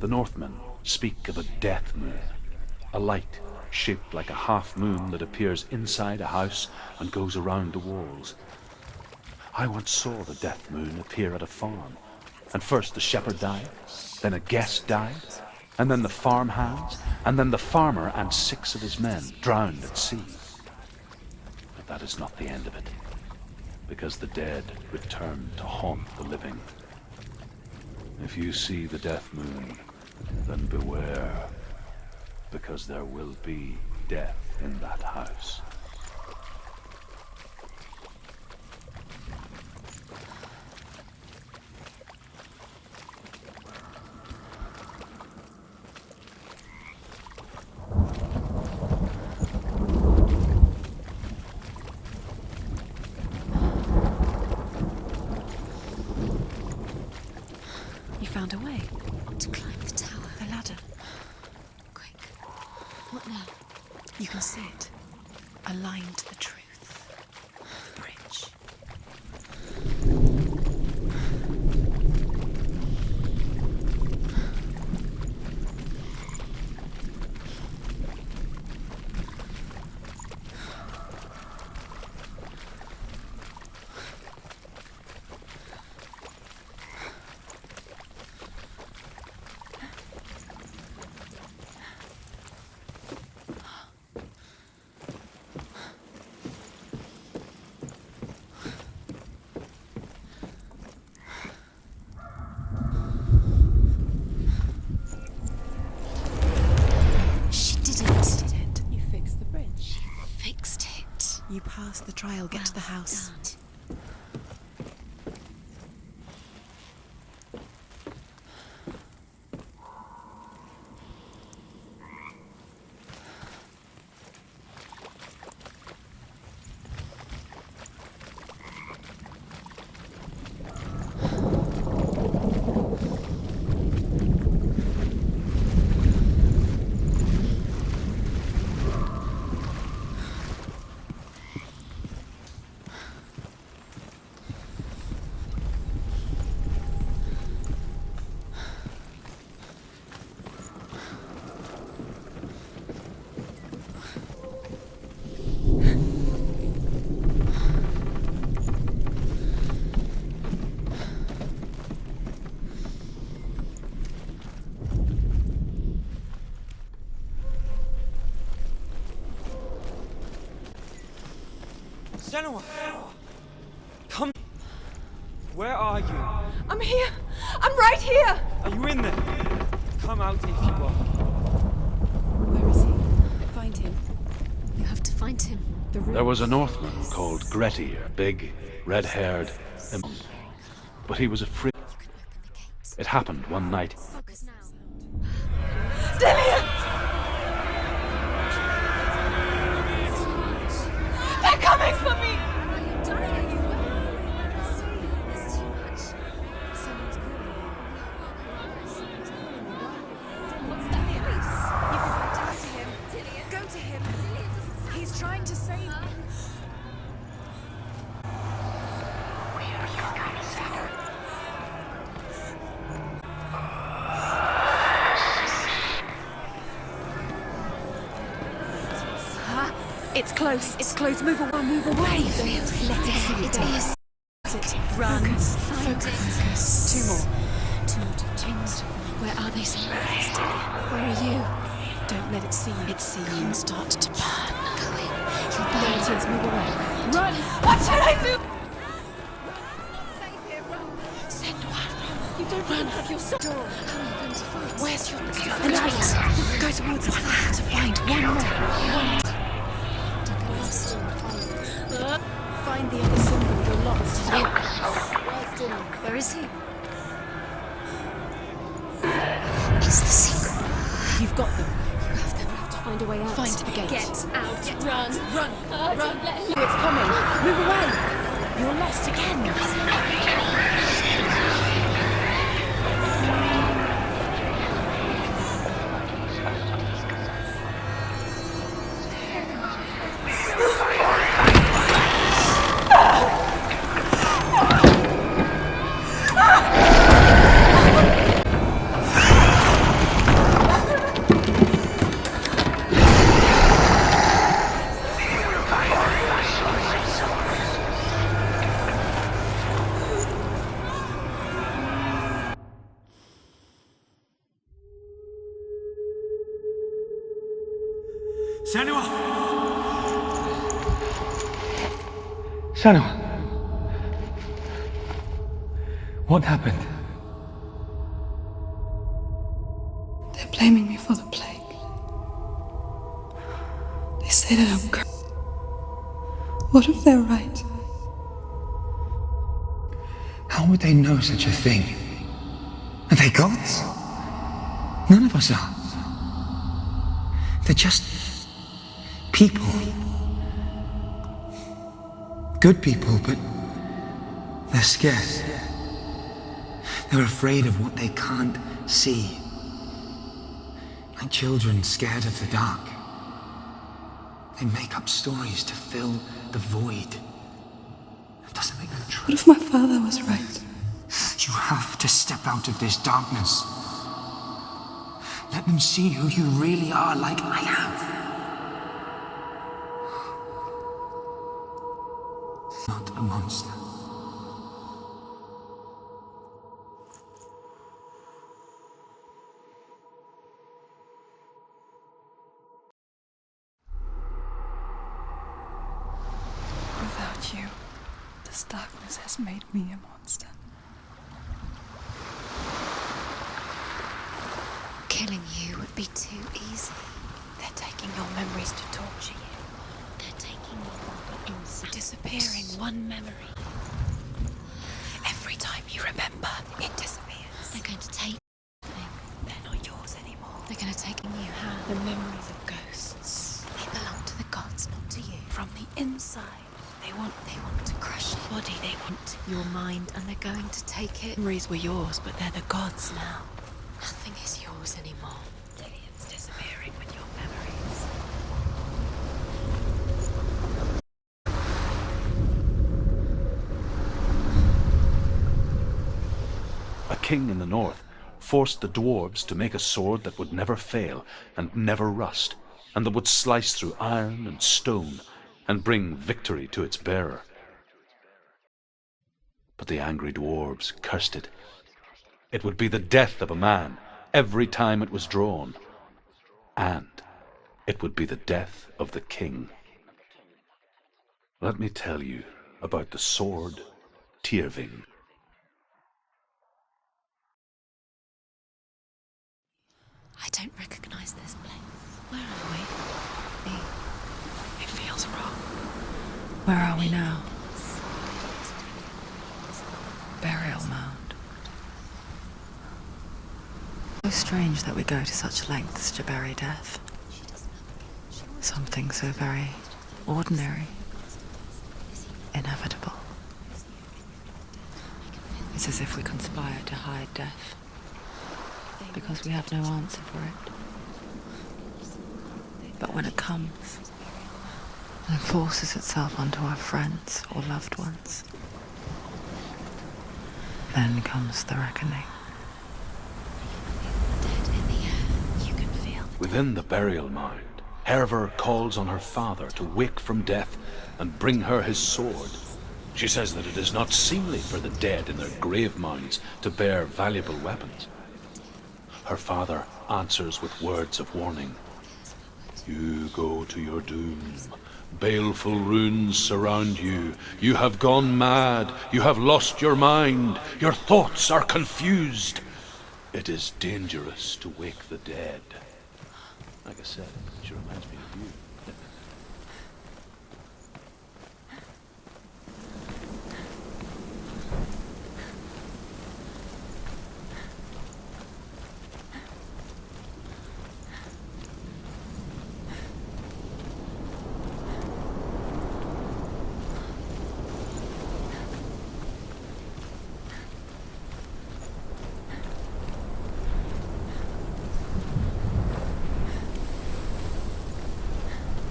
The Northmen speak of a death moon, a light shaped like a half moon that appears inside a house and goes around the walls. I once saw the death moon appear at a farm, and first the shepherd died, then a guest died, and then the farmhands, and then the farmer and 6 of his men drowned at sea. But that is not the end of it, because the dead return to haunt the living. If you see the death moon, then beware, because there will be death in that house. You found a way. To climb the tower. The ladder. Quick. What now? You can see it. A line to the truth. The bridge. She did it. You fixed the bridge. Fixed it. You passed the trial. Get to the house. Done. Senua! Come. Where are you? I'm here! I'm right here! Are you in there? Come out if you are. Where is he? Find him. You have to find him. There was a Northman called Grettir, big, red-haired, but he was afraid. It happened one night. Focus now. Dillian! They're coming for me! Go to him. He's trying to save you. It's close. It's close. Move away. Move away. Let it is. Run. Focus. Two more. Two more. Where are they? Where are you? Don't let it see you. It see you and start to burn. There it is. Move away. Run. What should I do? You don't run. Have your sword. How are you going to find? Where's your Light. Go towards it. I have to find one more. Find the other symbol. You're lost. Where is he? It's the secret. You've got them. You have them. You have to find a way out. Find the gate. Get out. Run. Run. Run. It's coming. Move away. You're lost again. Senua! Senua! What happened? They're blaming me for the plague. They say that I'm cursed. What if they're right? How would they know such a thing? Are they gods? None of us are. They're just people. Good people, but they're scared. They're afraid of what they can't see. Like children scared of the dark. They make up stories to fill the void. It doesn't make them true. What if my father was right? You have to step out of this darkness. Let them see who you really are, like I have. Not a monster. Without you, this darkness has made me a monster. Killing you would be too easy. They're taking your memories to torture you. They're taking you inside. Disappearing one memory. Every time you remember, it disappears. They're going to take everything. They're not yours anymore. They're going to take in you the memories of ghosts. They belong to the gods, not to you. From the inside, they want to crush your body. They want your mind, and they're going to take it. Memories were yours, but they're the gods now. Nothing is yours anymore. Dillian's disappearing with your memories. A king in the north forced the dwarves to make a sword that would never fail and never rust, and that would slice through iron and stone and bring victory to its bearer. But the angry dwarves cursed it. It would be the death of a man every time it was drawn, and it would be the death of the king. Let me tell you about the sword Tyrving. I don't recognize this place. Where are we? It feels wrong. Where are we now? Burial mound. So strange that we go to such lengths to bury death. Something so very ordinary, inevitable. It's as if we conspire to hide death, because we have no answer for it. But when it comes and forces itself onto our friends or loved ones, then comes the reckoning. Within the burial mound, Hervor calls on her father to wake from death and bring her his sword. She says that it is not seemly for the dead in their grave mounds to bear valuable weapons. Her father answers with words of warning. You go to your doom. Baleful runes surround you. You have gone mad. You have lost your mind. Your thoughts are confused. It is dangerous to wake the dead. Like I said, she reminds me of you.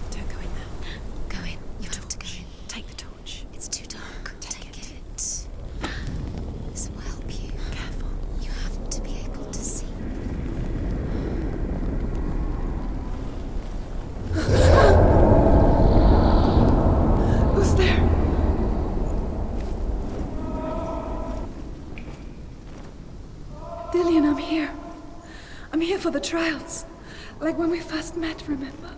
Don't go in now. Go in. You have to go in. Take the torch. It's too dark. Take it. This will help you. Careful. You have to be able to see. Who's there? Dillian, I'm here. I'm here for the trials. Like when we first met, remember?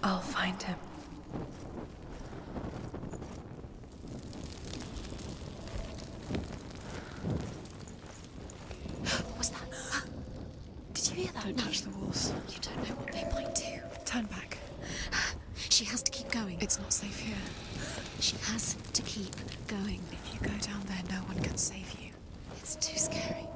I'll find him. What was that? Did you hear that? Don't touch the walls. You don't know what they might do. Turn back. She has to keep going. It's not safe here. She has to keep going. If you go down there, no one can save you. It's too scary.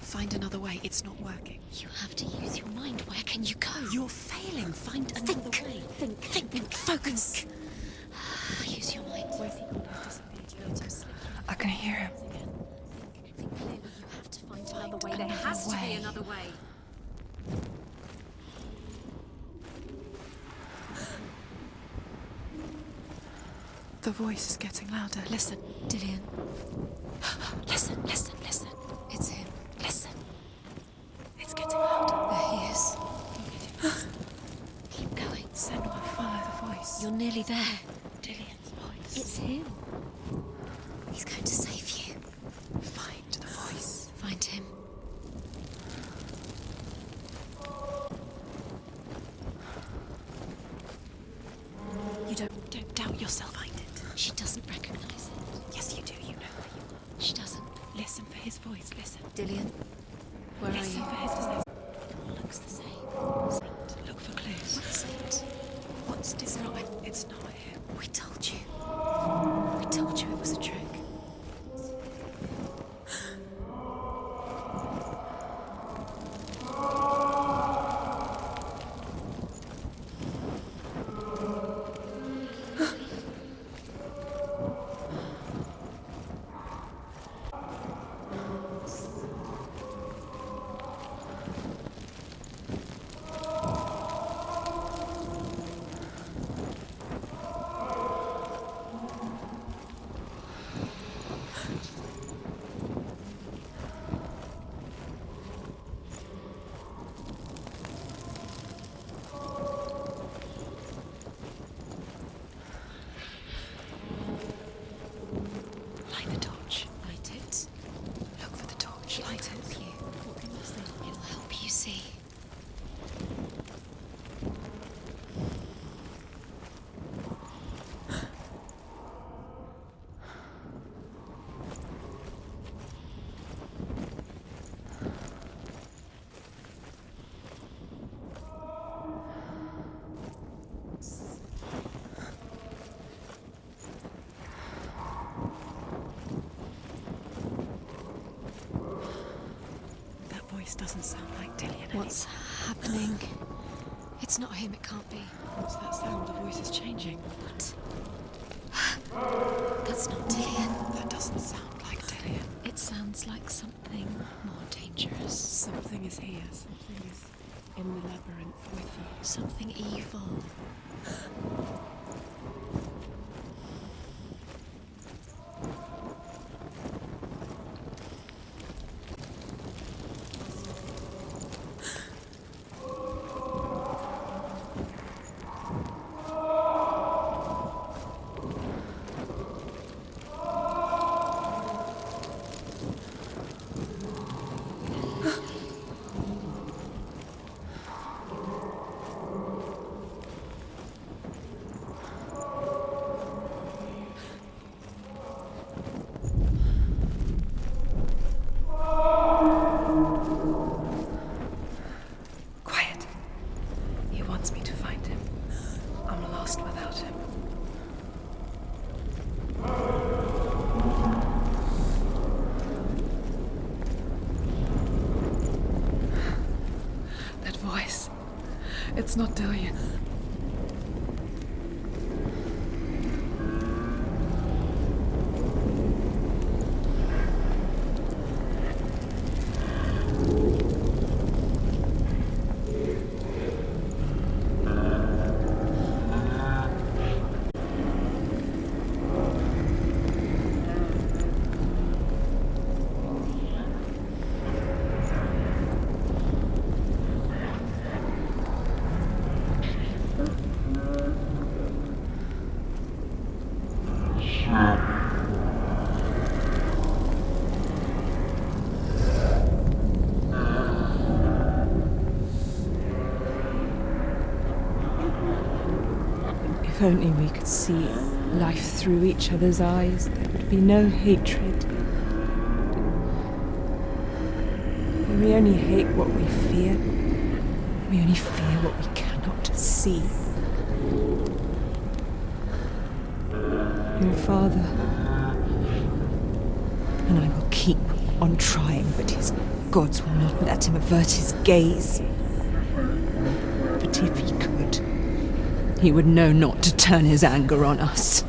Find another way. It's not working. You have to use your mind. Where can you go? You're failing. Find another way. Think. Focus. Use your mind. I can hear him. Think clearly. You have to find Another way. There has to be another way. The voice is getting louder. Listen, Dillian. Listen. It's him. Listen. It's getting louder. There he is. Keep going. Senua, follow the voice. You're nearly there. Dillian's voice. It's him. He's going to save Don't doubt yourself. Find it. She doesn't recognize it. Yes, you do. You know where you are. She doesn't. Listen for his voice. Listen. Dillian, where Listen are for you? his voice. Looks the same. Look for clues. What is it? What's different? It's not him. We told you. We told you it was a trick. Light the torch. Light it. Look for the torch. Light it. Help you. What can you see? It'll help you see. That voice doesn't sound like Dillian. What's happening? It's not him, it can't be. What's that sound? The voice is changing. What? That's not Dillian. That doesn't sound like Dillian. It sounds like something more dangerous. Something is here. Something is in the labyrinth with you. Something evil. Quiet. He wants me to find him. I'm lost without him. That voice. It's not Dillian. If only we could see life through each other's eyes, there would be no hatred. We only hate what we fear. We only fear what we cannot see. Your father, and I will keep on trying, but his gods will not let him avert his gaze. But if he could, he would know not to turn his anger on us.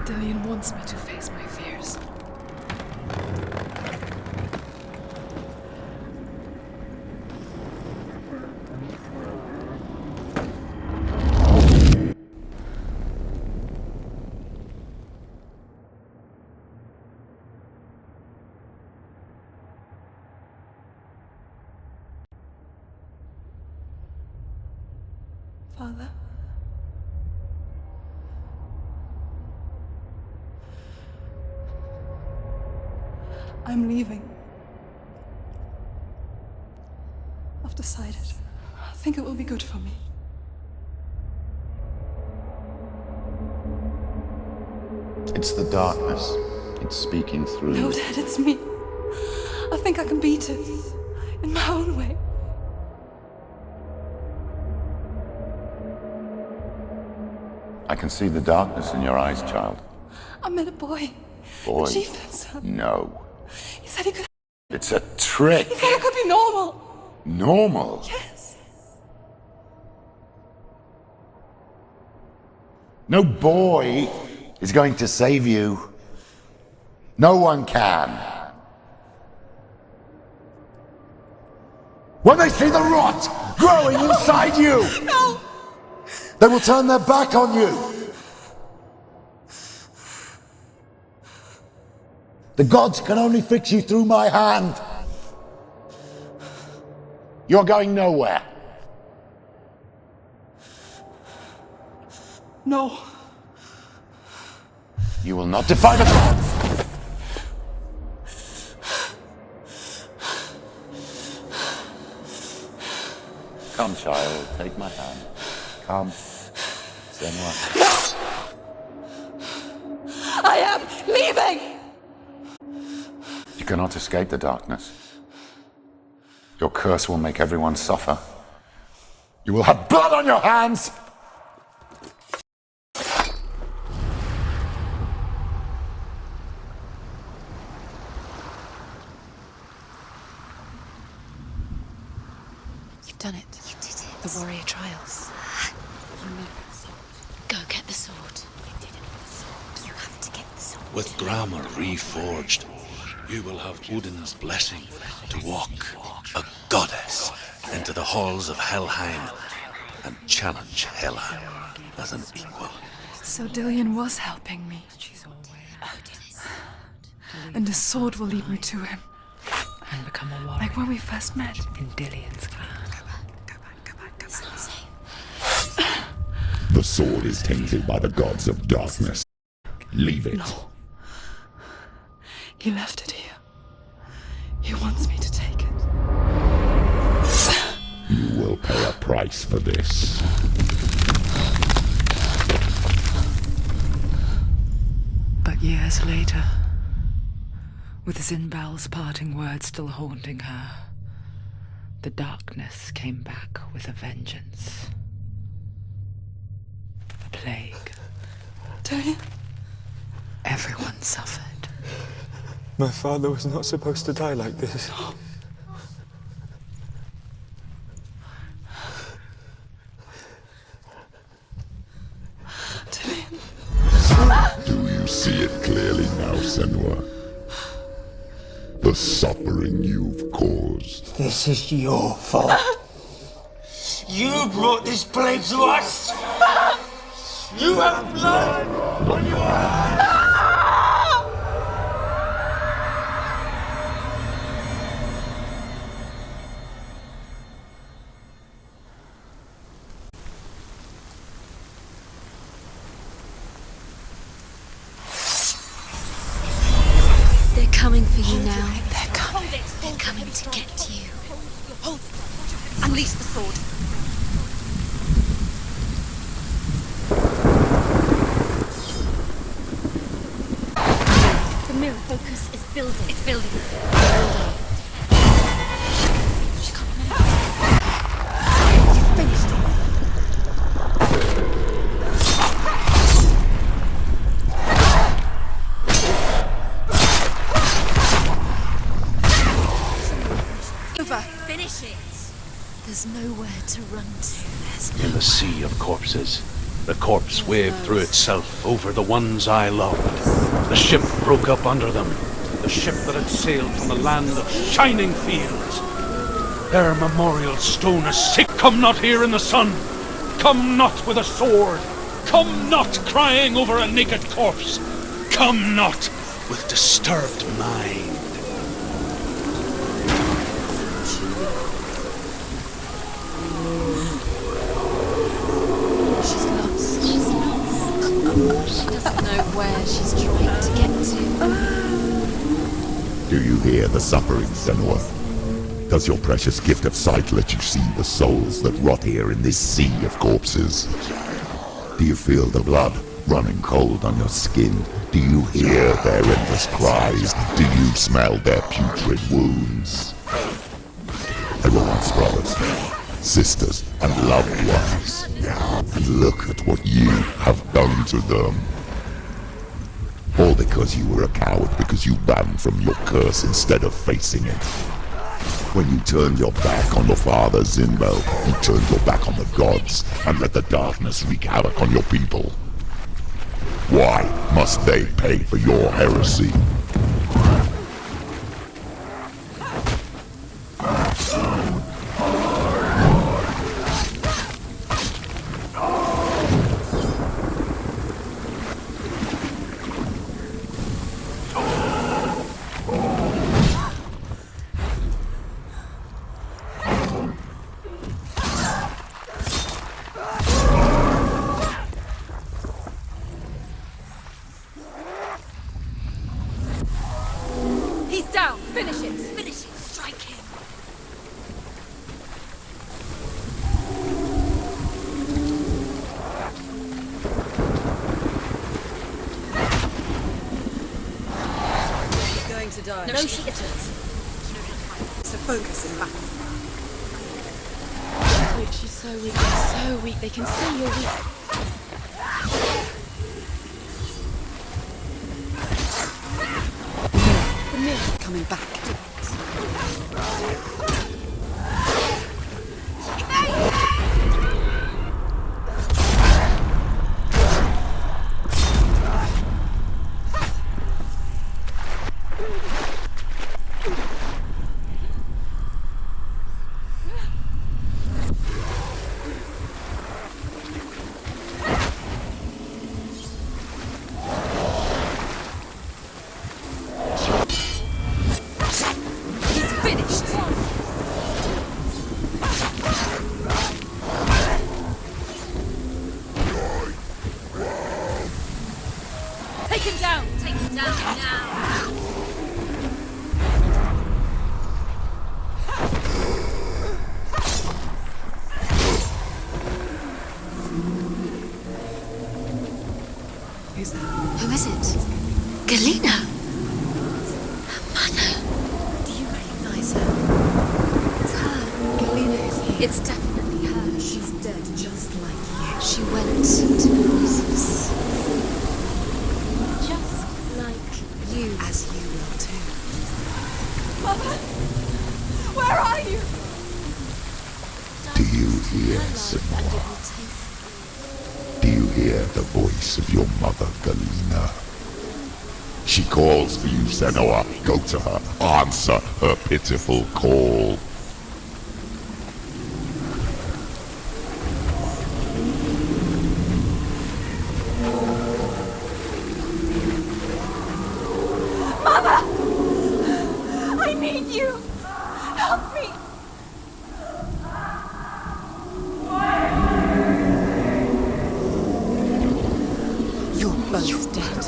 Dillian wants me to face my fears. Father. I'm leaving. I've decided. I think it will be good for me. It's the darkness. It's speaking through No, you. Dad, it's me. I think I can beat it. In my own way. I can see the darkness in your eyes, child. I met a boy. Boy. The chieftain's son. No. He said he could. It's a trick. He said I could be normal. Normal. Yes. No boy is going to save you. No one can. When they see the rot growing inside you, No. they will turn their back on you. The gods can only fix you through my hand. You're going nowhere. No. You will not defy the gods. Come, child, take my hand. Come. Senua. I am leaving! You cannot escape the darkness. Your curse will make everyone suffer. You will have blood on your hands! You've done it. You did it. The warrior trials. You need the sword. Go get the sword. You did it with the sword. You have to get the sword. With grammar reforged, you will have Odin's blessing to walk, a goddess, into the halls of Helheim and challenge Hela as an equal. So Dillion was helping me. And the sword will lead me to him. And become a warrior. Like when we first met. In Dillion's clan. The sword is tainted by the gods of darkness. Leave it. No. He left it here. He wants me to take it. You will pay a price for this. But years later, with Zinbal's parting words still haunting her, the darkness came back with a vengeance. The plague. Dillion? Everyone suffered. My father was not supposed to die like this. Do you see it clearly now, Senua? The suffering you've caused. This is your fault. You brought this plague to us! You have blood on your hands! They're coming for you now. They're coming. They're coming to get you. Hold. Unleash the sword. The mirror focus is building. It's building. She can't remember. You finished it. Finish it. There's nowhere to run to. In the sea of corpses, the corpse waved through itself over the ones I loved. The ship broke up under them, the ship that had sailed from the land of shining fields. Their memorial stone is sick. Come not here in the sun. Come not with a sword. Come not crying over a naked corpse. Come not with disturbed mind. Do you hear the suffering, Senua? Does your precious gift of sight let you see the souls that rot here in this sea of corpses? Do you feel the blood running cold on your skin? Do you hear their endless cries? Do you smell their putrid wounds? They were once brothers, sisters, and loved ones. And look at what you have done to them. All because you were a coward, because you ran from your curse instead of facing it. When you turned your back on your father Zinbo, you turned your back on the gods and let the darkness wreak havoc on your people. Why must they pay for your heresy? He's down! Finish it! Finish it! Strike him! She's going to die. No, she isn't. So focus in battle. She's so weak, so weak. They can see you're weak. The myth coming back. Take him down! Take him down now! Who's that? Who is it? Galena! Her mother! Do you recognize her? It's her. Galena is here. It's definitely her. She's dead, just like you. She went to the voices. Just like you. As you will too. Mother! Where are you? Do you hear, Senua? Do you hear the voice of your mother, Galena? She calls for you, Senua. Go to her. Answer her pitiful call. Mother! I need you! Help me! You're both dead.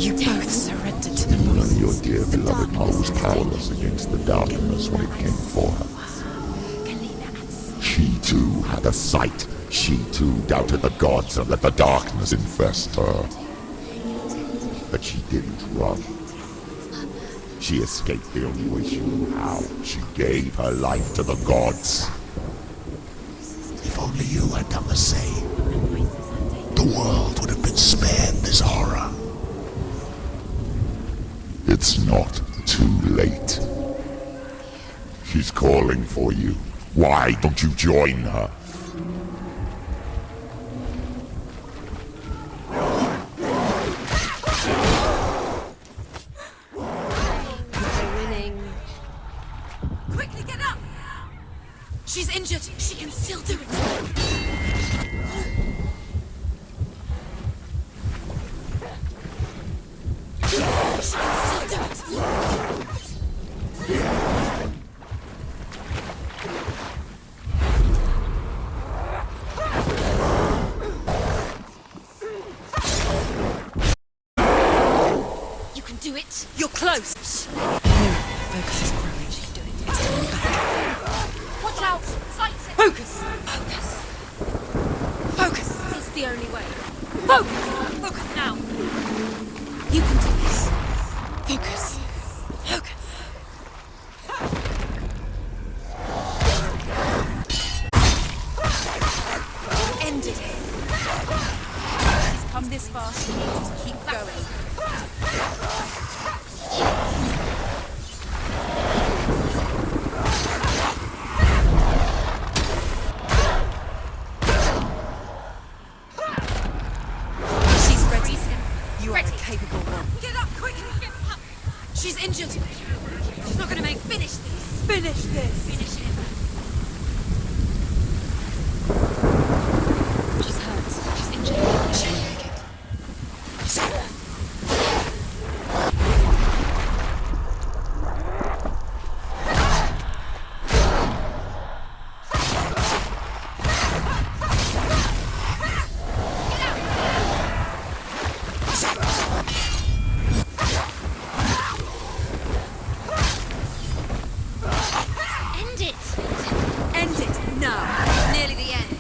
You both surrendered to the And voices. your dear beloved mother was powerless against the darkness when it came for her. She too had a sight. She too doubted the gods and let the darkness infest her. But she didn't run. She escaped the only way she knew how. She gave her life to the gods. If only you had done the same, the world would have been spared this horror. It's not too late. She's calling for you. Why don't you join her? Quickly get up! She's injured. She can still do it. She can still do it. You can do it. You're close. focus is growing. It's coming back. Watch out! Fight it! Focus! Focus! Focus! It's the only way. Focus! Focus now! You can do this. Focus! Focus! End it. She's come this far, she needs to keep going. She's ready. You are a capable one. Get up, quick! Get up! She's injured. She's not gonna make. Finish this. Finish this. Finish him. She's hurt. She's injured. She'll make it. End it! End it now. It's nearly the end.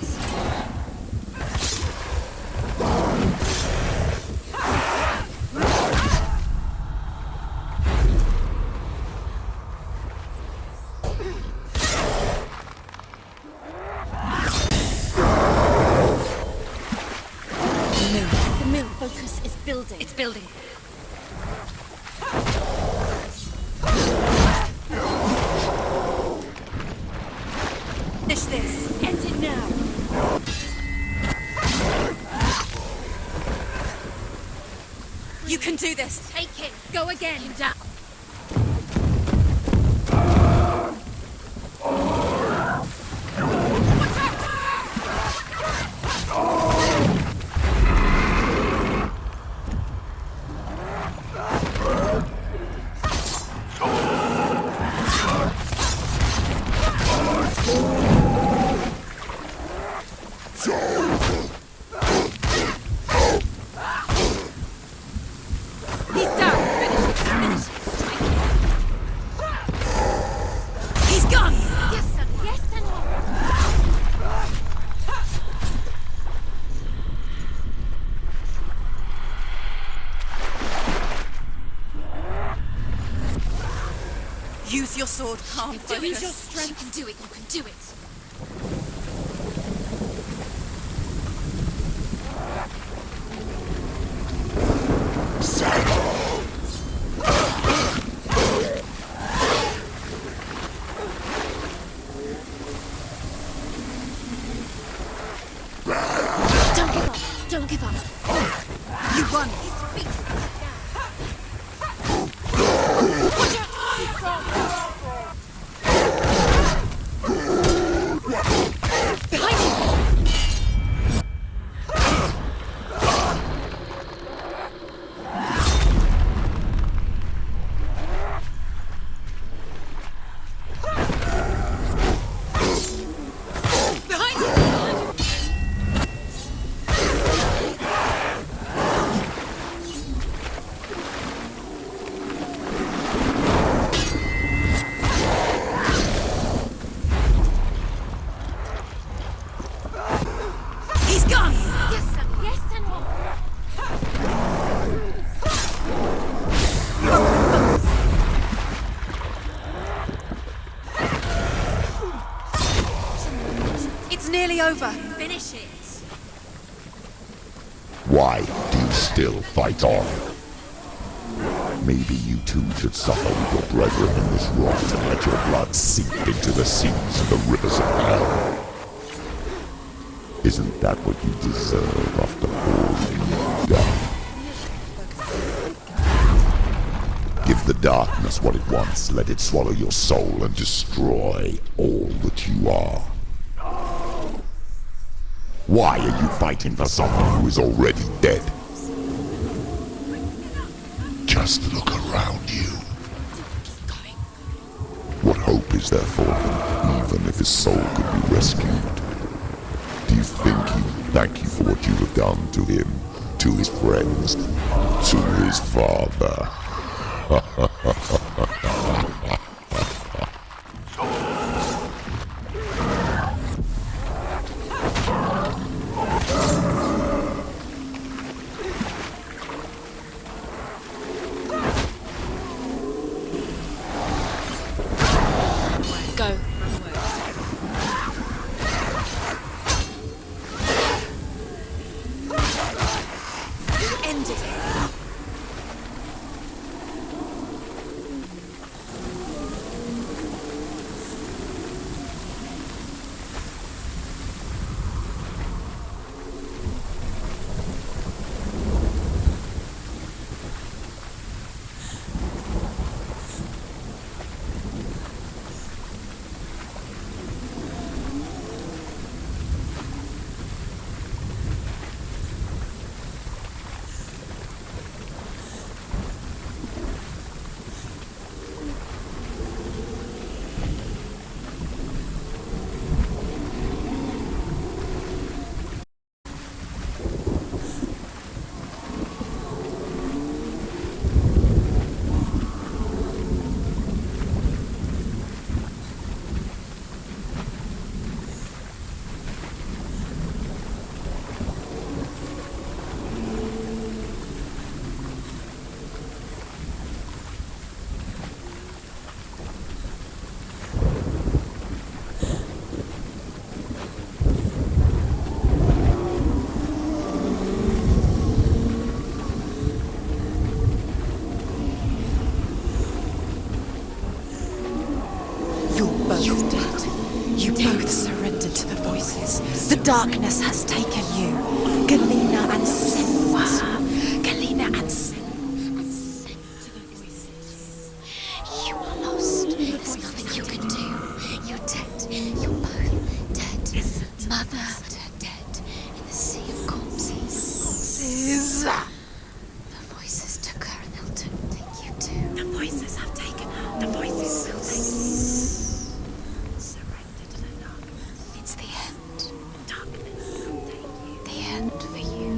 The mill focus is building. It's building. Finish this. End it now. You can do this. Take it. Go again. Down. He's down. Finish it. He's gone. Yes, son. Yes, son. Use your sword. Calm. Use Focus. your strength. You can do it. You can do it. Don't give up. Don't give up. You won. He's defeated. Behind you. Behind you. He's gone. Yes, son. Yes, son. It's nearly over. Finish it. Why do you still fight on? Maybe you too should suffer with your brethren in this rot and let your blood seep into the seas and the rivers of hell. Isn't that what you deserve after all you've done? Give the darkness what it wants, let it swallow your soul and destroy all that you are. Why are you fighting for someone who is already dead? Just look around you. What hope is there for him, even if his soul could be rescued? Do you think he will thank you for what you have done to him, to his friends, to his father? You're both dead. You both surrendered to the voices. The darkness has taken you. Galena and Senua. Galena and Senua. To the voices. You are lost. There's nothing you can do. You're dead. You're both dead. Mother, dead. In the sea of corpses. The voices took her and they'll take you too. The voices have taken her. The voices will take you. Surrender to the darkness. It's the end. Darkness will take you. The end for you.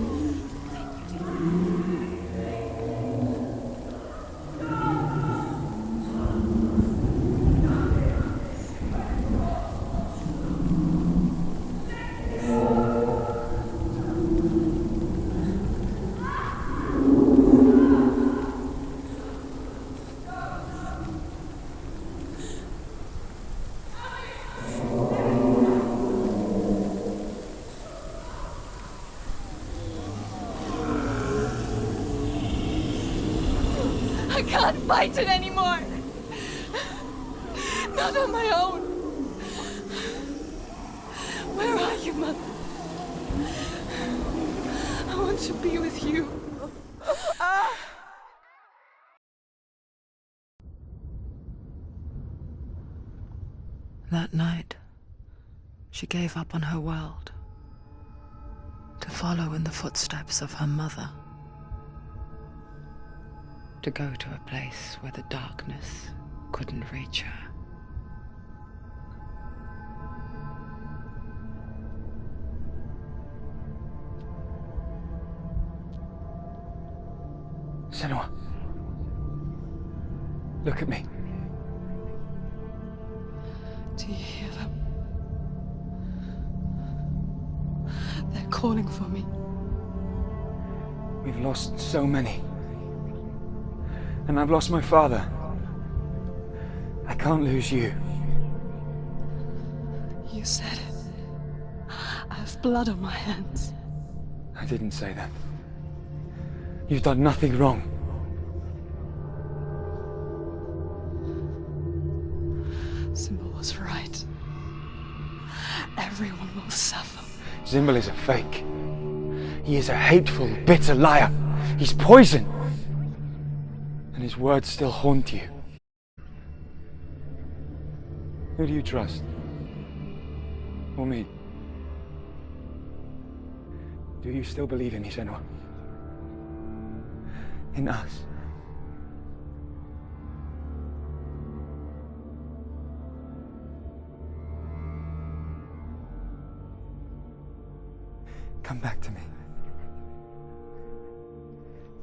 I can't fight it anymore. Not on my own. Where are you, Mother? I want to be with you. That night, she gave up on her world to follow in the footsteps of her mother, to go to a place where the darkness couldn't reach her. Senua, look at me. Do you hear them? They're calling for me. We've lost so many. And I've lost my father. I can't lose you. You said it. I have blood on my hands. I didn't say that. You've done nothing wrong. Simba was right. Everyone will suffer. Zimbel is a fake. He is a hateful, bitter liar. He's poison. And his words still haunt you. Who do you trust? Or me? Do you still believe in me, Senua? In us? Come back to me.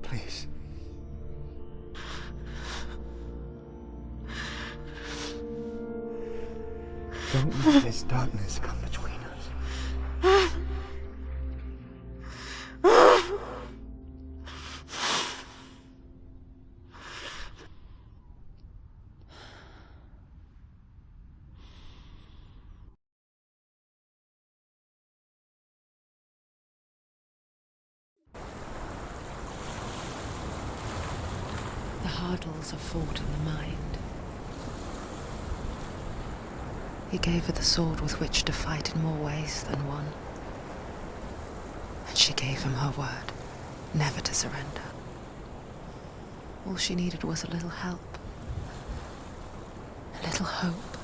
Please. Don't let this darkness come between us. The hurdles are fought in the mind. He gave her the sword with which to fight in more ways than one. And she gave him her word, never to surrender. All she needed was a little help, a little hope.